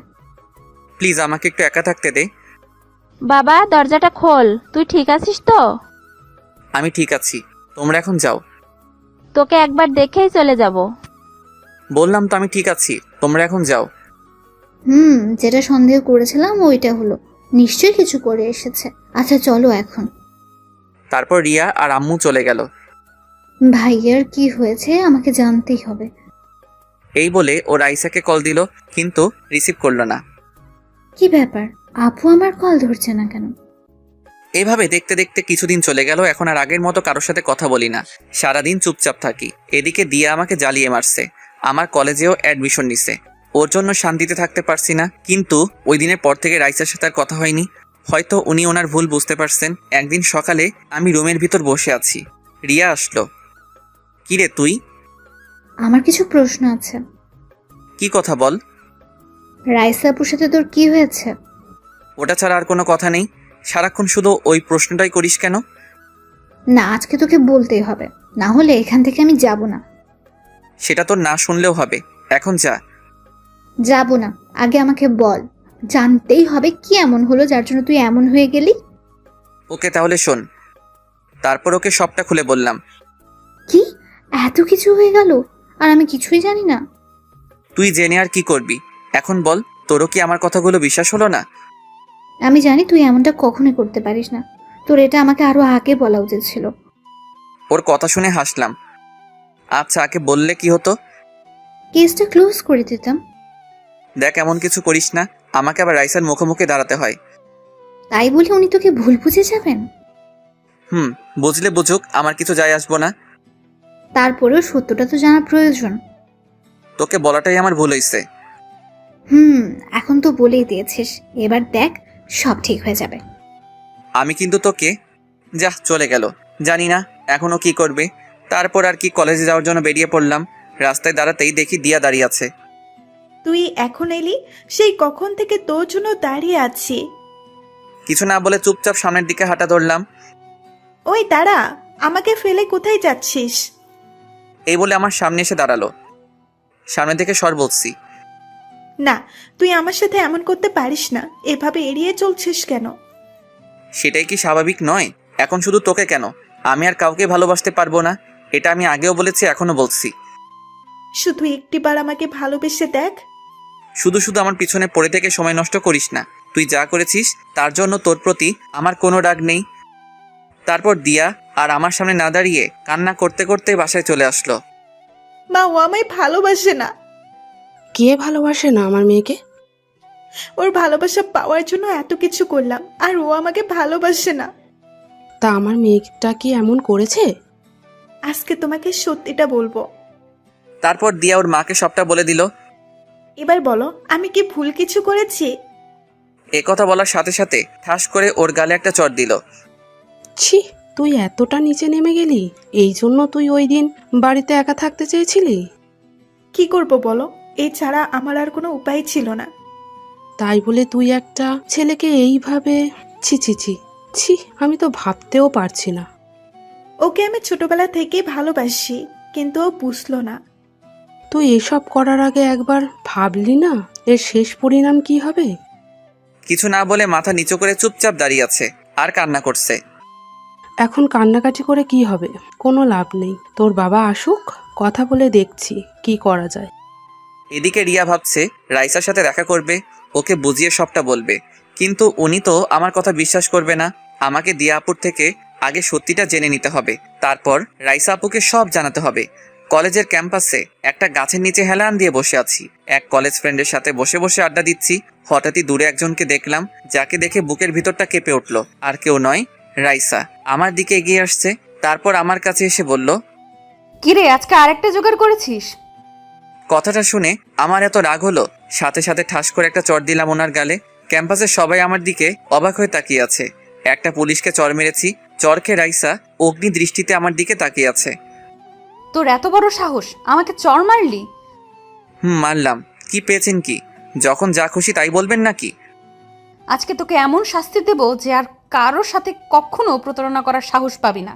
Speaker 1: প্লিজ আমাকে একটু একা থাকতে দে।
Speaker 2: বাবা, দরজাটা খোল। তুই ঠিক আছিস তো?
Speaker 1: আমি ঠিক আছি, তোমরা এখন যাও।
Speaker 2: তোকে একবার দেখেই চলে যাব।
Speaker 1: বললাম তো আমি ঠিক আছি, তোমরা এখন যাও।
Speaker 6: যেটা সন্দেহ করেছিলাম ওইটা হলো, নিশ্চয়ই কিছু করে এসেছে। আচ্ছা চলো এখন।
Speaker 1: তারপর রিয়া আর আম্মু চলে গেল।
Speaker 6: ভাইয়ার কি হয়েছে আমাকে জানতেই হবে।
Speaker 1: এই বলে ও রাইসাকে কল দিল, কিন্তু রিসিভ করলো না।
Speaker 6: কি ব্যাপার, আপু আমার কল ধরছে না কেন?
Speaker 1: এইভাবে দেখতে দেখতে কিছুদিন চলে গেল। এখন আর আগের মতো কারোর সাথে কথা বলি না, সারাদিন চুপচাপ থাকি। এদিকে দিয়া আমাকে জ্বালিয়ে মারছে, আমার কলেজেও অ্যাডমিশন নিছে। ওর জন্য শান্তিতে থাকতে পারছি না। কিন্তু ওই দিনের পর থেকে রাইসার সাথে আর কথা হয়নি। হয়তো উনি ওনার ভুল বুঝতে পারছেন। একদিন সকালে আমি রুমের ভিতর বসে আছি, রিয়া আসলো। কিরে তুই?
Speaker 6: আমার কিছু প্রশ্ন আছে।
Speaker 1: কি কথা বল।
Speaker 6: রাইসা আপুর সাথে তোর কি হয়েছে?
Speaker 1: ওটা ছাড়া আর কোনো কথা নেই। সারাক্ষণ শুধু ওই প্রশ্নটাই করিস কেন?
Speaker 6: না, আজকে তোকে বলতেই হবে, না হলে এখান থেকে আমি যাব না।
Speaker 1: সেটা তো না শুনলেও হবে, এখন যা।
Speaker 6: যাব না, আগে আমাকে বল। জানতেই হবে কি এমন হলো যার জন্য তুই এমন হয়ে গেলি।
Speaker 1: ওকে তাহলে শোন। তারপর ওকে সবটা খুলে বললাম।
Speaker 6: কি এত কিছু হয়ে গেল আর আমি কিছুই জানি না?
Speaker 1: তুই জেনে আর কি করবি? এখন বল, তোরও কি আমার কথাগুলো বিশ্বাস হলো না?
Speaker 6: আমি জানি তুই এমনটা কখনোই করতে পারিস না। তোর এটা আমাকে আরো আগে বলা উচিত ছিল।
Speaker 1: ওর কথা শুনে হাসলাম। আচ্ছা, আগে বললে কি হতো?
Speaker 6: কেসটা ক্লোজ করে দিতাম।
Speaker 1: দেখ, এমন কিছু করিস না, আমাকে আবার রাইসার মুখোমুখি দাঁড়াতে হয়।
Speaker 6: তাই বলে উনি তোকে ভুল বুঝে যাবেন?
Speaker 1: বুঝলে বুঝুক, আমার কিছু যায় আসবো না।
Speaker 6: তারপরেও সত্যটা তো জানা প্রয়োজন।
Speaker 1: তোকে বলাটাই আমার ভুল হয়েছে।
Speaker 6: এখন তো বলেই দিয়েছিস, এবার দেখ সব ঠিক হয়ে যাবে।
Speaker 1: আমি কিন্তু তোকে। যা, চলে গেল। জানি না এখনো কি করবে। তারপর আর কি, কলেজে যাওয়ার জন্য বেরিয়ে পড়লাম। রাস্তায় দাঁড়াতেই দেখি দিয়া দাঁড়িয়ে আছে।
Speaker 13: তুই এখন এলি? সেই কখন থেকে তোর জন্য দাঁড়িয়ে আছি।
Speaker 1: কিছু না বলে চুপচাপ সামনের দিকে হাঁটা ধরলাম।
Speaker 13: ওই দাঁড়া, আমাকে ফেলে কোথায় যাচ্ছিস?
Speaker 1: এই বলে আমার সামনে এসে দাঁড়ালো। সামনে থেকে সর বলছি।
Speaker 13: না, তুই আমার সাথে এমন করতে পারিস না। এভাবে এড়িয়ে চলছিস কেন?
Speaker 1: সেটাই কি স্বাভাবিক নয়? এখন শুধু তোকে কেন, আমি আর কাউকে ভালোবাসতে পারবো না, এটা আমি আগেও বলেছি, এখনো বলছি।
Speaker 13: শুধু একটিবার আমাকে ভালোবেসে দেখ।
Speaker 1: শুধু শুধু আমার পিছনে পড়ে থেকে সময় নষ্ট করিস না। তুই যা করেছিস তার জন্য তোর প্রতি আমার কোনো রাগ নেই। তারপর দিয়া আর আমার সামনে না দাঁড়িয়ে কান্না করতে করতে বাসায় চলে আসলো।
Speaker 13: মা, ও আমায় ভালোবাসে না।
Speaker 5: কে ভালোবাসে না আমার মেয়েকে?
Speaker 13: ওর ভালোবাসা পাওয়ার জন্য এত কিছু করলাম, আর ও আমাকে ভালোবাসে না।
Speaker 5: তা আমার মেয়েটা কি এমন করেছে?
Speaker 13: আজকে তোমাকে সত্যিটা বলবো।
Speaker 1: তারপর দিয়া ওর মাকে সবটা বলে দিল।
Speaker 13: এবার বলো, আমি কি ভুল কিছু করেছি?
Speaker 1: কথা বলার সাথে সাথে ঠাস করে ওর গালে একটা চড় দিল।
Speaker 5: ছি, তুই এতটা নিচে নেমে গেলি? এই জন্য তুই ওই দিন বাড়িতে একা থাকতে চেয়েছিলি?
Speaker 13: কি করব বলো, এছাড়া আমার আর কোনো উপায় ছিল না।
Speaker 5: তাই বলে তুই একটা ছেলেকে এইভাবে? ছি ছি ছি ছি, আমি তো ভাবতেও পারছি না।
Speaker 13: ওকে আমি ছোটবেলা থেকে ভালোবাসি, কিন্তু ও বুঝলো না।
Speaker 5: তুই এসব করার আগে একবার ভাবলি না এর শেষ পরিণাম কি হবে?
Speaker 1: কিছু না বলে মাথা নিচু করে চুপচাপ দাঁড়িয়ে আছে আর কান্না করছে।
Speaker 5: এখন কান্নাকাটি করে কি হবে? কোনো লাভ নেই। তোর বাবা আসুক, কথা বলে দেখছি কি করা যায়।
Speaker 1: এদিকে রিয়া ভাবছে রাইসার সাথে দেখা করবে, ওকে বুঝিয়ে সবটা বলবে, কিন্তু উনি তো আমার কথা বিশ্বাস করবে না। আমাকে দিয়া আপুর থেকে আগে সত্যিটা জেনে নিতে হবে, তারপর রাইসা আপুকে সব জানাতে হবে। কলেজের ক্যাম্পাসে একটা গাছের নিচে হেলান দিয়ে বসে আছি, এক কলেজ ফ্রেন্ডের সাথে বসে বসে আড্ডা দিচ্ছি। হঠাৎই দূরে একজনকে দেখলাম, যাকে দেখে বুকের ভিতরটা কেঁপে উঠল। আর কেউ নয়, রাইসা আমার দিকে এগিয়ে আসছে। তারপর আমার কাছে এসে বলল,
Speaker 8: কিরে আজকে আরেকটা জোগাড় করেছিস?
Speaker 1: কথাটা শুনে আমার এত রাগ হলো, সাথে সাথে ঠাস করে একটা চড় দিলাম ওনার গালে। ক্যাম্পাসের সবাই আমার দিকে অবাক হয়ে তাকিয়ে আছে। একটা পুলিশকে চড় মেরেছি, চড় খেয়ে রাইসা অগ্নি দৃষ্টিতে আমার দিকে তাকিয়ে আছে।
Speaker 8: তোর এত বড় সাহস, আমাকে চড় মারলি?
Speaker 1: মারলাম। কি পেয়েছেন কি? যখন যা খুশি তাই বলবেন নাকি?
Speaker 8: আজকে তোকে এমন শাস্তি দেব যে আর কারোর সাথে কখনো প্রতারণা করার সাহস পাবি না।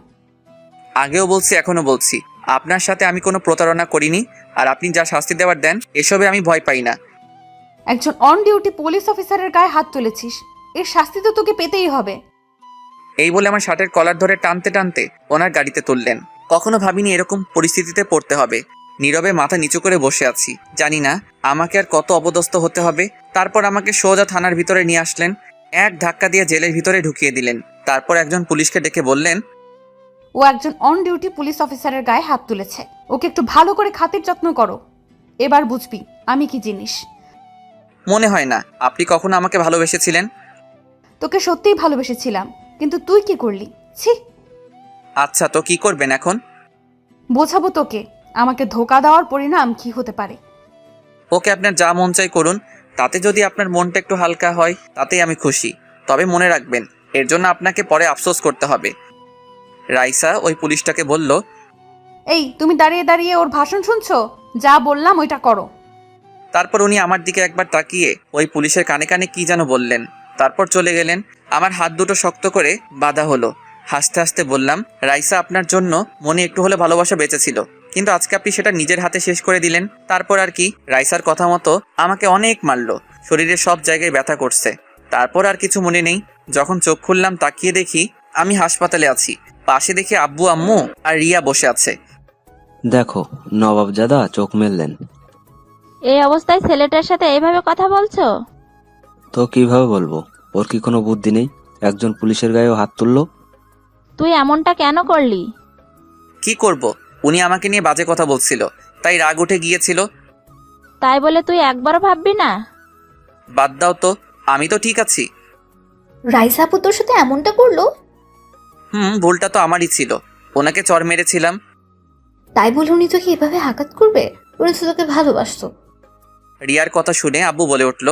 Speaker 1: আগেও বলছি, এখনো বলছি, আপনার সাথে আমি কোনো প্রতারণা করিনি। আর আপনি যা শাস্তি দেওয়ার দেন, এসবে আমি ভয় পাই না।
Speaker 8: একজন অন ডিউটি পুলিশ অফিসারের গায়ে হাত তুলেছিস, এর শাস্তি তো তোকে পেতেই হবে।
Speaker 1: এই বলে আমার শার্টের কলার ধরে টানতে টানতে ওনার গাড়িতে তুললেন। কখনো ভাবিনি এরকম পরিস্থিতিতে পড়তে হবে। নীরবে মাথা নিচু করে বসে আছি, জানি না আমাকে আর কত অপদস্থ হতে হবে। তারপর আমাকে সোজা থানার ভিতরে নিয়ে আসলেন, এক ধাক্কা দিয়ে জেলের ভিতরে ঢুকিয়ে দিলেন। তারপর একজন পুলিশকে ডেকে বললেন,
Speaker 8: ও একজন অন ডিউটি পুলিশ অফিসারের গায়ে হাত তুলেছে, ওকে একটু ভালো করে খাতির যত্ন করো। এবার বুঝবি আমি কি জিনিস।
Speaker 1: মনে হয় না আপনি কখনো আমাকে ভালোবেসেছিলেন।
Speaker 8: তোকে সত্যিই ভালোবেসেছিলাম, কিন্তু তুই কি করলি? ছি।
Speaker 1: আচ্ছা, তো কি করবেন এখন?
Speaker 8: বোঝাবো তোকে আমাকে ধোকা দেওয়ার পরিণাম কি হতে পারে।
Speaker 1: ওকে, আপনার যা মন চাই করুন, তাতে যদি আপনার মনটা একটু হালকা হয় তাতেই আমি খুশি। তবে মনে রাখবেন, এর জন্য আপনাকে পরে আফসোস করতে হবে। রাইসা ওই পুলিশটাকে বলল,
Speaker 8: এই তুমি দাঁড়িয়ে দাঁড়িয়ে ওর ভাষণ শুনছো? যা বললাম ওইটা করো।
Speaker 1: তারপর উনি আমার দিকে একবার তাকিয়ে ওই পুলিশের কানে কানে কি যেন বললেন, তারপর চলে গেলেন। আমার হাত দুটো শক্ত করে বাঁধা হলো। হাসতে হাসতে বললাম, রাইসা আপনার জন্য মনে একটু হলে ভালোবাসা বেঁচেছিল, কিন্তু আজকে আপনি সেটা নিজের হাতে শেষ করে দিলেন। তারপর আর কি, রাইসার কথা মতো আমাকে অনেক মারলো, শরীরের সব জায়গায় ব্যথা করছে। তারপর আর কিছু মনে নেই। যখন চোখ খুললাম তাকিয়ে দেখি আমি হাসপাতালে আছি। পাশে দেখি আব্বু আম্মু আর রিয়া বসে আছে।
Speaker 12: দেখো, নবাবজাদা চোখ মেললেন।
Speaker 2: এই অবস্থায় ছেলেটার সাথে এইভাবে কথা বলছো?
Speaker 12: তো কিভাবে বলবো? ওর কি কোনো বুদ্ধি নেই? একজন পুলিশের গায়েও হাত তুললো।
Speaker 2: তুই এমনটা কেন করলি?
Speaker 1: কি করব, উনি আমাকে নিয়ে বাজে কথা বলছিল, তাই রাগ উঠে গিয়েছিল।
Speaker 2: তাই বলে তুই একবারও ভাববি না?
Speaker 1: বাদ দাও তো, আমি তো ঠিক আছি।
Speaker 6: রাইসা আপু তোর সাথে এমনটা করলো?
Speaker 1: ভুলটা তো আমারই ছিল, ওনাকে চড় মেরেছিলাম।
Speaker 6: তাই বলে উনি তোকে এভাবে আঘাত করবে? উনি তো তোকে ভালোবাসতো।
Speaker 1: রিয়ার কথা শুনে আব্বু বলে উঠল,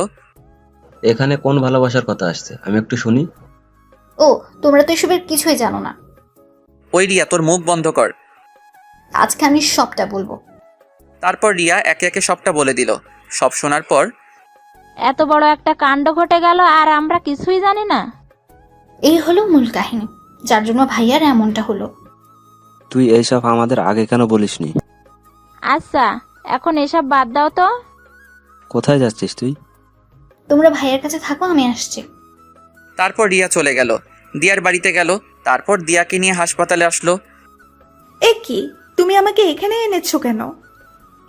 Speaker 12: এখানে কোন ভালোবাসার কথা আসছে, আমি একটু শুনি।
Speaker 6: ও, তোমরা তো এসবের কিছুই জানো না।
Speaker 1: ওই রিয়া, তোর মুখ বন্ধ কর,
Speaker 6: আজকে আমি সবটা বলবো।
Speaker 1: তারপর রিয়া একে একে সবটা বলে দিল। সব শোনার পর,
Speaker 2: এত বড় একটা কাণ্ড ঘটে গেল আর আমরা কিছুই জানি না।
Speaker 6: এই হলো মূল কাহিনী, যার জন্য ভাইয়ার এমনটা হলো।
Speaker 12: তুই এইসব আমাদের আগে কেন বলিসনি?
Speaker 2: আচ্ছা, এখন এসব বাদ দাও তো।
Speaker 12: কোথায় যাচ্ছিস তুই?
Speaker 6: তোমরা ভাইয়ার কাছে থাকো, আমি আসছি।
Speaker 1: তারপর রিয়া চলে গেল, দিয়ার বাড়িতে গেল। তারপর দিয়াকে নিয়ে হাসপাতালে আসলো।
Speaker 13: এ কি, তুমি আমাকে এখানে এনেছো কেন?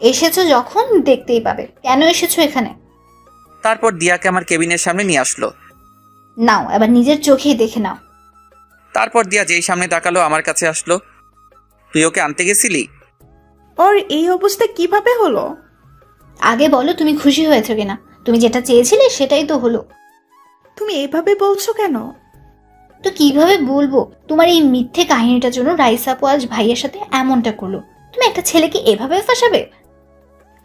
Speaker 6: এসেছো যখন দেখতেই পাবে। কেন এসেছো এখানে?
Speaker 1: তারপর দিয়াকে আমার কেবিনের সামনে নিয়ে আসলো।
Speaker 6: নাও, এবার নিজের চোখেই দেখে নাও।
Speaker 1: তারপর দিয়া যেই সামনে তাকালো আমার কাছে আসলো। তুই ওকে আনতে গেছিলি?
Speaker 13: ওর এই অবস্থা কিভাবে হলো?
Speaker 6: আগে বলো তুমি খুশি হয়েছো কিনা? তুমি যেটা চেয়েছিলে সেটাই তো হলো।
Speaker 13: তুমি এভাবে বলছো কেন?
Speaker 6: তো কিভাবে বলবো? তোমার এই মিথ্যে কাহিনীটার জন্য রাইসা আপু আজ ভাইয়ের সাথে এমনটা করলো। তুমি একটা ছেলেকে এভাবে ফাঁসাবে?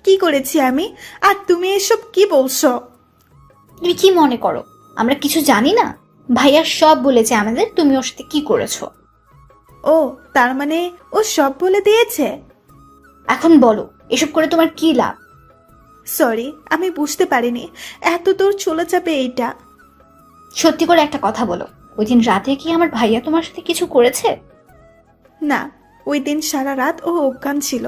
Speaker 13: কি করেছি আমি? আর তুমি এসব কি বলছো?
Speaker 6: তুমি কি মনে করো আমরা কিছু জানি না? ভাইয়া সব বলেছে আমাদের, তুমি ওর সাথে কি করেছো।
Speaker 13: ও তার মানে ও সব বলে দিয়েছে?
Speaker 6: এখন বলো, এসব করে তোমার কি লাভ?
Speaker 13: সরি, আমি বুঝতে পারিনি এত দূর চলে যাবে এইটা।
Speaker 6: সত্যি করে একটা কথা বলো, ওই দিন রাতে কি আমার ভাইয়া তোমার সাথে কিছু করেছে?
Speaker 13: না, ওই দিন সারা রাত ও অজ্ঞান ছিল।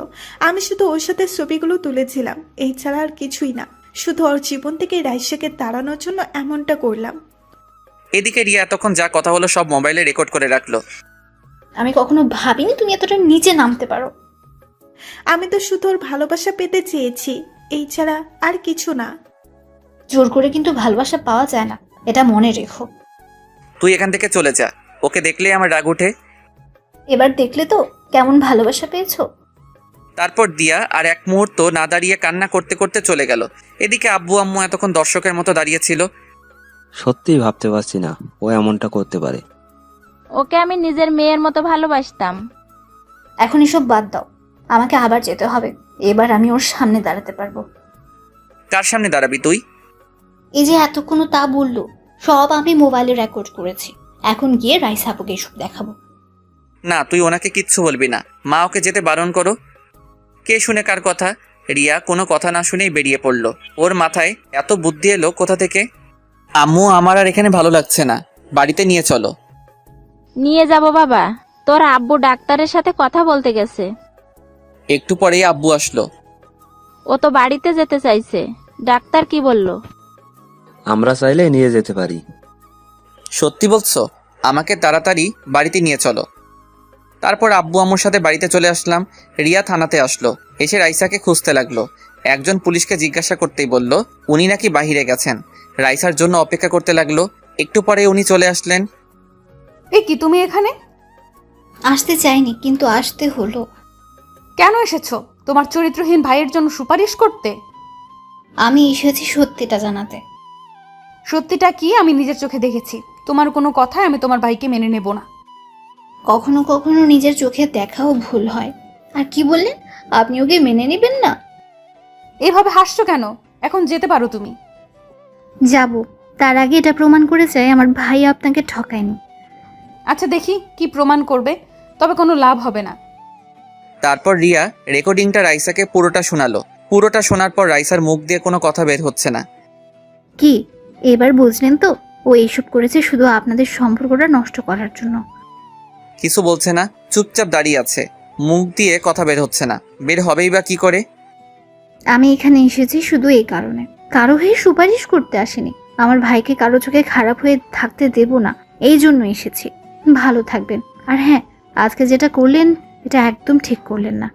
Speaker 13: আমি শুধু ওর সাথে ছবিগুলো তুলেছিলাম, এই ছাড়া আর কিছুই না। শুধু ওর জীবন থেকে রাইসাকে তাড়ানোর জন্য এমনটা করলাম।
Speaker 1: এদিকে রিয়া এতক্ষণ যা কথা হলো সব মোবাইলে রেকর্ড করে রাখলো।
Speaker 6: আমি কখনো ভাবিনি তুমি এতটা নিচে নামতে পারো।
Speaker 13: আমি তো শুধু ওর ভালোবাসা পেতে চেয়েছি, এই ছাড়া আর কিছু না।
Speaker 6: জোর করে কিন্তু ভালোবাসা পাওয়া যায় না, এটা মনে রেখো।
Speaker 1: তুই এখান থেকে চলে যা, ওকে দেখলেই আমার রাগ ওঠে।
Speaker 6: এবার দেখলে তো কেমন ভালোবাসা পেয়েছো।
Speaker 1: তারপর দিয়া আর এক মুহূর্ত না দাঁড়িয়ে কান্না করতে করতে চলে গেল। এদিকে আব্বু আম্মু এতক্ষণ দর্শকের মতো দাঁড়িয়েছিল।
Speaker 12: সত্যিই ভাবতে পারছি না ও এমনটা করতে পারে।
Speaker 2: ওকে আমি নিজের মেয়ের মতো ভালোবাসতাম।
Speaker 6: এখন এসব বাদ দাও, আমাকে আবার যেতে হবে। এবার আমি ওর সামনে দাঁড়াতে পারবো।
Speaker 1: কার সামনে দাঁড়াবি তুই?
Speaker 6: এই যে এতক্ষণ তা বললো, সব আমি মোবাইলে রেকর্ড করেছি। এখন গিয়ে রাইসা আপুকে এসব দেখাবো।
Speaker 1: না, তুই ওনাকে কিচ্ছু বলবি না, মা ওকে যেতে বারণ করো। কে শুনে কার কথা? রিয়া কোনো কথা না শুনেই বেরিয়ে পড়ল। ওর মাথায় এত বুদ্ধি এলো কোথা থেকে? আম্মু, আমার আর এখানে ভালো লাগছে না, বাড়িতে নিয়ে চলো।
Speaker 2: নিয়ে যাব বাবা, তোর আব্বু ডাক্তারের সাথে কথা বলতে গেছে।
Speaker 1: একটু পরেই আব্বু আসলো।
Speaker 2: ও তো বাড়িতে যেতে চাইছে, ডাক্তার কি বলল?
Speaker 12: আমরা চাইলে নিয়ে যেতে পারি।
Speaker 1: সত্যি বলছো? আমাকে তাড়াতাড়ি বাড়িতে নিয়ে চলো। তারপর আব্বু আম্মুর সাথে বাড়িতে চলে আসলাম। রিয়া থানাতে আসলো, এসে রাইসাকে খুঁজতে লাগলো। একজন পুলিশকে জিজ্ঞাসা করতেই বলল উনি নাকি বাহিরে গেছেন। রাইসার জন্য অপেক্ষা করতে লাগলো। একটু পরে উনি চলে আসলেন।
Speaker 8: এ কি, তুমি এখানে?
Speaker 6: আসতে চাইনি, কিন্তু আসতে হলো।
Speaker 8: কেন এসেছো? তোমার চরিত্রহীন ভাইয়ের জন্য সুপারিশ করতে?
Speaker 6: আমি এসেছি সত্যিটা জানাতে।
Speaker 8: সত্যিটা কি আমি নিজের চোখে দেখেছি। তোমার কোনো কথাই আমি তোমার ভাইকে মেনে নেব না।
Speaker 6: কখনো কখনো নিজের চোখে দেখাও ভুল হয়। আর কি বললেন, আপনি ওকে মেনে নেবেন না?
Speaker 8: এভাবে হাসছো কেন? এখন যেতে পারো তুমি।
Speaker 6: যাব, তার আগে এটা প্রমাণ করে চাই আমার ভাই আপনাকে ঠকায়নি।
Speaker 8: আচ্ছা দেখি কি প্রমাণ করবে, তবে কোনো লাভ হবে না।
Speaker 1: তারপর রিয়া রেকর্ডিংটা রাইসাকে পুরোটা শোনালো। পুরোটা শোনার পর রাইসার মুখ দিয়ে কোনো কথা বের হচ্ছে না।
Speaker 6: কি এবার বুঝলেন তো, ও এইসব করেছে শুধু আপনাদের সম্পর্কটা নষ্ট করার জন্য।
Speaker 1: কিছু বলছে না, চুপচাপ দাঁড়িয়ে আছে, মুখ দিয়ে কথা বের হচ্ছে না। বের হবেই বা কি করে?
Speaker 6: আমি এখানে এসেছি শুধু এই কারণে, কারো হয়ে সুপারিশ করতে আসেনি। আমার ভাইকে কারো চোখে খারাপ হয়ে থাকতে দেব না, এই জন্য এসেছি। ভালো থাকবেন। আর হ্যাঁ, আজকে যেটা করলেন এটা একদম ঠিক করলেন না।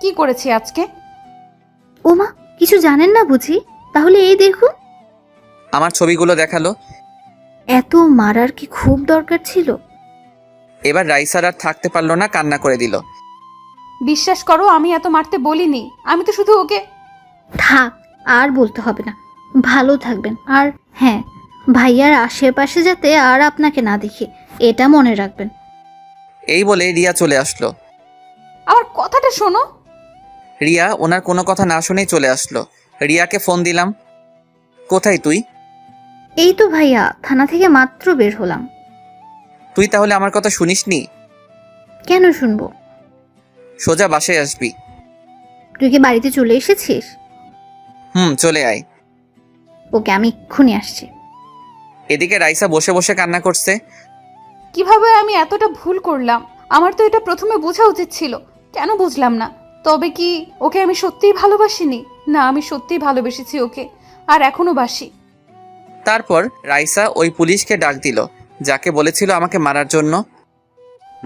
Speaker 8: কি করেছি আজকে?
Speaker 6: ওমা, কিছু জানেন না বুঝি? তাহলে এই দেখুন।
Speaker 1: আমার ছবিগুলো দেখালো।
Speaker 6: এত মারার কি খুব দরকার ছিল?
Speaker 1: এবার রাইসার আর থাকতে পারলো না, কান্না করে দিল।
Speaker 8: বিশ্বাস করো, আমি এত মারতে বলিনি। আমি তো শুধু ওকে।
Speaker 6: থাক, আর বলতে হবে না। ভালো থাকবেন। আর হ্যাঁ, ভাইয়ার আশেপাশে যাতে আর আপনাকে না দেখি, এটা মনে রাখবেন।
Speaker 1: এই বলে রিয়া চলে আসলো।
Speaker 8: আমার কথাটা শোনো।
Speaker 1: রিয়া ওনার কোনো কথা না শুনেই চলে আসলো। রিয়াকে ফোন দিলাম। কোথায় তুই?
Speaker 6: এই তো ভাইয়া, থানা থেকে মাত্র বের হলাম।
Speaker 1: তুই তাহলে আমার কথা শুনিসনি?
Speaker 6: কেন শুনবো?
Speaker 1: সোজা বাসায় আসবি।
Speaker 6: তুই কি বাড়িতে চলে এসেছিস?
Speaker 1: চলে আয়।
Speaker 6: ওকে, আমি এক্ষুনি আসছি।
Speaker 1: এদিকে রাইসা বসে বসে কান্না করছে।
Speaker 8: কিভাবে আমি এতটা ভুল করলাম? আমার তো এটা প্রথমে বোঝা উচিত ছিল, কেন বুঝলাম না? তবে কি ওকে আমি সত্যিই ভালোবাসিনি? না, আমি সত্যিই ভালোবেসেছি ওকে, আর এখনো বাসি।
Speaker 1: তারপর রাইসা ওই পুলিশকে ডাক দিল যাকে বলেছিল আমাকে মারার জন্য।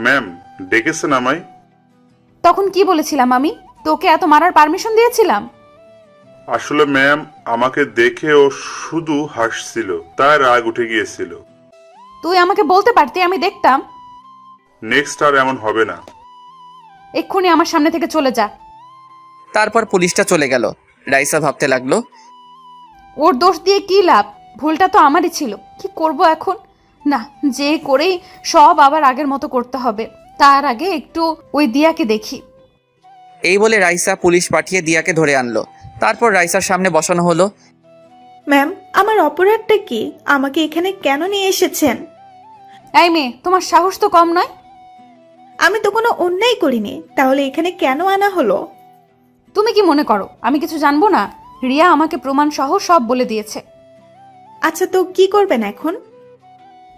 Speaker 7: ম্যাম, ডেকেছেন আমায়?
Speaker 8: তখন কি বলেছিলাম আমি? তোকে এত মারার পারমিশন দিয়েছিলাম?
Speaker 7: আসলে ম্যাম, আমাকে দেখে ও শুধু হাসছিল, তাই রাগ উঠে গিয়েছিল।
Speaker 8: তুই আমাকে বলতে পারতি, আমি দেখতাম।
Speaker 7: নেক্সট আর এমন হবে না।
Speaker 8: এক্ষুনি আমার সামনে থেকে চলে যা।
Speaker 1: তারপর পুলিশটা চলে গেল। রাইসা ভাবতে লাগলো,
Speaker 8: ওর দোষ দিয়ে কি লাভ? ভুলটা তো আমারই ছিল। কি করব এখন? না, যে করেই সব আবার আগের মতো করতে হবে। তার আগে একটু ওই দিয়াকে দেখি।
Speaker 1: এই বলে রাইসা পুলিশ পাঠিয়ে দিয়াকে ধরে আনলো। তারপর রাইসার সামনে বসানো হলো।
Speaker 13: ম্যাম, আমার অপরাধটা কি? আমাকে এখানে কেন নিয়ে এসেছেন?
Speaker 8: এই মেয়ে, তোমার সাহস তো কম নয়।
Speaker 13: আমি তো কোনো অন্যায় করিনি, তাহলে এখানে কেন আনা হলো?
Speaker 8: তুমি কি মনে করো আমি কিছু জানবো না? রিয়া আমাকে প্রমাণ সহ সব বলে দিয়েছে।
Speaker 13: আচ্ছা, তো কি করবেন এখন?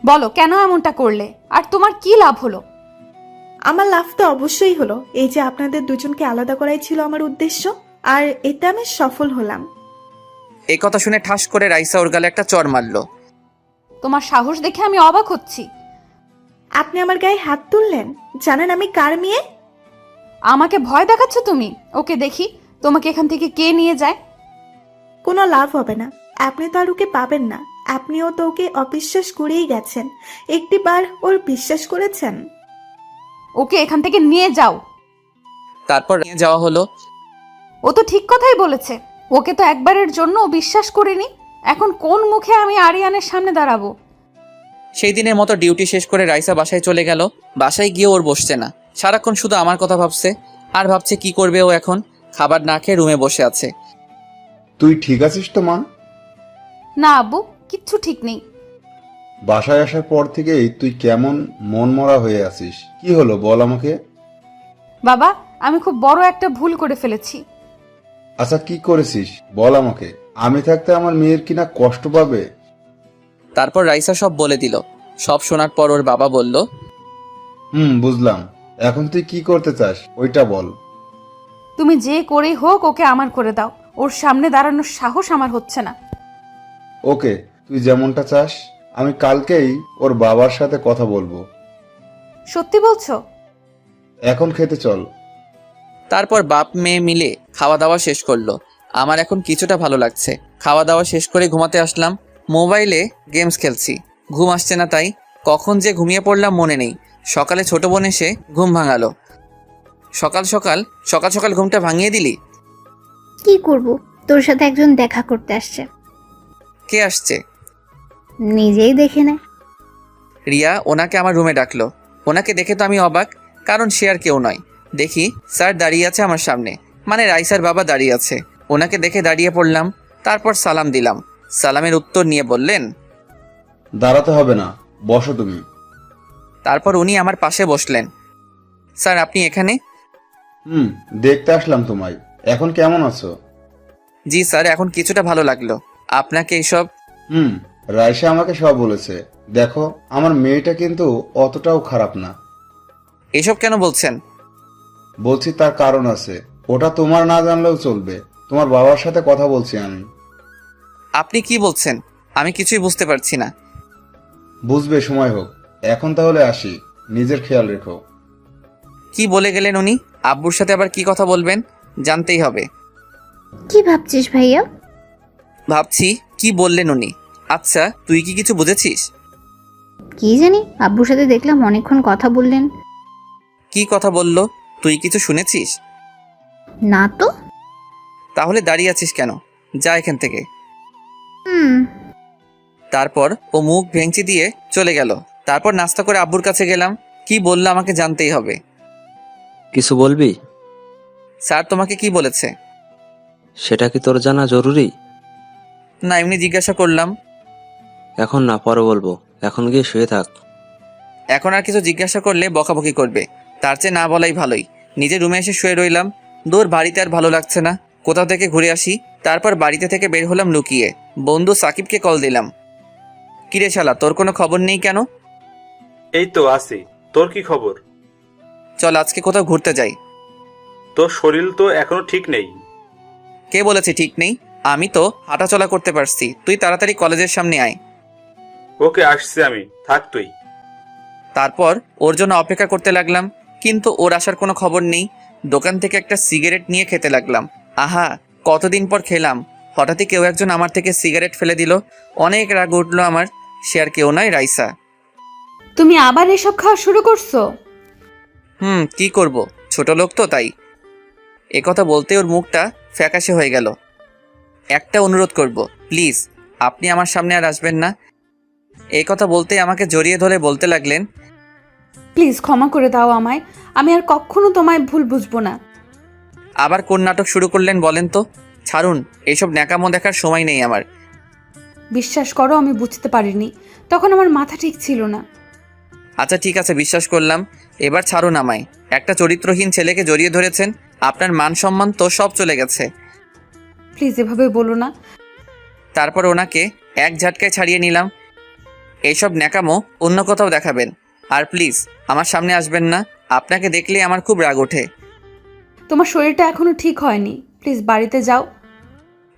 Speaker 8: বলো কেন এমনটা করলে, আর তোমার কি লাভ হলো?
Speaker 13: আমার লাভ তো অবশ্যই হলো, এই যে আপনাদের দুজনকে আলাদা করাই ছিল আমার উদ্দেশ্য, আর এতে আমি সফল হলাম।
Speaker 1: এই কথা শুনে ঠাস করে রাইসা ওর গালে একটা চড় মারলো।
Speaker 8: তোমার সাহস দেখে আমি অবাক হচ্ছি।
Speaker 13: আপনি আমার গায়ে হাত তুললেন? জানেন আমি কার মেয়ে?
Speaker 8: আমাকে ভয় দেখাচ্ছ তুমি? ওকে দেখি তোমাকে এখান থেকে কে নিয়ে যায়।
Speaker 13: কোনো লাভ হবে না, আপনি তো আর ওকে পাবেন না। আপনিও তো ওকে অবিশ্বাস করেই গেছেন, একটিবার ওর বিশ্বাস করেছেন?
Speaker 8: ওকে এখান থেকে নিয়ে যাও।
Speaker 1: তারপর নিয়ে যাওয়া হলো।
Speaker 8: ও তো ঠিক কথাই বলেছে, ওকে তো একবারের জন্য বিশ্বাস করিনি। এখন কোন মুখে আমি আরিয়ানের সামনে দাঁড়াবো?
Speaker 1: সেই দিনের মতো ডিউটি শেষ করে রাইসা বাসায় চলে গেল। বাসায় গিয়ে ওর বসছে না, সারাক্ষণ শুধু আমার কথা ভাবছে, আর ভাবছে কি করবে ও এখন। খাবার না খেয়ে রুমে বসে আছে।
Speaker 11: তুই ঠিক আছিস তো মা?
Speaker 8: না আব্বু, কিচ্ছু ঠিক নেই।
Speaker 11: বাসায় আসার পর থেকেই তুই কেমন মনমরা হয়ে আছিস, কি হলো বল আমাকে।
Speaker 8: বাবা, আমি খুব বড় একটা ভুল করে ফেলেছি।
Speaker 11: আচ্ছা কি করেছিস বল আমাকে, আমি থাকতে আমার মেয়ের কিনা কষ্ট পাবে।
Speaker 1: তারপর রাইসা সব বলে দিল। সব শোনার পর ওর বাবা বলল,
Speaker 11: বুঝলাম, এখন তুই কি করতে চাস ওইটা বল।
Speaker 8: তুমি যে করেই হোক ওকে আমার করে দাও, ওর সামনে দাঁড়ানোর সাহস আমার হচ্ছে না।
Speaker 11: ওকে, তুই যেমনটা চাস, আমি কালকেই ওর বাবার সাথে কথা বলবো।
Speaker 8: সত্যি বলছো?
Speaker 11: এখন খেতে চল।
Speaker 1: তারপর বাপ মেয়ে মিলে খাওয়া দাওয়া শেষ করলো। আমার এখন কিছুটা ভালো লাগছে। খাওয়া দাওয়া শেষ করে ঘুমাতে আসলাম। মোবাইলে গেমস খেলছি, ঘুম আসছে না, তাই কখন যে ঘুমিয়ে পড়লাম মনে নেই। সকালে ছোট বোন এসে ঘুম ভাঙালো। সকাল সকাল ঘুমটা ভাঙিয়ে দিলি।
Speaker 6: কি করব, তোর সাথে একজন দেখা করতে আসছে।
Speaker 1: কে আসছে?
Speaker 6: নিজেই দেখে নে।
Speaker 1: রিয়া ওনাকে আমার রুমে ডাকলো। ওনাকে দেখে তো আমি অবাক, কারণ সে আর কেউ নয়। দেখি স্যার দাঁড়িয়ে আছে আমার সামনে, মানে রাইসার বাবা দাঁড়িয়ে আছে। ওনাকে দেখে দাঁড়িয়ে পড়লাম, তারপর সালাম দিলাম। সালামের উত্তর নিয়ে বললেন,
Speaker 11: দাঁড়াতে হবে না, বসো তুমি।
Speaker 1: তারপর উনি আমার পাশে বসলেন। স্যার আপনি এখানে?
Speaker 11: দেখতে আসলাম তোমায়। এখন কেমন আছো?
Speaker 1: জি স্যার, এখন কিছুটা ভালো লাগলো। আপনাকে এইসব?
Speaker 11: রাইসা আমাকে সব বলেছে। দেখো, আমার মেয়েটা কিন্তু অতটাও খারাপ না।
Speaker 1: এসব কেন বলছেন?
Speaker 11: বলছি তার কারণ আছে, ওটা তোমার না জানলেও চলবে। তোমার বাবার সাথে কথা বলছি আমি।
Speaker 1: আপনি কি বলছেন? আমি কিছুই বুঝতে পারছি না।
Speaker 11: বুঝবে, সময় হোক। এখন তাহলে আসি, নিজের খেয়াল রেখো।
Speaker 1: কি বলে গেলেন উনি? আব্বুর সাথে আবার কি কথা বলবেন? জানতেই হবে।
Speaker 6: কি ভাবছিস ভাইয়া?
Speaker 1: ভাবছি কি বললেন উনি। আচ্ছা তুই কি কিছু বুঝেছিস?
Speaker 6: কি জানি, আব্বুর সাথে দেখলাম অনেকক্ষণ কথা বললেন।
Speaker 1: কি কথা বললো? তুই কিছু শুনেছিস?
Speaker 6: না তো।
Speaker 1: তাহলে দাঁড়িয়ে আছিস কেন? যা এখান থেকে।
Speaker 6: হুম।
Speaker 1: তারপর ও মুখ ভেঙচি দিয়ে চলে গেল। তারপর নাস্তা করে আব্বুর কাছে গেলাম। কি বললো আমাকে জানতেই হবে।
Speaker 12: কিছু বলবি?
Speaker 1: স্যার তোমাকে কি বলেছে?
Speaker 12: সেটা কি তোর জানা জরুরি?
Speaker 1: না, এমনি জিজ্ঞাসা করলাম।
Speaker 12: এখন না, পরে বলবো, এখন গিয়ে শুয়ে থাক।
Speaker 1: এখন আর কিছু জিজ্ঞাসা করলে বকাবকি করবে, তার চেয়ে না বলাই ভালোই। নিজের রুমে এসে শুয়ে রইলাম। দূর বাড়িতে আর ভালো লাগছে না, কোথাও থেকে ঘুরে আসি। তারপর বাড়িতে থেকে বের হলাম লুকিয়ে। বন্ধু সাকিবকে কল দিলাম। কিরে শালা, তোর কোনো খবর নেই কেন?
Speaker 14: এই তো আছি, তোর কি খবর?
Speaker 1: চল আজকে কোথাও ঘুরতে যাই।
Speaker 14: তোর শরীর তো এখনো ঠিক নেই।
Speaker 1: কে বলেছে ঠিক নেই? আমি তো হাঁটাচলা করতে পারছি। তুই তাড়াতাড়ি কলেজের সামনে আয়।
Speaker 14: ওকে, আসছি আমি, থাক তুই।
Speaker 1: তারপর ওর জন্য অপেক্ষা করতে লাগলাম, কিন্তু ওর আসার কোনো খবর নেই। দোকান থেকে একটা সিগারেট নিয়ে খেতে লাগলাম। আহা, কতদিন পর খেলাম। হঠাৎই কেউ একজন আমার থেকে সিগারেট ফেলে দিল। অনেক রাগ উঠলো আমার। সে আর কেউ নয়, রাইসা।
Speaker 8: তুমি আবার এসব খাওয়া শুরু করছো?
Speaker 1: কি করব, ছোট লোক তো, তাই। একথা বলতে ওর মুখটা ফ্যাকাশে হয়ে গেল। একটা অনুরোধ করব, প্লিজ আপনি আমার সামনে আর আসবেন না। এই কথা বলতে আমাকে জড়িয়ে ধরে বলতে লাগলেন,
Speaker 8: প্লিজ ক্ষমা করে দাও আমায়, আমি আর কখনো তোমায় ভুল বুঝবো না।
Speaker 1: আবার কোন নাটক শুরু করলেন বলেন তো? ছাড়ুন, এইসব ন্যাকামো দেখার সময় নেই আমার।
Speaker 8: বিশ্বাস করো, আমি বুঝতে পারিনি, তখন আমার মাথা ঠিক ছিল না।
Speaker 1: আচ্ছা ঠিক আছে, বিশ্বাস করলাম। এবার ছাড়ুন আমায়। একটা চরিত্রহীন ছেলেকে জড়িয়ে ধরেছেন, আপনার মান সম্মান তো সব চলে গেছে।
Speaker 8: প্লিজ এভাবে বলো না।
Speaker 1: তারপর ওনাকে এক ঝাটকায় ছাড়িয়ে নিলাম। এইসব ন্যাকামো অন্য কোথাও দেখাবেন, আর প্লিজ আমার সামনে আসবেন না। আপনাকে দেখলে আমার খুব রাগ ওঠে।
Speaker 8: তোমার শরীরটা এখনো ঠিক হয়নি, প্লিজ বাড়িতে যাও।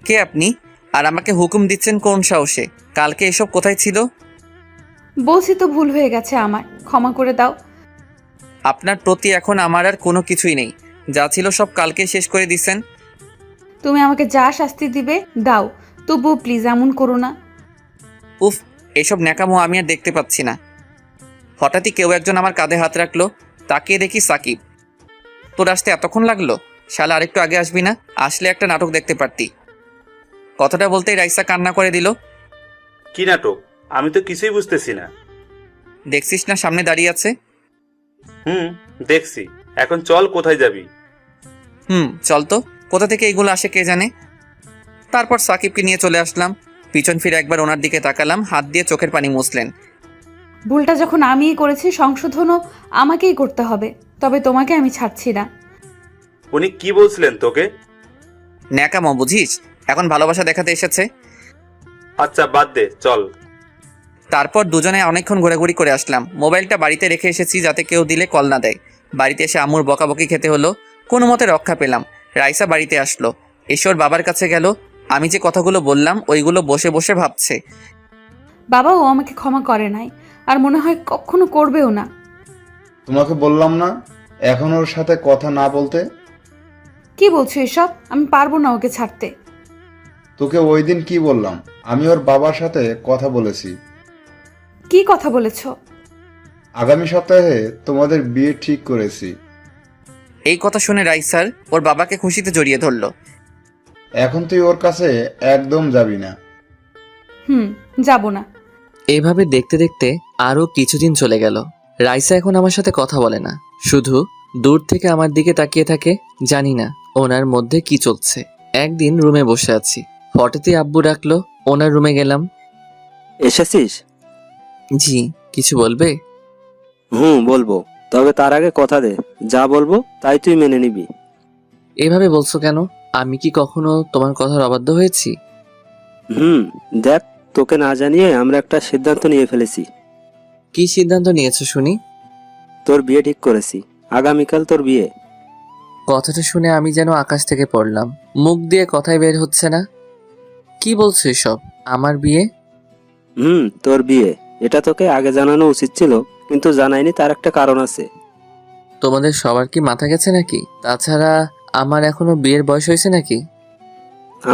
Speaker 1: কে আপনি, আর আমাকে হুকুম দিচ্ছেন কোন সাহসে? কালকে এসব কোথায় ছিল?
Speaker 8: বলছি তো ভুল হয়ে গেছে আমার, ক্ষমা করে দাও।
Speaker 1: আপনার প্রতি এখন আমার আর কোনো কিছুই নেই। যা ছিল সব কালকে শেষ করে দিছেন।
Speaker 8: তুমি আমাকে যা শাস্তি দিবে দাও, তবুও প্লিজ এমন করো না।
Speaker 1: উফ, এসব ন্যাকামো আমি আর দেখতে পাচ্ছি না। হঠাৎই কেউ একজন আমার কাঁধে হাত রাখলো। তাকিয়ে দেখি সাকিব। তোর আসতে এতক্ষণ লাগলো? শালা আরেকটু আগে আসবি না? আসলে একটা নাটক দেখতে পারতি। কথাটা বলতেই রাইসা কান্না করে দিল।
Speaker 14: কি নাটক? আমি তো কিছুই বুঝতেছি না।
Speaker 1: দেখছিস না সামনে দাঁড়িয়ে আছে?
Speaker 14: দেখছি। এখন চল, কোথায় যাবি?
Speaker 1: চল তো। কোথা থেকে এইগুলো আসে কে জানে। তারপর সাকিবকে নিয়ে চলে আসলাম। পিছন ফিরে একবার ওনার দিকে তাকালাম, হাত দিয়ে চোখের পানি মুছলেন।
Speaker 8: ভুলটা যখন আমিই করেছি, সংশোধনও আমাকেই করতে হবে, তবে তোমাকে আমি ছাড়ছি না।
Speaker 14: উনি কি বলছিলেন তোকে?
Speaker 1: ন্যাকামো বুঝিস? এখন ভালোবাসা দেখাতে এসেছে।
Speaker 14: আচ্ছা বাদ দে, চল।
Speaker 1: তারপর দুজনে অনেকক্ষণ ঘোরাঘুরি করে আসলাম। মোবাইলটা বাড়িতে রেখে এসেছি যাতে কেউ দিলে কল না দেয়। বাড়িতে এসে আম্মুর বকাবকি খেতে হলো। কোনো মতে রক্ষা পেলাম। রাইসা বাড়িতে আসলো, এসে ওর বাবার কাছে গেল। আমি যে কথাগুলো বললাম ওইগুলো বসে বসে ভাবছে।
Speaker 8: বাবাও আমাকে ক্ষমা করে নাই, আর মনে হয় কখনো করবেও না।
Speaker 11: তোমাকে বললাম না এখন ওর সাথে কথা না বলতে?
Speaker 8: কি বলছো এসব? আমি পারবো না ওকে ছাড়তে।
Speaker 11: তোকে ওই দিন কি বললাম? আমি ওর বাবার সাথে কথা বলেছি।
Speaker 8: কি কথা বলেছো?
Speaker 11: আগামী সপ্তাহে তোমাদের বিয়ে ঠিক করেছি।
Speaker 1: এই কথা শুনে রাইসার ওর বাবাকে খুশিতে জড়িয়ে ধরলো।
Speaker 11: এখন তুই ওর কাছে একদম যাবি না।
Speaker 8: যাব না।
Speaker 1: এইভাবে দেখতে দেখতে আরও কিছুদিন চলে গেল। রাইসা এখন আমার সাথে কথা বলে না, শুধু দূর থেকে আমার দিকে তাকিয়ে থাকে। জানি না ওনার মধ্যে কি চলছে। একদিন রুমে বসে আছি, হঠাৎই আব্বু ডাকলো। ওনার রুমে গেলাম।
Speaker 12: এসেছিস?
Speaker 1: জি, কিছু বলবে?
Speaker 12: বলবো, তবে তার আগে কথা দে, যা বলবো তাই তুই মেনে নিবি।
Speaker 1: এভাবে বলছো কেন? আমি কি কখনো তোমার কথার অবাধ্য হয়েছি?
Speaker 12: দেখ, তোকে না জানিয়ে আমরা একটা সিদ্ধান্ত নিয়ে ফেলেছি।
Speaker 1: কি সিদ্ধান্ত নিয়েছো শুনি?
Speaker 12: তোর বিয়ে ঠিক করেছি, আগামীকাল তোর বিয়ে।
Speaker 1: কথাটা শুনে আমি যেন আকাশ থেকে পড়লাম। মুখ দিয়ে কথাই বের হচ্ছে না। কি বলছো এসব? আমার বিয়ে?
Speaker 12: তোর বিয়ে। এটা তোকে আগে জানানো উচিত ছিল, কিন্তু জানাইনি, তার একটা কারণ আছে।
Speaker 1: তোমাদের সবার কি মাথা গেছে নাকি? তাছাড়া আমার এখনো বিয়ের বয়স হয়েছে নাকি?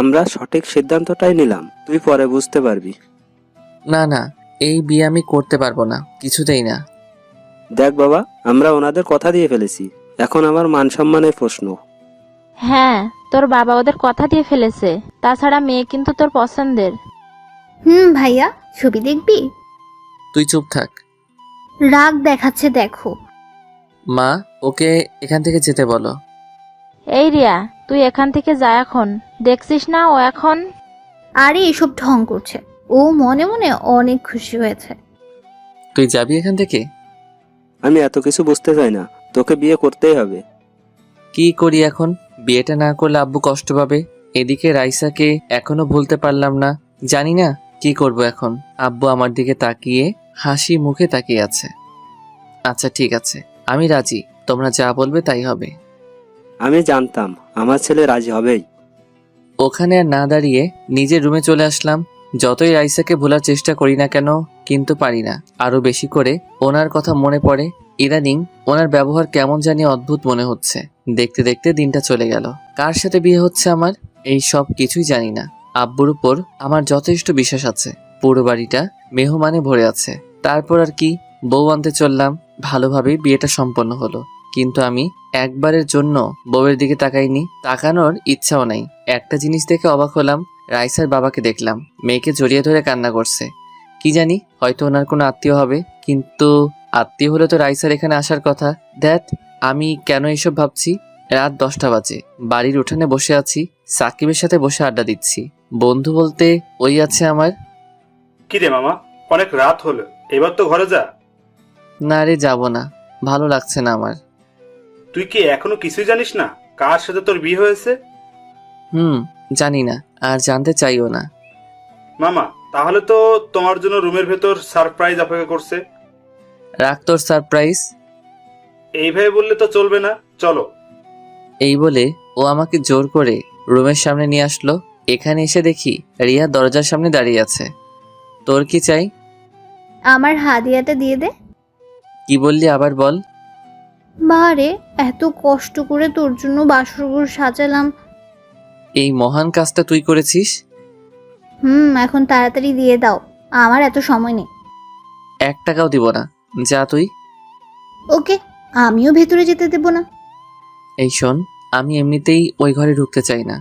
Speaker 12: আমরা সঠিক সিদ্ধান্তটাই নিলাম, তুই পরে বুঝতে পারবি।
Speaker 1: না না, এই বিয়ে আমি করতে পারবো না, কিছুতেই না।
Speaker 12: দেখ বাবা, আমরা ওনাদের কথা দিয়ে ফেলেছি, এখন আমার মান সম্মানের প্রশ্ন।
Speaker 2: হ্যাঁ, তোর বাবা ওদের কথা দিয়ে ফেলেছে। তাছাড়া মেয়ে কিন্তু তোর পছন্দের।
Speaker 6: ভাইয়া, ছবি দেখবি?
Speaker 1: তুই চুপ থাক।
Speaker 6: রাগ দেখাচ্ছে দেখো।
Speaker 1: মা, ওকে এখান থেকে যেতে বলো।
Speaker 2: এই রিয়া, তুই এখান থেকে যা এখন। দেখছিস না ও এখন?
Speaker 6: আরে এসব ঢং করছে, ও মনে মনে অনেক খুশি হয়েছে।
Speaker 1: তুই যাবি এখান থেকে?
Speaker 12: আমি এত কিছু বুঝতে চাই না, তোকে বিয়ে করতেই হবে।
Speaker 1: কি করি এখন? বিয়েটা না করলে আব্বু কষ্ট পাবে। এদিকে রাইসাকে এখনো ভুলতে পারলাম না। জানি না কি করব এখন। আব্বু আমার দিকে তাকিয়ে হাসি মুখে তাকিয়ে আছে। আচ্ছা ঠিক আছে, আমি রাজি। তোমরা যা বলবে তাই হবে।
Speaker 12: আমি জানতাম আমার ছেলে রাজি হবেই।
Speaker 1: ওখানে আর না দাঁড়িয়ে নিজের রুমে চলে আসলাম। যতই রাইসাকে ভোলার চেষ্টা করি না কেন, কিন্তু পারি না। আরো বেশি করে ওনার কথা মনে পড়ে। ইদানিং ওনার ব্যবহার কেমন জানি অদ্ভুত মনে হচ্ছে। দেখতে দেখতে দিনটা চলে গেল। কার সাথে বিয়ে হচ্ছে আমার, এই সব কিছুই জানি না। আব্বুর উপর আমার যথেষ্ট বিশ্বাস আছে। পুরো বাড়িটা মেহমানে ভরে আছে। তারপর আর কি, বউ আনতে চললাম। ভালোভাবেই বিয়েটা সম্পন্ন হলো। কিন্তু আমি একবারের জন্য বউয়ের দিকে তাকাইনি, তাকানোর ইচ্ছাও নাই। একটা জিনিস দেখে অবাক হলাম, রাইসার বাবাকে দেখলাম মেয়েকে জড়িয়ে ধরে কান্না করছে। কি জানি, হয়তো ওনার কোনো আত্মীয় হবে। কিন্তু আত্মীয় হলে তো রাইসার এখানে আসার কথা। দ্যাট, আমি কেন এসব ভাবছি? রাত 10টা বাজে, বাড়ির উঠানে বসে আছি, সাকিবের সাথে বসে আড্ডা দিচ্ছি। বন্ধু বলতে ওই আছে আমার।
Speaker 14: কি রে মামা, অনেক রাত হলো, এবার তো ঘরে যা।
Speaker 1: না রে, যাব না। ভালো লাগছে না আমার।
Speaker 14: তুই কি এখনো কিছুই জানিস না কার সাথে তোর বিয়ে হয়েছে?
Speaker 1: জানি না, আর জানতে চাইও না।
Speaker 14: মামা, তাহলে তো তোমার জন্য রুমের ভেতর সারপ্রাইজ অপেক্ষা করছে।
Speaker 1: রাখ তোর সারপ্রাইজ।
Speaker 14: এইভাবে বললে তো চলবে না, চলো।
Speaker 1: এই বলে ও আমাকে জোর করে রুমের সামনে নিয়ে আসলো। এখানে এসে দেখি রিয়া দরজার সামনে দাঁড়িয়ে আছে। তোর কি চাই?
Speaker 6: আমার হাদিয়াটা দিয়ে দে।
Speaker 1: কি বললি আবার বল।
Speaker 6: বারে, এত কষ্ট করে তোর জন্য বাসরঘর সাজালাম।
Speaker 1: এই মহান কাজটা তুই করেছিস?
Speaker 6: এখন তাড়াতাড়ি দিয়ে দাও, আমার এত সময় নেই।
Speaker 1: 1 টাকাও দিব না, যা তুই।
Speaker 6: ওকে, আমিও ভেতরে যেতে দেব না।
Speaker 1: এই শোন, আমি এমনিতেই ওই ঘরে ঢুকতে চাই না।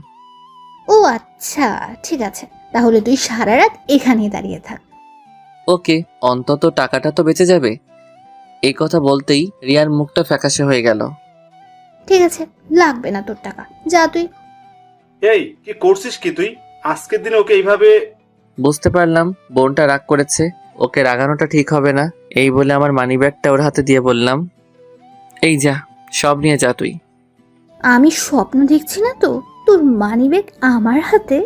Speaker 6: ও আচ্ছা, ঠিক আছে, তাহলে তুই সারা রাত এখানেই দাঁড়িয়ে থাক।
Speaker 1: ওকে, অন্তত টাকাটা তো বেঁচে যাবে। এই কথা বলতেই রিয়ার মুখটা ফ্যাকাশে হয়ে গেল।
Speaker 6: ঠিক আছে, লাগবে না তোর টাকা, যা তুই।
Speaker 14: এই কি করছিস কি তুই? আজকের দিনে ওকে এইভাবে?
Speaker 1: বুঝতে পারলাম বোনটা রাগ করেছে, ওকে রাগানোটা ঠিক হবে না। এই বলে আমার মানিব্যাগটা ওর হাতে দিয়ে বললাম, এই যা, সব নিয়ে যা তুই।
Speaker 6: আমি স্বপ্ন দেখছি না তো, তোর মানিব্যাগ আমার হাতে?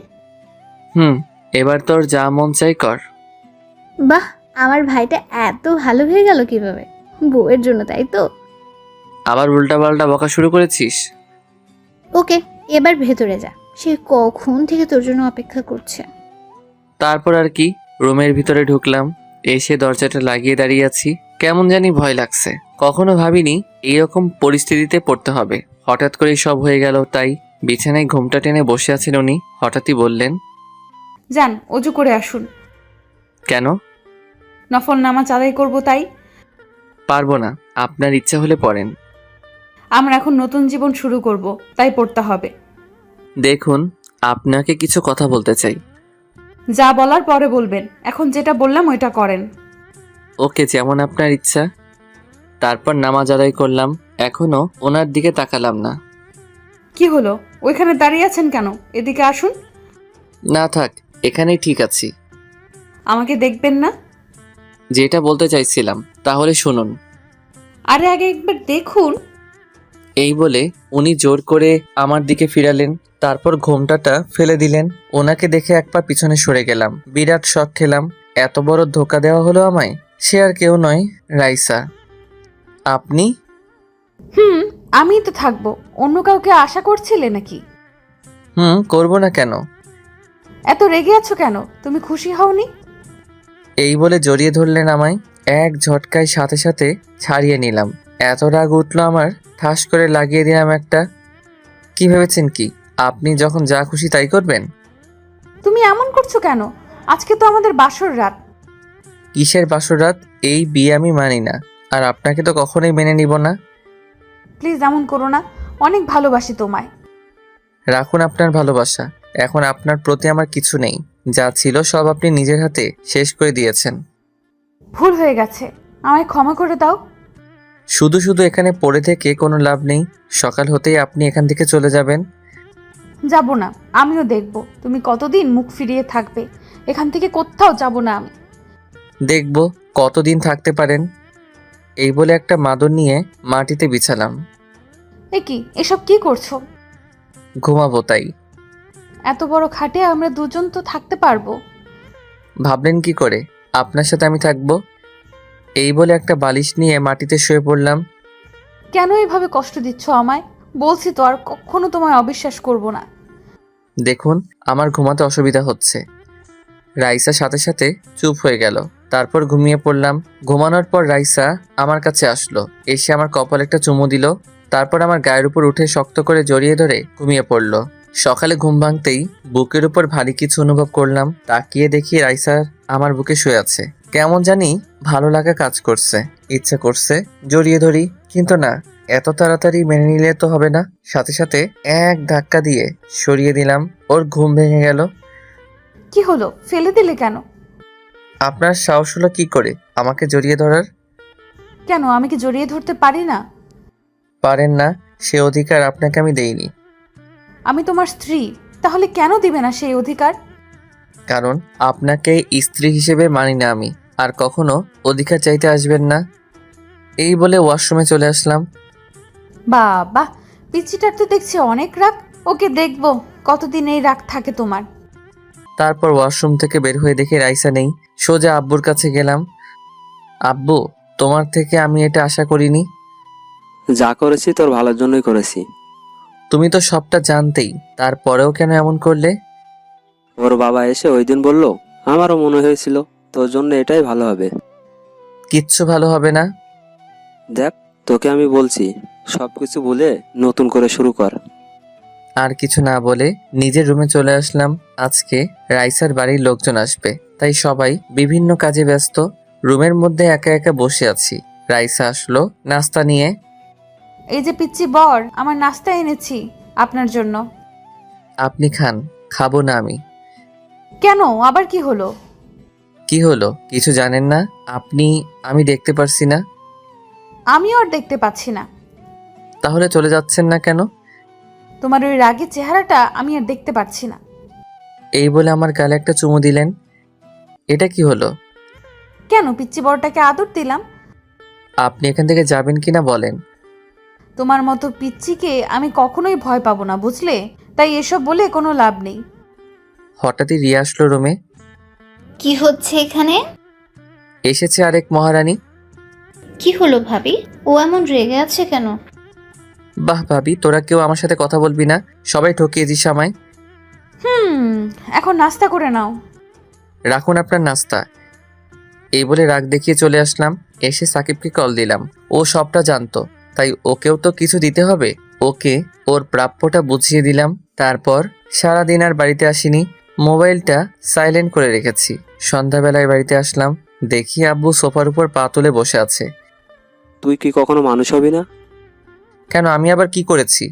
Speaker 1: এবার তোর যা মন চাই কর।
Speaker 6: বাহ, আমার ভাইটা এত ভালো হয়ে গেল কিভাবে? বউয়ের জন্য, তাই তো?
Speaker 1: আবার উল্টাপাল্টা বকা শুরু করেছিস?
Speaker 6: ওকে, এবার ভেতরে যা, সে কখন থেকে তোর জন্য অপেক্ষা করছে।
Speaker 1: তারপর আর কি, রুমের ভিতরে ঢুকলাম। এসে দরজাটা লাগিয়ে দাঁড়িয়ে আছি, কেমন জানি ভয় লাগছে। কখনো ভাবিনি এইরকম পরিস্থিতিতে পড়তে হবে। হঠাৎ করেই সব হয়ে গেল। তাই বিছানায় ঘুমটা টেনে বসে আছেন উনি, হঠাৎই বললেন,
Speaker 8: যান অজু করে আসুন।
Speaker 1: কেন?
Speaker 8: নফল নামাজ আদায় করব তাই।
Speaker 1: পারবো না, আপনার ইচ্ছা হলে পড়েন।
Speaker 8: আমরা এখন নতুন জীবন শুরু করব, তাই পড়তে হবে।
Speaker 1: দেখুন, আপনাকে কিছু কথা বলতে চাই।
Speaker 8: যা বলার পরে বলবেন, এখন যেটা বললাম ওইটা করেন।
Speaker 1: ওকে, যেমন আপনার ইচ্ছা। তারপর নামাজ আদায় করলাম। এখনো ওনার দিকে তাকালাম না।
Speaker 8: কি হলো, ওইখানে দাঁড়িয়ে আছেন কেন? এদিকে আসুন।
Speaker 1: না থাক, এখানেই ঠিক আছি।
Speaker 8: আমাকে দেখবেন না?
Speaker 1: যেটা বলতে চাইছিলাম তাহলে শুনুন।
Speaker 8: আরে আগে একবার দেখুন।
Speaker 1: এই বলে উনি জোর করে আমার দিকে ফিরালেন, তারপর ঘোমটাটা ফেলে দিলেন। ওনাকে দেখে এক পা পিছনে সরে গেলাম। বিরাট শক খেলাম, এত বড় ধোকা দেওয়া হলো আমায়। সে আর কেউ নয়, রাইসা। আপনি?
Speaker 8: আমিই তো থাকবো, অন্য কাউকে আশা করছিলে নাকি?
Speaker 1: করবো না কেন?
Speaker 8: এত রেগে আছো কেন? তুমি খুশি হওনি?
Speaker 1: এই বলে জড়িয়ে ধরলেন আমায়। এক ঝটকায় সাথে সাথে ছাড়িয়ে নিলাম। এত রাগ উঠলো আমার, ঠাস করে লাগিয়ে দিলাম একটা। কি ভেবেছেন কি আপনি যখন যা খুশি তাই করবেন?
Speaker 8: তুমি এমন করছো কেন? আজকে তো আমাদের বাসর রাত।
Speaker 1: কিসের বাসর রাত? এই বিয়ে আমি মানি না, আর আপনাকে তো কখনোই মেনে নিব না।
Speaker 8: প্লিজ এমন করো না, অনেক ভালোবাসি তোমায়।
Speaker 1: রাখুন আপনার ভালোবাসা, এখন আপনার প্রতি আমার কিছু নেই। যা ছিল সব আপনি নিজের হাতে শেষ করে দিয়েছেন।
Speaker 8: ভুল হয়ে গেছে, আমায় ক্ষমা করে দাও।
Speaker 1: শুধু শুধু এখানে পড়ে থেকে কোনো লাভ নেই। সকাল হতেই আপনি এখান থেকে চলে যাবেন।
Speaker 8: যাব না, আমিও দেখব তুমি কতদিন মুখ ফিরিয়ে থাকবে। এখান থেকে কোথাও যাব না আমি।
Speaker 1: দেখব কতদিন থাকতে পারেন। এই বলে একটা মাদুর নিয়ে মাটিতে বিছালাম।
Speaker 8: এ কি, এসব কি করছো?
Speaker 1: ঘুমাবো তাই।
Speaker 8: এত বড় খাটে আমরা দুজন তো থাকতে পারবো।
Speaker 1: ভাবলেন কি করে আপনার সাথে আমি থাকবো? এই বলে একটা বালিশ নিয়ে মাটিতে শুয়ে পড়লাম।
Speaker 8: কেন এভাবে কষ্ট দিচ্ছ আমায়? বলছি তো আর কখনো তোমায় অবিশ্বাস করব না।
Speaker 1: দেখুন, আমার ঘুমাতে অসুবিধা হচ্ছে। রাইসা সাথে সাথে চুপ হয়ে গেল। তারপর ঘুমিয়ে পড়লাম। ঘুমানোর পর রাইসা আমার কাছে আসলো, এসে আমার কপালে একটা চুমু দিল। তারপর আমার গায়ের উপর উঠে শক্ত করে জড়িয়ে ধরে ঘুমিয়ে পড়লো। সকালে ঘুম ভাঙতেই বুকের উপর ভারী কিছু অনুভব করলাম। তাকিয়ে দেখি রাইসা আমার বুকে শুয়ে আছে। কেমন জানি ভালো লাগা কাজ করছে, ইচ্ছা করছে জড়িয়ে ধরি, কিন্তু না, এত তাড়াতাড়ি মেনে নিলে তো হবে না। সাথে সাথে এক ধাক্কা দিয়ে সরিয়ে দিলাম। ওর ঘুম ভেঙে গেল।
Speaker 8: কি হলো, ফেলে দিলে কেন?
Speaker 1: আপনার সাহস হলো কি করে আমাকে জড়িয়ে ধরার?
Speaker 8: কেন, আমি কি জড়িয়ে ধরতে পারি না?
Speaker 1: পারেন না, সে অধিকার আপনাকে আমি দেইনি।
Speaker 8: আমি তোমার স্ত্রী, তাহলে কেন দিবে না সেই অধিকার?
Speaker 1: কারণ আপনাকে স্ত্রী হিসেবে মানি না আমি, আর কখনো অধিকার চাইতে আসবেন না। এই বলে ওয়াশরুমে চলে আসলাম।
Speaker 8: বাবা, পিচ্চিটার তো দেখছি অনেক রাগ। ওকে দেখবো কতদিন এই রাগ থাকে তোমার।
Speaker 1: তারপর ওয়াশরুম থেকে বের হয়ে দেখি রাইসা নেই। সোজা আব্বুর কাছে গেলাম। আব্বু, তোমার থেকে আমি এটা আশা করিনি।
Speaker 12: যা করেছি তোর ভালোর জন্যই করেছি।
Speaker 1: তুমি তো সবটা জানতেই, তারপরেও কেন এমন করলে?
Speaker 12: ওর বাবা এসে ওই দিন বলল, আমারও মনে হয়েছিল তোর জন্য এটাই ভালো হবে।
Speaker 1: কিচ্ছু ভালো হবে না।
Speaker 12: দেখ, তোকে আমি বলছি, সবকিছু ভুলে নতুন করে শুরু কর।
Speaker 1: আর কিছু না বলে নিজের রুমে চলে আসলাম। আজকে রাইসার বাড়ির লোকজন আসবে, তাই সবাই বিভিন্ন কাজে ব্যস্ত। রুমের মধ্যে একা একা বসে আছি। রাইসা আসলো নাস্তা নিয়ে।
Speaker 8: এই যে পিচ্চি বর, আমার নাস্তা এনেছি আপনার জন্য।
Speaker 1: আপনি খান। খাবো না আমি।
Speaker 8: কেন, আবার কি হলো?
Speaker 1: কি হলো কিছু জানেন না আপনি? আমি দেখতে পারছি না।
Speaker 8: আমিও আর দেখতে পাচ্ছি না।
Speaker 1: তাহলে চলে যাচ্ছেন না কেন?
Speaker 8: তোমার ওই রাগের চেহারাটা আমি আর দেখতে পাচ্ছি না।
Speaker 1: এই বলে আমার গালে একটা চুমু দিলেন। এটা কি হলো?
Speaker 8: কেন, পিচ্চি বরটাকে আদর দিলাম।
Speaker 1: আপনি এখান থেকে যাবেন কিনা বলেন।
Speaker 8: তোমার মতো পিচ্চিকে আমি কখনোই ভয় পাবো না, বুঝলে? তাই এসব বলে কোনো লাভ নেই।
Speaker 1: হঠাৎই রিয়া আসলো রুমে।
Speaker 6: কি হচ্ছে এখানে?
Speaker 1: এসেছে আরেক মহারানী।
Speaker 6: কি হলো ভাবি? ও এমন রেগে আছে কেন?
Speaker 1: বাহ ভাবি, তোরা কেউ আমার সাথে কথা বলবি না? সবাই ঠকিয়েছিস আমায়।
Speaker 8: এখন নাস্তা করে নাও।
Speaker 1: রাখুন আপনার নাস্তা। এই বলে রাগ দেখিয়ে চলে আসলাম। এসে সাকিবকে কল দিলাম। ও সবটা জানতো, তাই ওকেও তো কিছু দিতে হবে। ওকে ওর প্রাপ্যটা বুঝিয়ে দিলাম। তারপর সারাদিন আর বাড়িতে আসিনি। মোবাইলটা সাইলেন্ট করে রেখেছি। সন্ধ্যাবেলায় বাড়িতে আসলাম। দেখি আব্বু সোফার উপর পা তুলে বসে আছে।
Speaker 12: তুই কি কখনো মানুষ হবি না?
Speaker 1: কেন, আমি আবার কি করেছি?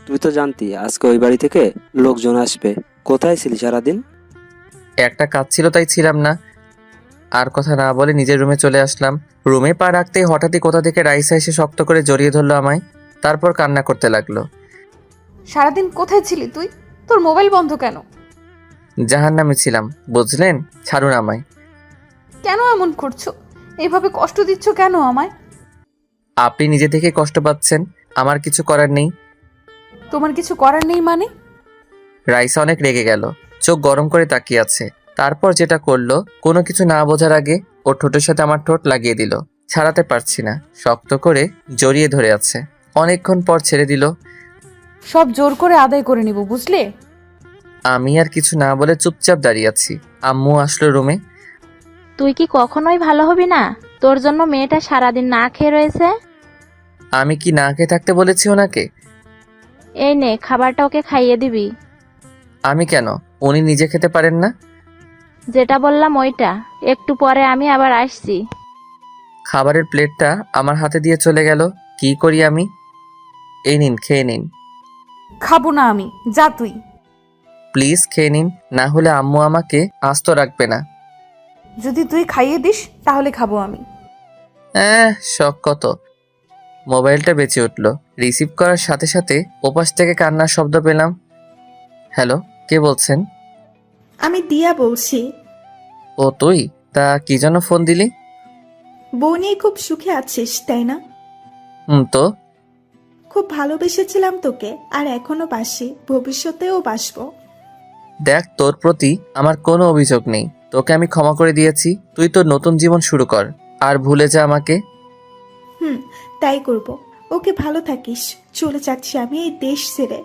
Speaker 12: তুই তো জানতি আজকে ওই বাড়ি থেকে লোকজন আসবে। কোথায় ছিলি সারাদিন?
Speaker 1: একটা কাজ ছিল তাই ছিলাম না। আর কথা না বলে নিজের রুমে চলে আসলাম। রুমে পা রাখতেই হঠাৎই কোথা থেকে রাইসা এসে শক্ত করে জড়িয়ে ধরলো আমায়। তারপর কান্না করতে লাগলো।
Speaker 8: সারাদিন কোথায় ছিলি তুই? তোর মোবাইল বন্ধ কেন?
Speaker 1: জাহান্নামে ছিলাম, বুঝলেন? ছাড়ুন আমায়।
Speaker 8: কেন এমন করছো? এইভাবে কষ্ট দিচ্ছ কেন আমায়?
Speaker 1: আপনি নিজে থেকে কষ্ট পাচ্ছেন, আমার কিছু করার নেই।
Speaker 8: তোমার কিছু করার নেই মানে?
Speaker 1: রাইসা অনেক রেগে গেল। চোখ গরম করে তাকিয়ে আছে। তারপর যেটা করলো, কোনো কিছু না বোঝার আগে ওর ঠোঁটের সাথে আমার ঠোঁট লাগিয়ে দিল। ছাড়াতে পারছি না, শক্ত করে জড়িয়ে ধরে আছে। অনেকক্ষণ পর ছেড়ে দিল।
Speaker 8: সব জোর করে আদায় করে নিব, বুঝলে?
Speaker 1: আমি আর কিছু না বলে চুপচাপ দাঁড়িয়ে আছি। আম্মু আসলো রুমে।
Speaker 2: তুই কি কখনোই ভালো হবি না? তোর জন্য মেয়েটা সারাদিন না খেয়ে রয়েছে।
Speaker 1: আমি কি না খেয়ে থাকতে বলেছি ওনাকে?
Speaker 2: এই নে, খাবারটা ওকে খাইয়ে দিবি।
Speaker 1: আমি কেন? উনি নিজে খেতে পারেন না?
Speaker 2: যেটা বললাম ওইটা। একটু পরে আমি আবার আসছি।
Speaker 1: খাবারের প্লেটটা আমার হাতে দিয়ে চলে গেল। কি করি আমি? এই নিন, খেয়ে নিন।
Speaker 8: খাবো না আমি, যা তুই।
Speaker 1: প্লিজ খেয়ে নিন, না হলে আম্মু আমাকে আস্ত রাখবে না।
Speaker 8: যদি তুই খাইয়ে দিস তাহলে খাবো আমি।
Speaker 1: শখ কত। মোবাইলটা বেঁচে উঠল। রিসিভ করার সাথে সাথে ওপাশ থেকে কান্নার শব্দ পেলাম। হ্যালো, কে বলছেন?
Speaker 13: আমি দিয়া বলছি।
Speaker 1: ও তুই? তা কি জন্য ফোন দিলি?
Speaker 13: বউ নিয়ে খুব সুখে আছিস তাই না?
Speaker 1: তো
Speaker 13: খুব ভালোবেসেছিলাম তোকে, আর এখনো বাসি, ভবিষ্যতেও বাসবো।
Speaker 1: দেখ, তোর প্রতি আমার কোনো অভিযোগ নেই। তোকে আমি ক্ষমা করে দিয়েছি। তুই তোর নতুন জীবন শুরু কর, আর ভুলে যা আমাকে।
Speaker 13: তাই করব। ওকে, ভালো থাকিস। চলে যাচ্ছি আমি এই দেশ ছেড়ে।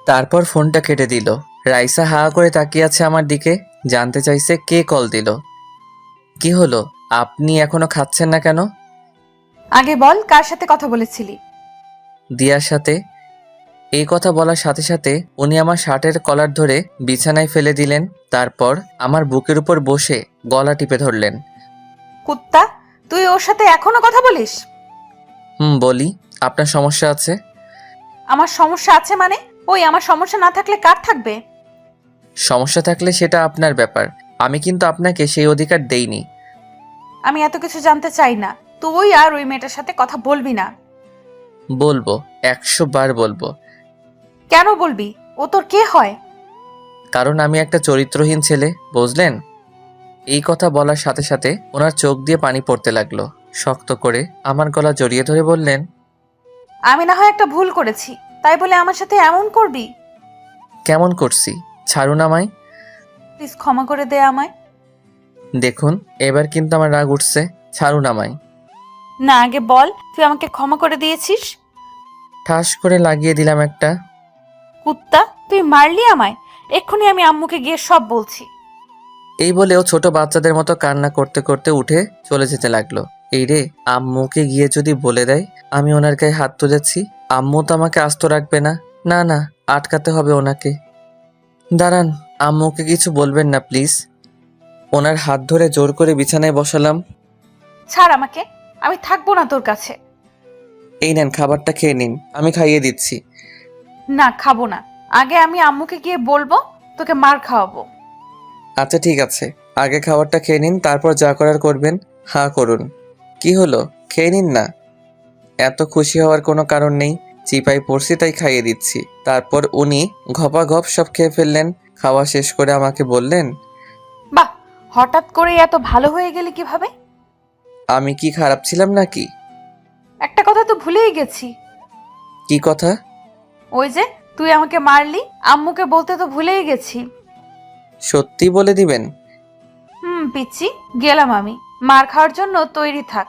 Speaker 1: তারপর ফোনটা কেটে দিল। রাইসা হা করে তাকিয়ে আছে আমার দিকে। জানতে চাইছে কে কল দিল। কি হলো, আপনি এখনো খাচ্ছেন না কেন?
Speaker 8: আগে বল, কার সাথে কথা বলেছিলি?
Speaker 1: দিয়ার সাথে। এই কথা বলার সাথে সাথে উনি আমার শার্টের কলার ধরে বিছানায় ফেলে দিলেন। তারপর আমার বুকের উপর বসে গলা টিপে ধরলেন।
Speaker 8: কুত্তা, তুই ওর সাথে এখনো কথা বলিস?
Speaker 1: বলি, আপনার সমস্যা আছে?
Speaker 8: আমার সমস্যা আছে মানে? ওই, আমার সমস্যা না থাকলে কার থাকবে?
Speaker 1: সমস্যা থাকলে সেটা আপনার ব্যাপার। আমি কিন্তু আপনাকে সেই অধিকার দেইনি।
Speaker 8: আমি এত কিছু জানতে চাই না। তুই আর ওই মেয়েটার সাথে কথা বলবি না।
Speaker 1: বলবো, 100 বার বলবো।
Speaker 8: কেন বলবি? ও তোর কে হয়?
Speaker 1: কারণ আমি একটা চরিত্রহীন ছেলে, বুঝলেন? এই কথা বলার সাথে সাথে ওনার চোখ দিয়ে পানি পড়তে লাগলো। শক্ত করে আমার গলা জড়িয়ে ধরে বললেন,
Speaker 3: আমি না হয় একটা ভুল করেছি, তাই বলে আমার সাথে এমন করবি?
Speaker 1: কেমন করছি? ছাড়ুন আমায়।
Speaker 3: প্লিজ ক্ষমা করে দে আমায়।
Speaker 1: দেখুন এবার কিন্তু আমার রাগ উঠছে, ছাড়ুন আমায়।
Speaker 3: না, আগে বল তুই আমাকে ক্ষমা করে দিয়েছিস।
Speaker 1: ঠাস করে লাগিয়ে দিলাম একটা।
Speaker 3: কুত্তা, তুই মারলি আমায়। এক্ষুনি আমি আম্মুকে গিয়ে সব বলছি।
Speaker 1: এই বলেও ছোট বাচ্চাদের মতো কান্না করতে করতে উঠে চলে যেতে লাগলো। এই রে, আম্মুকে গিয়ে যদি বলে দেয় আমি ওনার গায়ে হাত তুলেছি, আম্মু তো আমাকে আস্ত রাখবে না। না না, আটকাতে হবে ওনাকে। দাঁড়ান, আম্মুকে কিছু বলবেন না প্লিজ। ওনার হাত ধরে জোর করে বিছানায় বসালাম।
Speaker 3: ছাড় আমাকে, আমি থাকবো না তোর কাছে।
Speaker 1: এই নেন, খাবারটা খেয়ে নিন, আমি খাইয়ে দিচ্ছি।
Speaker 3: না, খাবো না। আগে আমি আম্মুকে গিয়ে বলবো, তোকে মার খাওয়াবো।
Speaker 1: আচ্ছা ঠিক আছে, আগে খাবারটা খেয়ে নিন, তারপর যা করার করবেন। হ্যাঁ করুন। কি হলো, খেয়ে নিন না। এত খুশি হওয়ার কোনো কারণ নেই, চিপাই পড়ছি তাই খাইয়ে দিচ্ছি। তারপর উনি ঘপাঘপ সব খেয়ে ফেললেন। খাওয়া শেষ করে আমাকে বললেন,
Speaker 3: বাহ, হঠাৎ করে এত ভালো হয়ে গেলি কিভাবে?
Speaker 1: আমি কি খারাপ ছিলাম নাকি?
Speaker 3: একটা কথা তো ভুলেই গেছি।
Speaker 1: কি কথা?
Speaker 3: ওই যে তুই আমাকে মারলি, আম্মুকে বলতে তো ভুলেই গেছি।
Speaker 1: সত্যি বলে দিবেন?
Speaker 3: পিচ্ছি, গেলাম আমি। মার খাওয়ার জন্য তৈরি থাক।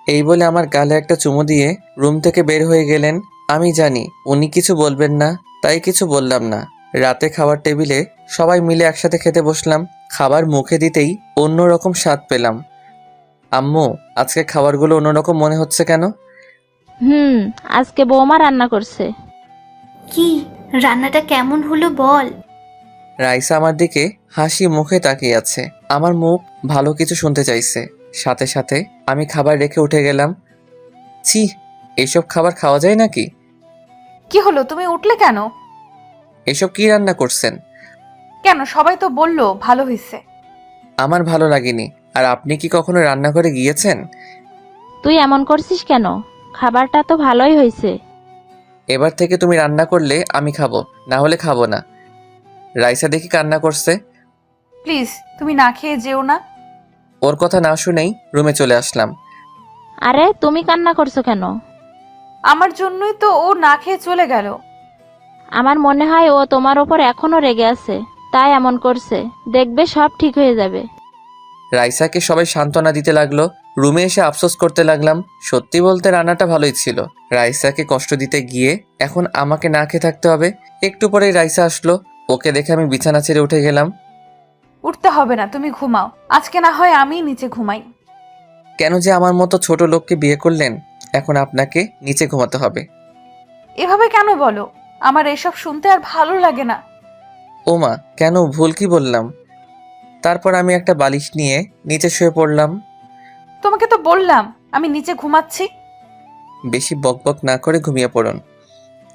Speaker 1: এই বলে আমার গালে একটা চুমু দিয়ে রুম থেকে বের হয়ে গেলেন। আমি জানি উনি কিছু বলবেন না, তাই কিছু বললাম না। রাতে খাবার টেবিলে সবাই মিলে একসাথে খেতে বসলাম। খাবার মুখে দিতেই অন্যরকম স্বাদ পেলাম। আম্মু, আজকে খাবারগুলো অন্যরকম মনে হচ্ছে কেন?
Speaker 2: আজকে বৌমা রান্না করছে।
Speaker 6: কি রান্নাটা কেমন হলো বল?
Speaker 1: রাইসা আমার দিকে হাসি মুখে তাকিয়ে আছে। আমার মুখ ভালো কিছু শুনতে চাইছে। সাথে সাথে আমি খাবার রেখে উঠে গেলাম। ছি, এসব খাবার খাওয়া যায় নাকি?
Speaker 3: কি হলো, তুমি উঠলে কেন?
Speaker 1: এসব কি রান্না করছেন?
Speaker 3: কেন, সবাই তো বললো ভালো হয়েছে।
Speaker 1: আমার ভালো লাগেনি। আর আপনি কি কখনো রান্নাঘরে গিয়েছেন?
Speaker 2: তুই এমন করছিস কেন? খাবারটা তো ভালোই হয়েছে।
Speaker 1: এবার থেকে তুমি রান্না করলে আমি খাবো, না হলে খাবো না। রাইসা দেখি কান্না করছে।
Speaker 3: প্লিজ তুমি না খেয়ে যেও না।
Speaker 1: ওর কথা না শুনেই রুমে চলে আসলাম।
Speaker 2: আরে তুমি কান্না করছো কেন?
Speaker 3: আমার জন্যই তো ও না খেয়ে চলে গেল।
Speaker 2: আমার মনে হয় ও তোমার ওপর এখনো রেগে আছে, তাই এমন করছে। দেখবে সব ঠিক হয়ে যাবে।
Speaker 1: রাইসাকে সবাই সান্ত্বনা দিতে লাগলো। রুমে এসে আফসোস করতে লাগলাম। সত্যি বলতে রান্নাটা ভালোই ছিল। রাইসাকে কষ্ট দিতে গিয়ে এখন আমাকে না খেয়ে থাকতে হবে। একটু পরেই রাইসা আসলো। ওকে দেখে আমি বিছানা ছেড়ে উঠে গেলাম।
Speaker 3: উঠতে হবে না, তুমি ঘুমাও। আজকে না হয় আমি নিচে ঘুমাই।
Speaker 1: কেন যে আমার মতো ছোট লোককে বিয়ে করলেন? এখন আপনাকে নিচে ঘুমাতে হবে।
Speaker 3: এভাবে কেন বলো? আমার এসব শুনতে আর ভালো লাগে না।
Speaker 1: ওমা, কেন, ভুল কি বললাম? তারপর আমি একটা বালিশ নিয়ে নিচে শুয়ে পড়লাম।
Speaker 3: তোমাকে তো বললাম আমি নিচে ঘুমাচ্ছি।
Speaker 1: বেশি বকবক না করে ঘুমিয়ে পড়ুন।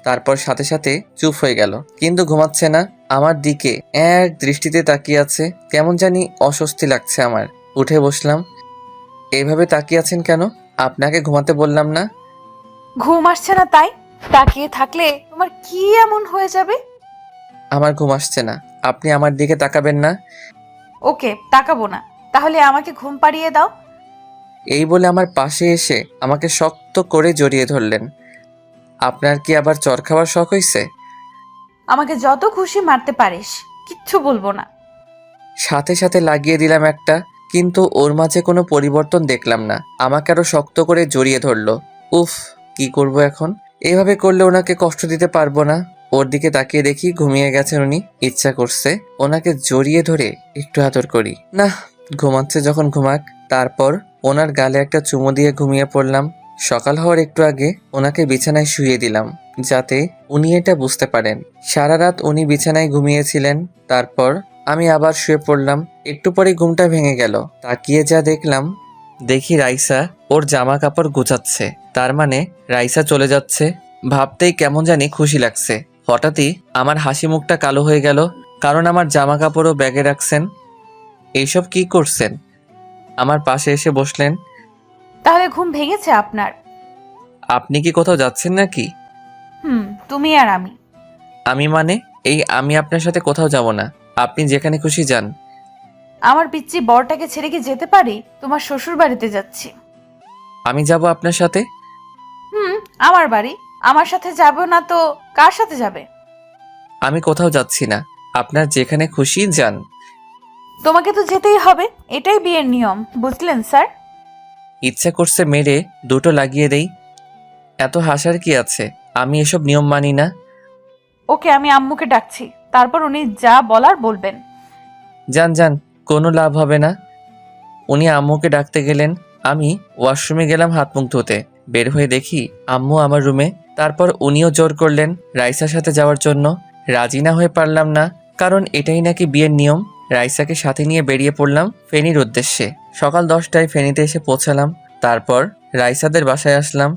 Speaker 1: তারপর সাথে সাথে চুপ হয়ে গেল, কিন্তু ঘুমাচ্ছে না। আমার দিকে এক দৃষ্টিতে তাকিয়ে আছে। কেমন জানি অস্বস্তি লাগছে আমার। উঠে বসলাম। এইভাবে তাকিয়ে আছেন কেন? আপনাকে ঘুমাতে বললাম না?
Speaker 3: ঘুম আসছে না তাই তাকিয়ে থাকলে তোমার কি এমন হয়ে যাবে?
Speaker 1: আমার ঘুম আসছে না, আপনি আমার দিকে তাকাবেন না।
Speaker 3: ওকে, তাকাবো না। তাহলে আমাকে ঘুম পাড়িয়ে দাও।
Speaker 1: এই বলে আমার পাশে এসে আমাকে শক্ত করে জড়িয়ে ধরলেন। আপনার কি আবার চর খাওয়ার শখ হয়েছে?
Speaker 3: আমাকে যত খুশি মারতে পারিস, কিচ্ছু বলবো না।
Speaker 1: সাথে সাথে লাগিয়ে দিলাম একটা, কিন্তু ওর মাঝে কোনো পরিবর্তন দেখলাম না। আমাকে আরো শক্ত করে জড়িয়ে ধরলো। উফ, কি করব এখন? এভাবে করলে ওনাকে কষ্ট দিতে পারবো না। ওর দিকে তাকিয়ে দেখি ঘুমিয়ে গেছেন উনি। ইচ্ছা করছে ওনাকে জড়িয়ে ধরে একটু আদর করি। না, ঘুমাচ্ছে যখন ঘুমাক। তারপর ওনার গালে একটা চুমু দিয়ে ঘুমিয়ে পড়লাম। সকাল হওয়ার একটু আগে ওনাকে বিছানায় শুইয়ে দিলাম, যাতে উনি এটা বুঝতে পারেন। সারা রাত উনি বিছানায় ঘুমিয়েছিলেন। তারপর আমি আবার শুয়ে পড়লাম। একটু পরে ঘুমটা ভেঙে গেল। তাকিয়ে যা দেখি রাইসা ওর জামা কাপড় গুছাচ্ছে। তার মানে রাইসা চলে যাচ্ছে। ভাবতেই কেমন জানি খুশি লাগছে। হঠাৎই আমার হাসি মুখটা কালো হয়ে গেল, কারণ আমার জামা কাপড়ও ব্যাগে রাখছেন। এইসব কি করছেন? আমার পাশে এসে বসলেন।
Speaker 3: তাহলে ঘুম ভেঙেছে আপনার?
Speaker 1: আপনি কি কোথাও যাচ্ছেন নাকি?
Speaker 3: তুমি আর আমি।
Speaker 1: আমি মানে? আমি আপনার সাথে কোথাও যাব না। আপনি যেখানে খুশি যান।
Speaker 3: আমার পিচ্চি বরটাকে ছেড়ে কি যেতে পারি? তোমার শ্বশুর বাড়িতে যাচ্ছি।
Speaker 1: আমি যাব আপনার সাথে।
Speaker 3: আমার বাড়ি, আমার সাথে যাবে না তো কার সাথে যাবে?
Speaker 1: আমি কোথাও যাচ্ছি না, আপনার যেখানে খুশি যান।
Speaker 3: তোমাকে তো যেতেই হবে, এটাই বিয়ের নিয়ম, বুঝলেন স্যার?
Speaker 1: ইচ্ছা করছে মেরে দুটো লাগিয়ে দেই। এত হাসার কি আছে, আমি এসব নিয়ম মানি না।
Speaker 3: ওকে, আমি আম্মুকে ডাকছি, তারপর উনি যা বলার বলবেন।
Speaker 1: যান যান, কোনো লাভ হবে না। উনি আম্মুকে ডাকতে গেলেন, আমি ওয়াশরুমে গেলাম হাত মুখ ধুতে। বের হয়ে দেখি আম্মু আমার রুমে। তারপর উনিও জোর করলেন রাইসার সাথে যাওয়ার জন্য। রাজি না হয়ে পারলাম না, কারণ এটাই নাকি বিয়ের নিয়ম। রাইসাকে সাথে নিয়ে বেরিয়ে পড়লাম ফেনীর উদ্দেশ্যে। সকাল 10টায় ফেনীতে এসে পৌঁছালাম। তারপর রাইসাদের বাসায় আসলাম।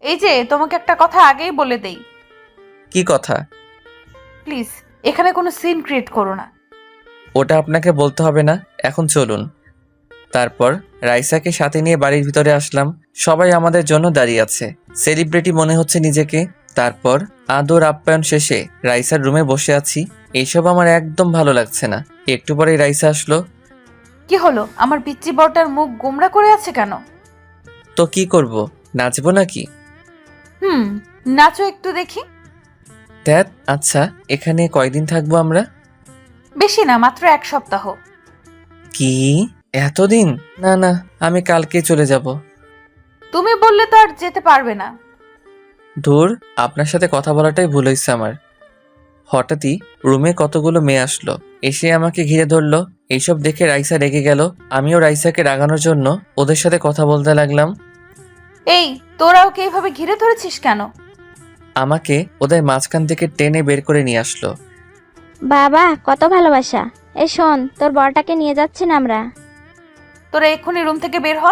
Speaker 3: এই যে, তোমাকে একটা কথা আগেই বলে দেই,
Speaker 1: কি কথা?
Speaker 3: প্লিজ এখানে কোনো সিন ক্রিয়েট করো না।
Speaker 1: ওটা আপনাকে বলতে হবে না, এখন চলুন। তারপর রাইসাকে সাথে নিয়ে বাড়ির ভিতরে আসলাম। সবাই আমাদের জন্য দাঁড়িয়ে আছে, সেলিব্রিটি মনে হচ্ছে নিজেকে। তারপর আদর আপ্যায়ন শেষে রাইসার রুমে বসে আছি। এইসব আমার একদম ভালো লাগছে না। একটু পরেই রাইসা আসলো।
Speaker 3: কি হলো? আমার পিচ্চি বরটার মুখ গোমড়া করে আছে কেন?
Speaker 1: তো কি করব, নাচবো নাকি?
Speaker 3: নাচো একটু দেখি।
Speaker 1: ধ্যাত, আচ্ছা এখানে কয়দিন থাকবো আমরা?
Speaker 3: বেশি না, মাত্র 1 সপ্তাহ।
Speaker 1: কি এতদিন? না না, আমি কালকে চলে যাব।
Speaker 3: তুমি বললে তো আর যেতে পারবে না।
Speaker 1: ধুর, আপনার সাথে কথা বলাটাই ভুল হয়েছে আমার। হঠাৎই রুমে কতগুলো মেয়ে আসলো, এসে আমাকে ঘিরে ধরলো। এইসব দেখে রাইসা রেগে গেল। আমিও রাইসাকে রাগানোর জন্য ওদের সাথে কথা বলতে লাগলাম।
Speaker 3: এই, তোরা ওকে এইভাবে ঘিরে ধরেছিস কেন?
Speaker 1: আমাকে ওদের মাঝখান থেকে টেনে বের করে নিয়ে আসলো।
Speaker 2: বাবা, কত ভালোবাসা। এই শোন, তোর বরটাকে নিয়ে যাচ্ছি না আমরা।
Speaker 3: তোরা এক্ষুনি রুম থেকে বের হ।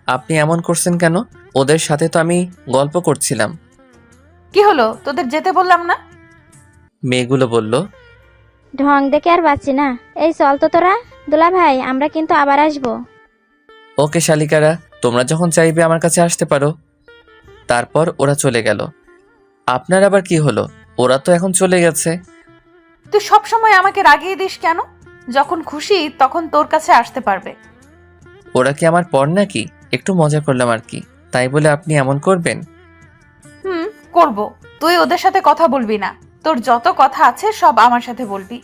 Speaker 1: আপনি এমন করছেন কেন? ওদের সাথে তো আমি গল্প করছিলাম।
Speaker 3: কি হলো, তোদের যেতে বললাম না?
Speaker 1: মেয়েগুলো বলল।
Speaker 2: ঢং দেখে আর বাঁচি না। এই চল তো তোরা। দুলা ভাই, আমরা কিন্তু আবার আসবো।
Speaker 1: ওকে শালিকারা, তোমরা যখন চাইবে আমার কাছে আসতে পারো। তারপর ওরা চলে গেল। আপনার আবার কি হলো? ওরা তো এখন চলে গেছে।
Speaker 3: তুই সবসময় আমাকে রাগিয়ে দিস কেন? যখন খুশি তখন তোর কাছে আসতে পারবে।
Speaker 1: ওরা কি আমার পর নাকি? একটু মজা করলাম আর কি, তাই বলে আপনি এমন করবেন?
Speaker 3: করব। তুই ওদের সাথে কথা বলবি না, তোর যত কথা আছে সব আমার সাথে বলবি।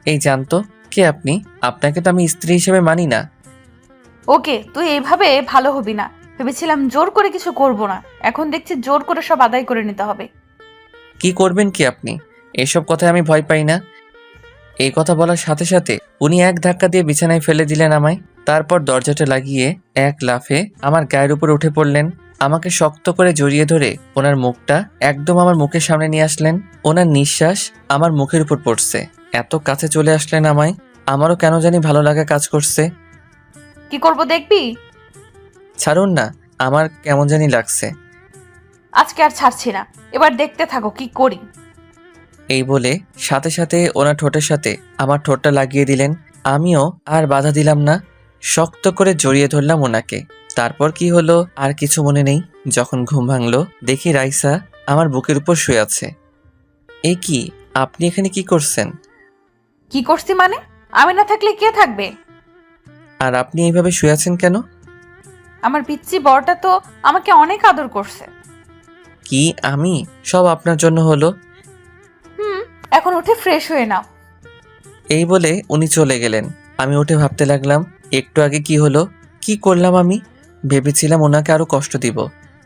Speaker 1: এই জানতো কে আপনি? আপনাকে তো আমি স্ত্রী হিসেবে মানি না।
Speaker 3: ওকে, তুই এইভাবে ভালো হবি না। ভেবেছিলাম জোর করে কিছু করব না, এখন দেখছি জোর করে সব আদায় করে নিতে হবে।
Speaker 1: কি করবেন কি আপনি? এসব কথায় আমি ভয় পাই না। এই কথা বলার সাথে সাথে উনি এক ধাক্কা দিয়ে বিছানায় ফেলে দিলেন আমায়। তারপর দরজাটা লাগিয়ে এক লাফে আমার গায়ের উপর উঠে পড়লেন। আমাকে শক্ত করে জড়িয়ে ধরে ওনার মুখটা একদম আমার মুখের সামনে নিয়ে আসলেন। ওনার নিঃশ্বাস আমার মুখের উপর পড়ছে। এত কাছে চলে আসলেন আমায়। আমারও কেন জানি ভালো লাগা কাজ করছে।
Speaker 3: কি করব দেখবি?
Speaker 1: ছাড়ুন না, আমার কেমন জানি লাগছে।
Speaker 3: আজকে আর ছাড়ছি না, এবার দেখতে থাকো কি করি।
Speaker 1: এই বলে সাথে সাথে ওনার ঠোঁটের সাথে আমার ঠোঁটটা লাগিয়ে দিলেন। আমিও আর বাধা দিলাম না, শক্ত করে জড়িয়ে ধরলাম ওনাকে। তারপর কি হলো আর কিছু মনে নেই। যখন ঘুম ভাঙলো দেখি রাইসা আমার বুকের উপর শুয়ে আছে। এই কি, আপনি এখানে কি করছেন?
Speaker 3: কি করছি মানে? আমি না থাকলে কে থাকবে?
Speaker 1: আর আপনি এইভাবে শুয়ে আছেন কেন?
Speaker 3: আমার পিচ্চি বরটা তো আমাকে অনেক আদর করছে।
Speaker 1: কি আমি? সব আপনার জন্য হলো।
Speaker 3: এখন উঠে ফ্রেশ হয়ে নাও।
Speaker 1: এই বলে উনি চলে গেলেন। আমি উঠে ভাবতে লাগলাম, একটু আগে কি হলো, কি করলাম আমি? ভেবেছিলাম ওনাকে আরো কষ্ট দিব,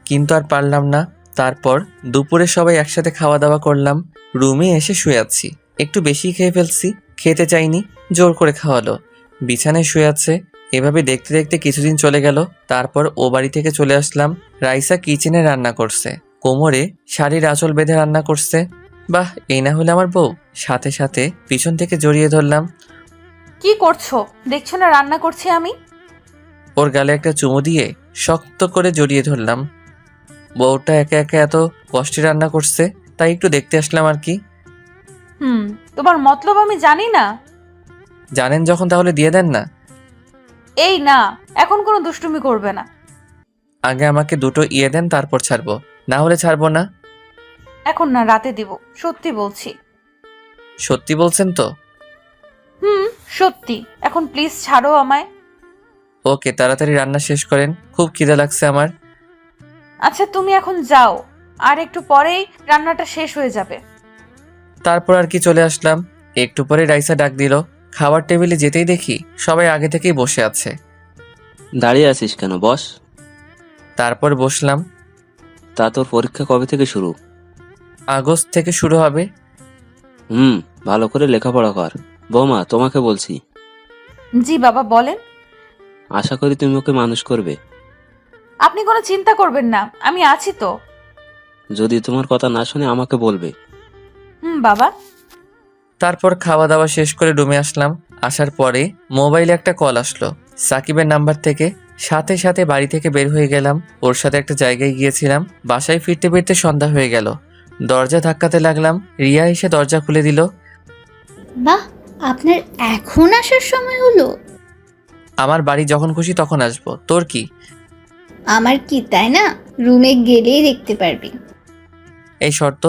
Speaker 1: কিন্তু আর পারলাম না। তারপর দুপুরে সবাই একসাথে খাওয়া দাওয়া করলাম। রুমে এসে শুয়ে আছি, একটু বেশি খেয়ে ফেলছি। খেতে চাইনি, জোর করে খাওয়ালো। বিছানায় শুয়ে আছে। এভাবে দেখতে দেখতে কিছুদিন চলে গেল। তারপর ও বাড়ি থেকে চলে আসলাম। রাইসা কিচেনে রান্না করছে, কোমরে শাড়ির আঁচল বেঁধে রান্না করছে। বাহ, এই না হলে আমার বউ। সাথে সাথে পিছন থেকে জড়িয়ে ধরলাম।
Speaker 3: কি করছো? দেখছো না রান্না করছি আমি?
Speaker 1: ওর গালে একটা চুমু দিয়ে শক্ত করে জড়িয়ে ধরলাম। বউটা একা একা এত কষ্টে রান্না করছে, তাই একটু দেখতে আসলাম আর কি।
Speaker 3: তোমার মতলব আমি জানি না।
Speaker 1: জানেন যখন তাহলে দিয়ে দেন না।
Speaker 3: এই না, এখন কোনো দুষ্টুমি করবে না।
Speaker 1: আগে আমাকে দুটো ইয়ে দেন, তারপর ছাড়বো, না হলে ছাড়বো না।
Speaker 3: এখন না, রাতে দিব, সত্যি বলছি।
Speaker 1: সত্যি বলছেন তো?
Speaker 3: সত্যি। এখন প্লিজ ছাড়ো আমায়।
Speaker 1: ওকে, তাড়াতাড়ি রান্না শেষ করেন, খুব খিদে লাগছে আমার।
Speaker 3: আচ্ছা তুমি এখন যাও, আর একটু পরেই রান্নাটা শেষ হয়ে যাবে।
Speaker 1: তারপর আর কি চলে আসলাম। একটু পরে রাইসা ডাক দিল। খাবার টেবিলে যেতেই দেখি সবাই আগে থেকেই বসে আছে।
Speaker 12: দাঁড়িয়ে আছিস কেন, বস।
Speaker 1: তারপর বসলাম।
Speaker 12: তা তোর পরীক্ষা কবে থেকে শুরু?
Speaker 1: আগস্ট থেকে শুরু হবে।
Speaker 12: ভালো করে লেখাপড়া কর। বৌমা, তোমাকে বলছি,
Speaker 3: জি বাবা বলেন।
Speaker 12: আশা করি তুমি ওকে মানুষ করবে।
Speaker 3: আপনি কোনো চিন্তা করবেন না, আমি আছি তো।
Speaker 12: যদি তোমার কথা না শুনে আমাকে বলবে।
Speaker 3: বাবা।
Speaker 1: তারপর খাওয়া দাওয়া শেষ করে রুমে আসলাম। আসার পরে মোবাইলে একটা কল আসলো সাকিবের নাম্বার থেকে। সাথে সাথে বাড়ি থেকে বের হয়ে গেলাম। ওর সাথে একটা জায়গায় গিয়েছিলাম। বাসায় ফিরতে ফিরতে সন্ধ্যা হয়ে গেল। দরজা ধাক্কাতে লাগলাম। রিয়া এসে দরজা খুলে দিল।
Speaker 6: বাহ, আপনার এখন আসার সময় হলো?
Speaker 1: আমার বাড়ি যখন খুশি তখন আসবো, তোর কি?
Speaker 6: আমার কি তাই না? রুমে গেলেই দেখতে পারবি।
Speaker 1: এই শর্ত।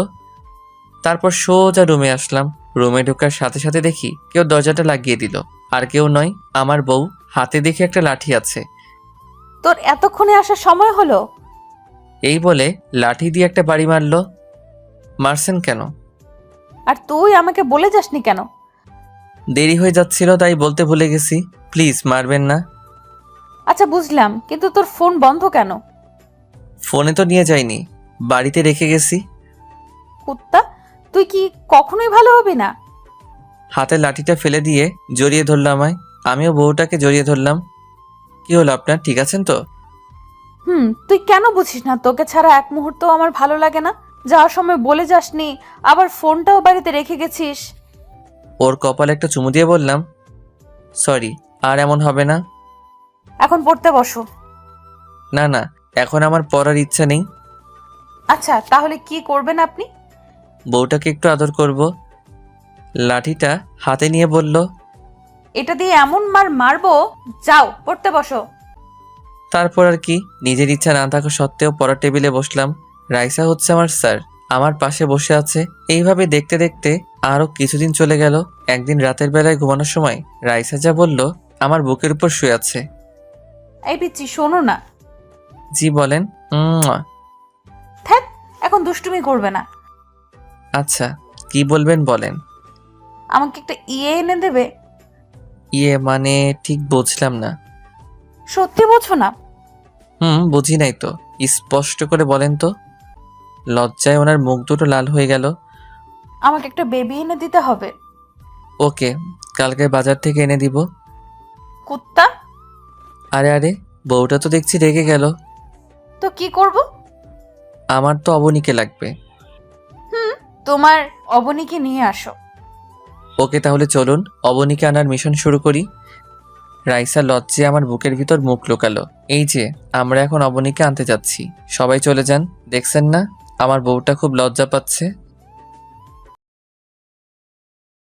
Speaker 1: তারপর সোজা রুমে আসলাম। রুমে ঢোকার সাথে সাথে দেখি কেউ দরজাটা লাগিয়ে দিল। আর কেউ নয়, আমার বউ। হাতে দেখি একটা লাঠি আছে।
Speaker 3: তোর এতক্ষণে আসার সময় হলো?
Speaker 1: এই বলে লাঠি দিয়ে একটা বাড়ি মারলো। মারছেন কেন?
Speaker 3: আর তুই আমাকে বলে যাসনি কেন?
Speaker 1: দেরি হয়ে যাচ্ছিল তাই বলতে ভুলে গেছি। প্লিজ মারবেন না।
Speaker 3: আচ্ছা বুঝলাম, কিন্তু তোর ফোন বন্ধ কেন?
Speaker 1: ফোনে তো নিয়ে যাইনি, বাড়িতে রেখে গেছি।
Speaker 3: কুত্তা, তুই কি কখনোই ভালো হবি না?
Speaker 1: হাতে লাঠিটা ফেলে দিয়ে জড়িয়ে ধরলো আমায়। আমিও বউটাকে জড়িয়ে ধরলাম। কি হলো আপনার, ঠিক আছেন তো?
Speaker 3: তুই কেন বুঝিস না তোকে ছাড়া এক মুহূর্ত আমার ভালো লাগে না? যাওয়ার সময় বলে যাসনি, আবার ফোনটাও বাড়িতে রেখে গেছিস।
Speaker 1: ওর কপালে একটা চুমু দিয়ে বললাম, সরি, আর এমন হবে না।
Speaker 3: এখন পড়তে বসো।
Speaker 1: না না, এখন আমার পড়ার ইচ্ছা নেই।
Speaker 3: আচ্ছা তাহলে কি করবেন আপনি?
Speaker 1: বউটাকে একটু আদর করব। লাঠিটা হাতে নিয়ে বলল,
Speaker 3: এটা দিয়ে এমন মারবো, যাও পড়তে বসো।
Speaker 1: তারপর আর কি, নিজের ইচ্ছা না থাকা সত্ত্বেও পড়ার টেবিলে বসলাম। রাইসা হচ্ছে আমার স্যার, আমার পাশে বসে আছে। এইভাবে দেখতে দেখতে আরো কিছুদিন চলে গেল। একদিন রাতের বেলায় ঘুমানোর সময় রাইসা যা বলল, আমার বুকের উপর শুয়ে আছে।
Speaker 3: এই পিচ্ছি শোনো না।
Speaker 1: জি বলেন।
Speaker 3: থ্যাত, এখন দুষ্টুমি করবে না।
Speaker 1: আচ্ছা, কি বলবেন বলেন।
Speaker 3: আমাকে একটা এনে দেবে?
Speaker 1: ইয়ে মানে ঠিক বুঝলাম না।
Speaker 3: সত্যি বোঝো না?
Speaker 1: বুঝি নাই তো, স্পষ্ট করে বলেন তো। লজ্জায় ওনার মুখ দুটো লাল হয়ে গেল।
Speaker 3: আমাকে একটা বেবি এনে দিতে হবে।
Speaker 1: ওকে, কালকে বাজার থেকে এনে দিব।
Speaker 3: কুত্তা।
Speaker 1: আরে আরে, বউটা তো দেখছি রেগে গেল।
Speaker 3: তো কি করব?
Speaker 1: আমার তো অবনীকে লাগবে।
Speaker 3: তোমার অবনীকে নিয়ে আসো।
Speaker 1: ওকে তাহলে চলুন অবনীকে আনার মিশন শুরু করি। রাইসা লজ্জে আমার বুকের ভিতর মুখ লুকালো। এই যে আমরা এখন অবনীকে আনতে যাচ্ছি, সবাই চলে যান। দেখছেন না আমার বউটা খুব লজ্জা পাচ্ছে।